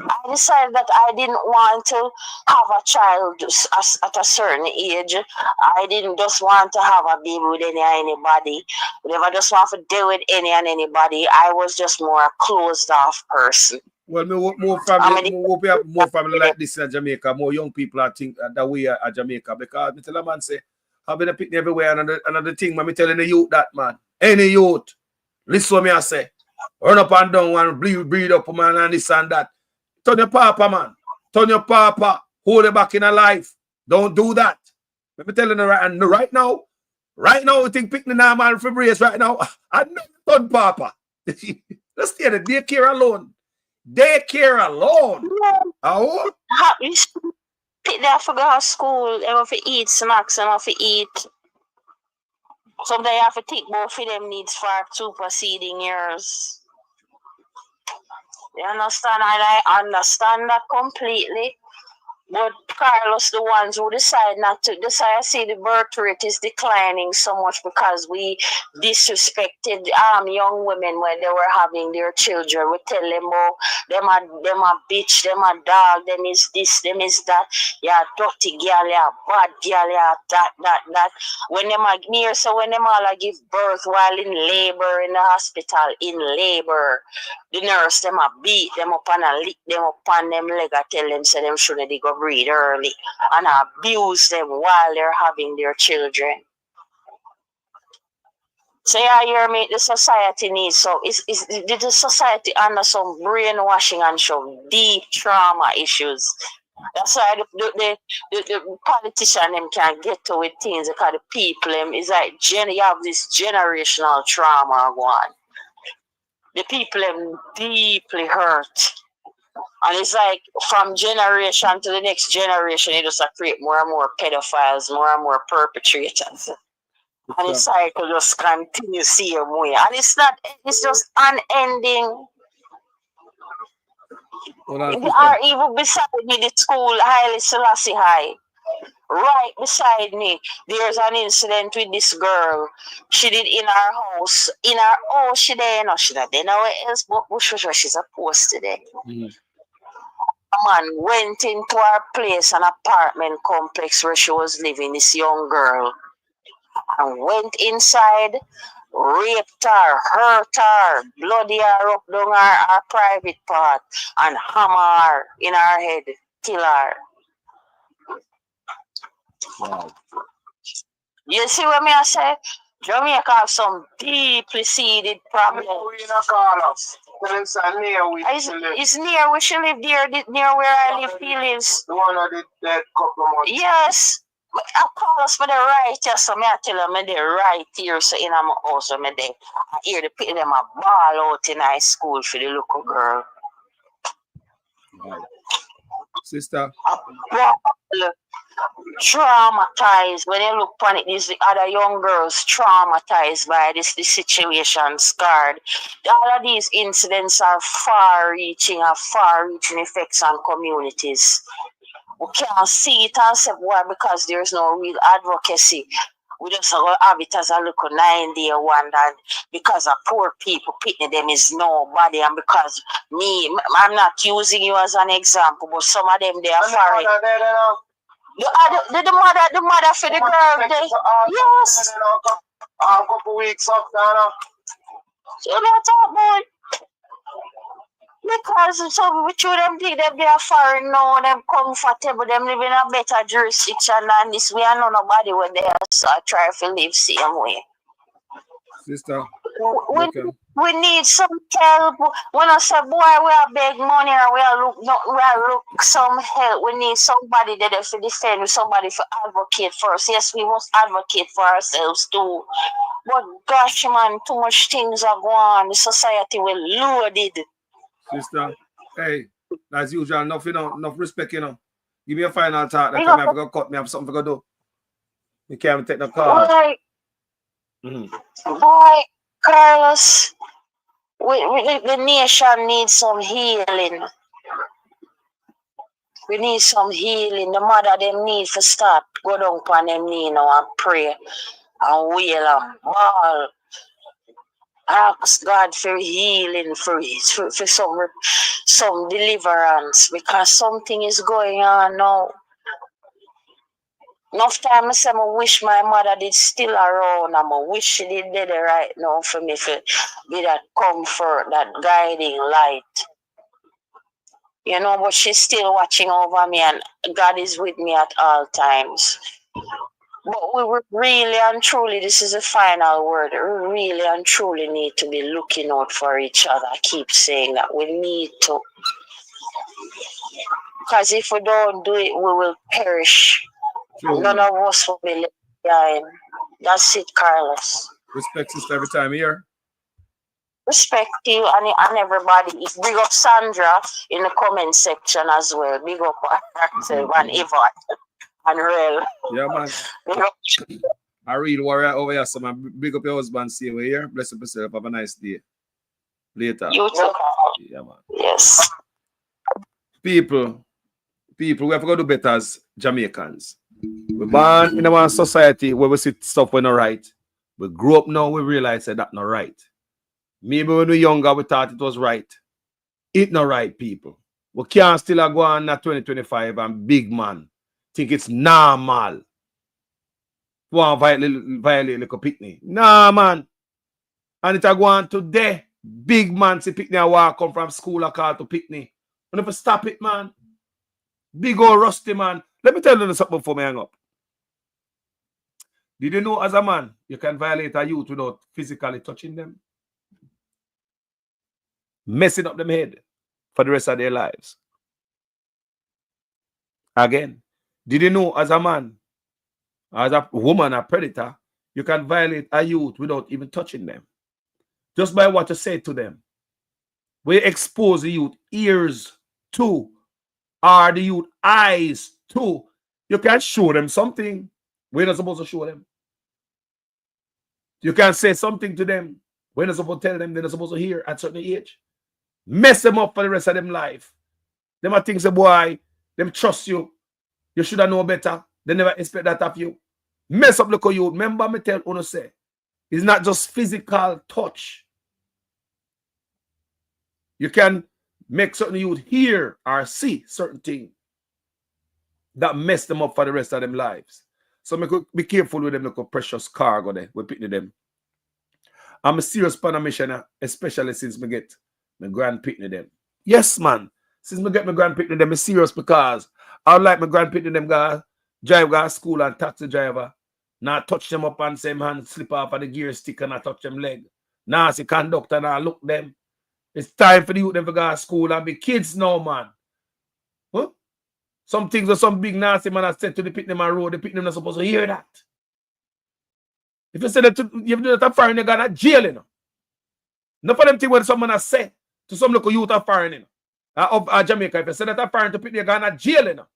I decided that I didn't want to have a child at a certain age. I didn't just want to have a baby with anybody. Whenever I just want to deal with any and anybody, I was just more a closed off person. Well, more family, we have more family like this in Jamaica. More young people are think that we are at Jamaica, because me tell a man say, having a picnic everywhere, another thing, man, me telling the youth that, man. Any youth, listen to me I say, run up and down and breed up, man, and this and that. Turn your papa, man. Turn your papa. Hold it back in a life. Don't do that. Let me tell you right now, you think picnic now, man, for brace right now. I know turn papa. Let's stay the daycare alone. Daycare alone. Oh. Pick there for go to school, they have to eat snacks, and have to eat. Sometimes you have to take both of them needs for superseding years. You understand? And I understand that completely. But Carlos, the ones who decide not to, I see the birth rate is declining so much because we disrespected young women when they were having their children. We tell them, oh, them a bitch, them a dog, them is this, them is that. Yeah, dirty girl, yeah, bad girl, yeah, that. When them are near, so when them all give birth while in labor in the hospital, in labor, the nurse them a beat them up and a lick them up on them leg, I tell them say them shouldn't they go breed early, and abuse them while they're having their children. So yeah, hear me, the society needs so is the society under some brainwashing and some deep trauma issues. That's why the politician them can get to with things because the people them is like you have this generational trauma going. The people them deeply hurt. And it's like from generation to the next generation, it just create more and more pedophiles, more and more perpetrators. And the cycle just continues same way. And it's just unending. Or even beside me, the school, Haile Selassie High. Right beside me, there's an incident with this girl. She did in her house. She there, no, she not there nowhere else, but she's supposed to there. A man went into her place, an apartment complex where she was living, this young girl, and went inside, raped her, hurt her, bloody her up down her private part, and hammer her in her head, kill her. Wow. You see what I say? Jamaica have some deeply seated problems. It's near we should live there, near where I live, Phillips. The one that did that couple of months. Yes. I call us for the right here, so I tell them I'm there right here, so in my house, I'm there. I hear the people them a ball out in high school for the little girl. Wow. Sister. Traumatized. When you look on it, these other young girls traumatized by this situation, scarred. All of these incidents are far-reaching effects on communities. We can't see it and say why, because there's no real advocacy. We just have it as a little 9-day wonder, and because of poor people, picking them is nobody, and because me, I'm not using you as an example, but some of them they are foreign. The mother for the girl, yes. A couple weeks after, so you know talk about. Because some we show them think them they are foreign now, them comfortable, them live in a better jurisdiction than this. We are not nobody when they are trying to live same way. Sister. We need some help. When I say, boy, we are beg money and we are look some help. We need somebody there to defend, somebody to advocate for us. Yes, we must advocate for ourselves too. But gosh, man, too much things are going on. The society will loaded. Sister, hey, as usual, enough respect, you know. Give me a final thought. That time I have to cut me, I have something to do. You can't take the call. Boy, Carlos, the nation needs some healing. We need some healing. The mother them need to start go down on them knee now and pray and wail and bawl. ask God for healing, for some deliverance, because something is going on now. Enough time I say I wish my mother did still around, and I wish she did dead right now for me to be that comfort, that guiding light. You know, but she's still watching over me, and God is with me at all times. But we really and truly, this is the final word, we really and truly need to be looking out for each other. I keep saying that we need to. Because if we don't do it, we will perish. True. None of us will be left behind. That's it, Carlos. Respect, sister, every time here. Respect you and everybody. Big up Sandra in the comment section as well. Big up herself and Yvonne and Real. Yeah, man. Big up. I read warrior over here, so man. Big up your husband, see you here. Bless up yourself. Have a nice day. Later. You too. Yeah, man. Yes. People, we have to go do better as Jamaicans. We're born in our society where we see stuff when not right. We grew up now, we realize that that's not right. Maybe when we were younger, we thought it was right. It's not right, people. We can't still go on at 2025 and big man think it's normal. Want to violate little picnic. Nah, man. And it's go on today. Big man see picnic and walk come from school or call to picnic. We never stop it, man. Big old rusty man. Let me tell you something before I hang up. Did you know as a man, you can violate a youth without physically touching them? Messing up them head for the rest of their lives. Again, did you know as a man, as a woman, a predator, you can violate a youth without even touching them? Just by what you say to them. We expose the youth ears to, or the youth eyes to. You can show them something. We're not supposed to show them. You can say something to them. We're not supposed to tell them they're not supposed to hear at a certain age. Mess them up for the rest of them life. Them are things, boy, them trust you. You should have known better. They never expect that of you. Mess up, look at you. Remember me tell Uno say, it's not just physical touch. You can make certain youth hear or see certain things that mess them up for the rest of them lives. So be careful with them little precious cargo there. We're picking them. I'm a serious pan a mission, especially since I get my grand picking them. Yes, man. Since I get my grand picking them, I'm serious because I would like my grand picking them guys drive to school and taxi driver. Now touch them up and same hand slip off of the gear stick and I touch them leg. Now see conductor and I look them. It's time for the youth them to go to school and be kids now, man. Huh? Some things are some big nasty man has said to the Pitney Road, the Pitney not supposed to hear that. If you say that you do that foreign, you're going to jail, you know. Enough of them things when someone has said to some local youth of foreign, you know, of Jamaica, if you say that foreign to Pitney, you're going to jail, you know.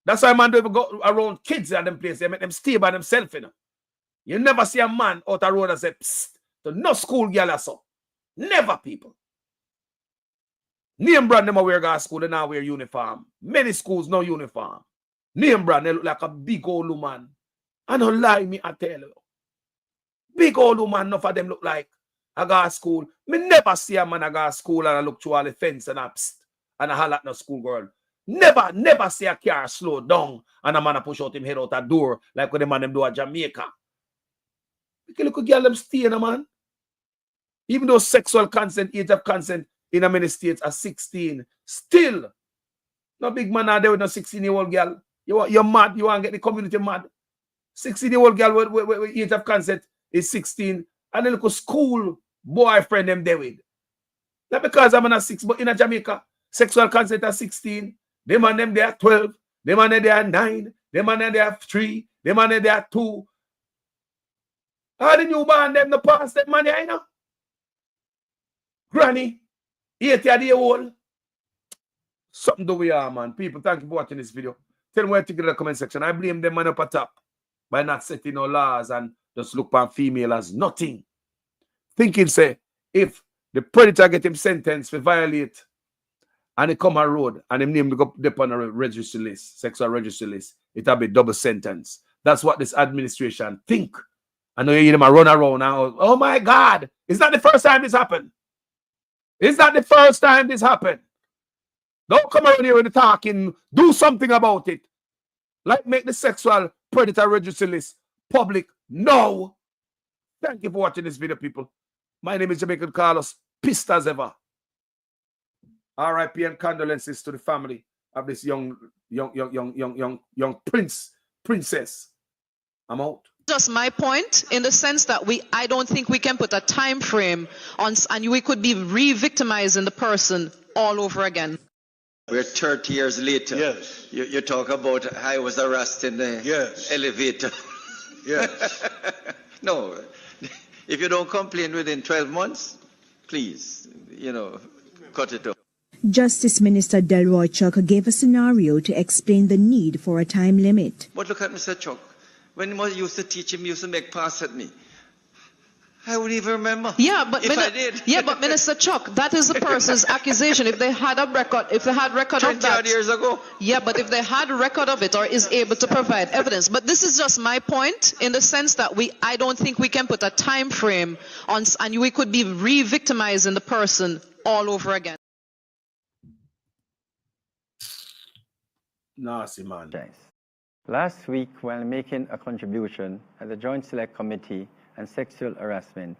That's why man don't even go around kids at them places. They make them stay by themselves, you know. You never see a man out the road and say, psst, to no school girl or so. Never, people. Name brand them wear go to school, they now wear uniform. Many schools no uniform. Name brand, they look like a big old woman. And don't lie me, I tell you. Big old woman, enough of them look like I go to school. Me never see a man I go to school and I look through all the fence and I holler at no school girl. Never see a car slow down and a man push out him head out a door like what the man them do at Jamaica. You can look at girl them stay, man. Even though sexual consent, age of consent in many states are 16, still no big man out there with no 16-year-old girl. You're mad. You want to get the community mad. 16-year-old girl with age of consent is 16, and then look at school boyfriend them there with. Not because I'm in a 6, but in a Jamaica, sexual consent at 16. Them and them they are 12. Them and them they are 9. Them and them they are 3. Them and them they are 2. How the newborn them the past that money, I know. Granny, 80-year-old. Something do we are, man. People, thank you for watching this video. Tell me what you think in the comment section. I blame them man up at top by not setting no laws and just look upon female as nothing. Thinking, say, if the predator get him sentenced for violate and he come on road and him name go up on a registry list, sexual registry list, it'll be double sentence. That's what this administration think. I know you hear them run around now. Oh my God, It's not the first time this happened. It's not the first time this happened. Don't come around here with the talking. Do something about it. Like make the sexual predator registry list public. No. Thank you for watching this video, people. My name is Jamaican Carlos. Pissed as ever. R.I.P. and condolences to the family of this young princess. I'm out. Just my point in the sense that I don't think we can put a time frame on, and we could be re-victimizing the person all over again. We're 30 years later. Yes. You talk about I was harassed in the elevator. Yes. No. If you don't complain within 12 months, please, cut it off. Justice Minister Delroy Chuck gave a scenario to explain the need for a time limit. But look at Mr. Chuck. When I used to teach him, he used to make pass at me. I wouldn't even remember. Yeah, but if I did. Yeah, but Minister Chuck, that is the person's accusation. If they had a record, of that, 20 years ago. Yeah, but if they had a record of it or is able to provide evidence. But this is just my point in the sense that I don't think we can put a time frame on, and we could be re-victimizing the person all over again. Nasty man. Last week, while making a contribution at the Joint Select Committee on Sexual Harassment,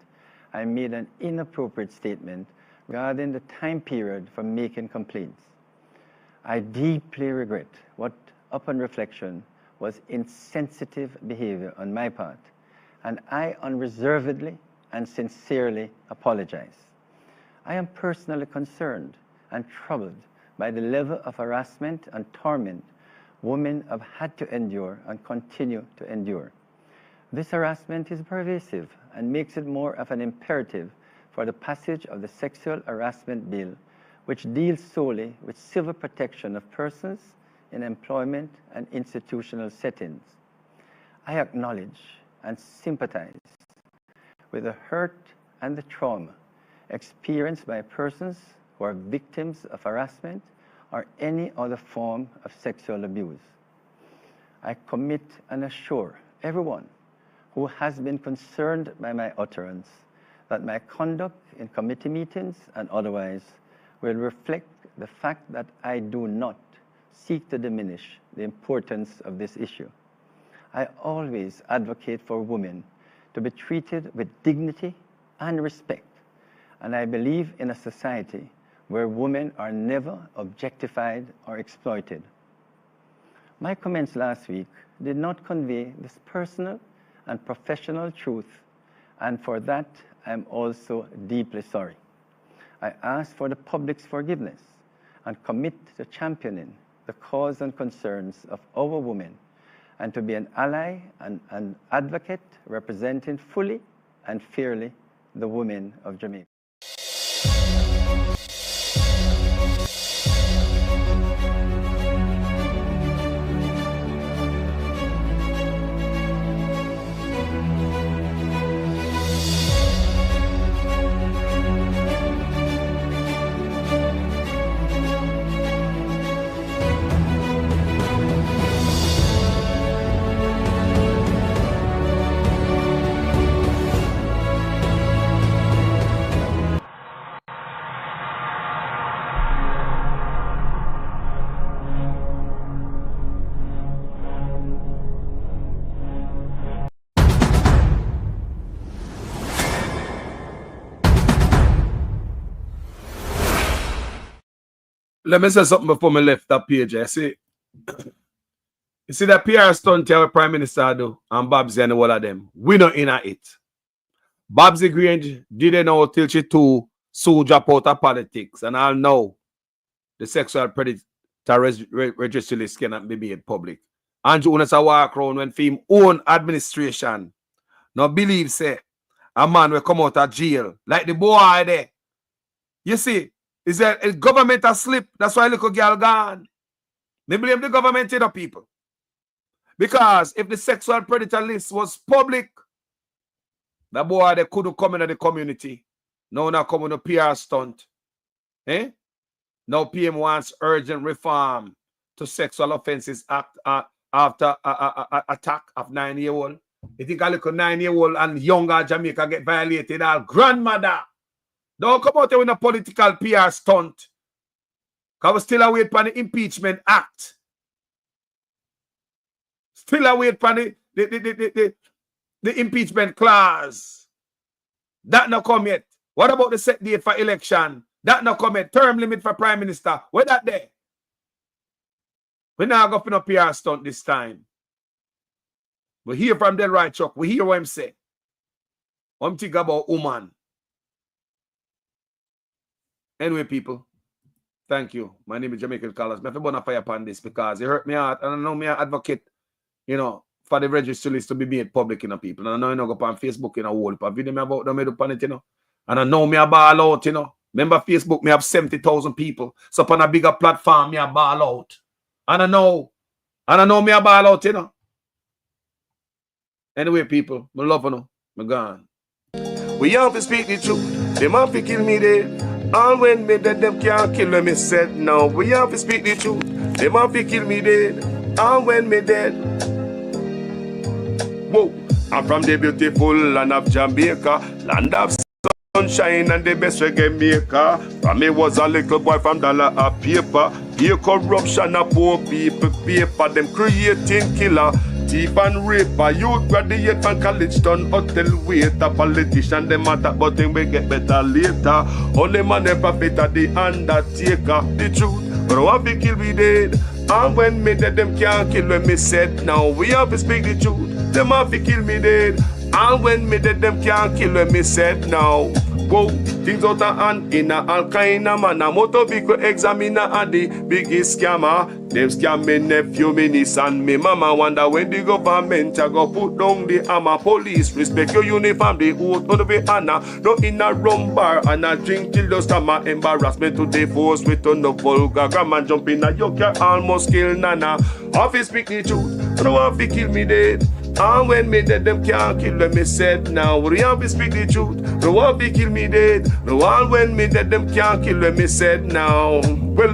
I made an inappropriate statement regarding the time period for making complaints. I deeply regret what, upon reflection, was insensitive behavior on my part, and I unreservedly and sincerely apologize. I am personally concerned and troubled by the level of harassment and torment women have had to endure and continue to endure. This harassment is pervasive and makes it more of an imperative for the passage of the Sexual Harassment Bill, which deals solely with civil protection of persons in employment and institutional settings. I acknowledge and sympathize with the hurt and the trauma experienced by persons who are victims of harassment or any other form of sexual abuse. I commit and assure everyone who has been concerned by my utterance that my conduct in committee meetings and otherwise will reflect the fact that I do not seek to diminish the importance of this issue. I always advocate for women to be treated with dignity and respect, and I believe in a society where women are never objectified or exploited. My comments last week did not convey this personal and professional truth, and for that I am also deeply sorry. I ask for the public's forgiveness and commit to championing the cause and concerns of our women and to be an ally and an advocate representing fully and fairly the women of Jamaica. Let me say something before I left that page. You see that PR stunt here Prime Minister do and Babsy and all of them. We not in it. Babsy Grange didn't know till she too soon drop out of politics. And I'll know the sexual predator registry list cannot be made public. Andrew Unas a walk around when film own administration. Now believe say a man will come out of jail like the boy there. You see, is that a government a slip? That's why little girl gone. They blame the government, you know, people. Because if the sexual predator list was public, the boy they couldn't come into the community. Now not come on a PR stunt. Eh? Now PM wants urgent reform to Sexual Offences Act after attack of 9-year-old. You think a little 9-year-old and younger Jamaica get violated? Our grandmother. Don't come out here with a political PR stunt. Because we still await for the impeachment act. Still await for the impeachment clause. That not come yet. What about the set date for election? That not come yet. Term limit for Prime Minister. Where that there? We're not going to PR stunt this time. We hear from Delroy Chuck. We hear what him say. I'm thinking about woman. Anyway, people, thank you. My name is Jamaican Colors. I have to burn a fire upon this because it hurt me heart. And I know me an advocate, you know, for the registry list to be made public, you know, people. And I know you know, go on Facebook, you know, whole video me about them, upon it, you know. And I know me a ball out, you know. Remember Facebook, me have 70,000 people. So upon a bigger platform, me a ball out. And I know me a ball out, you know. Anyway, people, I love you, I'm gone. We have to speak the truth. Them have to kill me dead. All when me dead, them can't kill me said. Now we have to speak the truth. Them have to kill me dead. All when me dead. Whoa, I'm from the beautiful land of Jamaica, land of sunshine and the best reggae maker. From me was a little boy from dollar a paper. Here corruption of poor people paper. Them creating killer. Thief and raper, youth graduate from college done hotel waiter. Politician them attack but them will get better later. Only man ever better the undertaker. The truth, but want to kill me dead. And when me dead them can't kill when me said. Now we have to speak the truth. Them have to kill me dead. And when me dead them can't kill when me said. Now whoa, things out of hand in a all kind of manner. Motor vehicle examiner and the biggest scammer. Them scam me nephew, me niece and me mama. Wonder when the government a go put down the hammer. Police respect your uniform, the oath on the way honor. No in a rum bar and a drink till the stomach. Embarrassment to the force with no vulgar grammar. Jump in a yoke, almost kill nana. Office speak the truth, no one fi kill me dead. And when me dead, them can't kill them, me said. Now we have to speak the truth. No one fi kill me dead. No one when me dead, them can't kill them, me said. Now, well,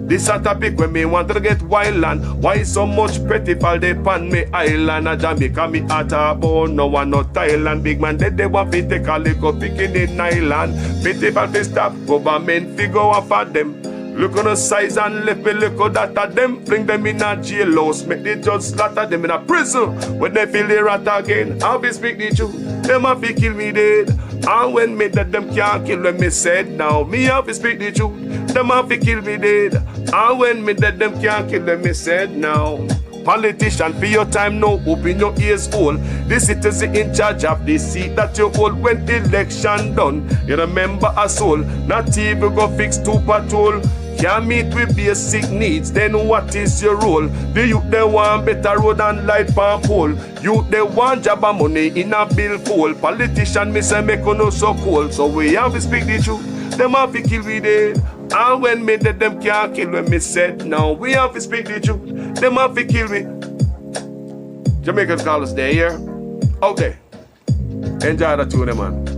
this a topic when me want to get wild and why so much pretty fall they pan me island. A Jamaica me at a bone, no one no Thailand. Big man dead, they want to take a little picking in island. Pity for the stop, government figure off at them. Look on the size and left me look at that of them. Bring them in a jailhouse, make the judge slaughter them in a prison. When they feel the rat again, I'll be speak the truth. Them have to kill me dead. And when me dead, them can't kill when me said. Now me have to speak the truth. Them have to kill me dead. And when me dead, them can't kill when me said. Now politician, for your time now, open your ears hole. The citizen in charge of the seat that you hold when election done. You remember a soul, not even go fix to patrol. Can't meet with basic needs, then what is your role? The youth they want better road and light pump pole. Youth they want job and money in a bill full. Politician me say make no so cold. So we have to speak the truth. Them have to kill we dead. And when me dead, them can't kill when me said. Now we have to speak the truth. Them have to kill me. Jamaicans call us there, yeah? Okay. Enjoy the tune, man.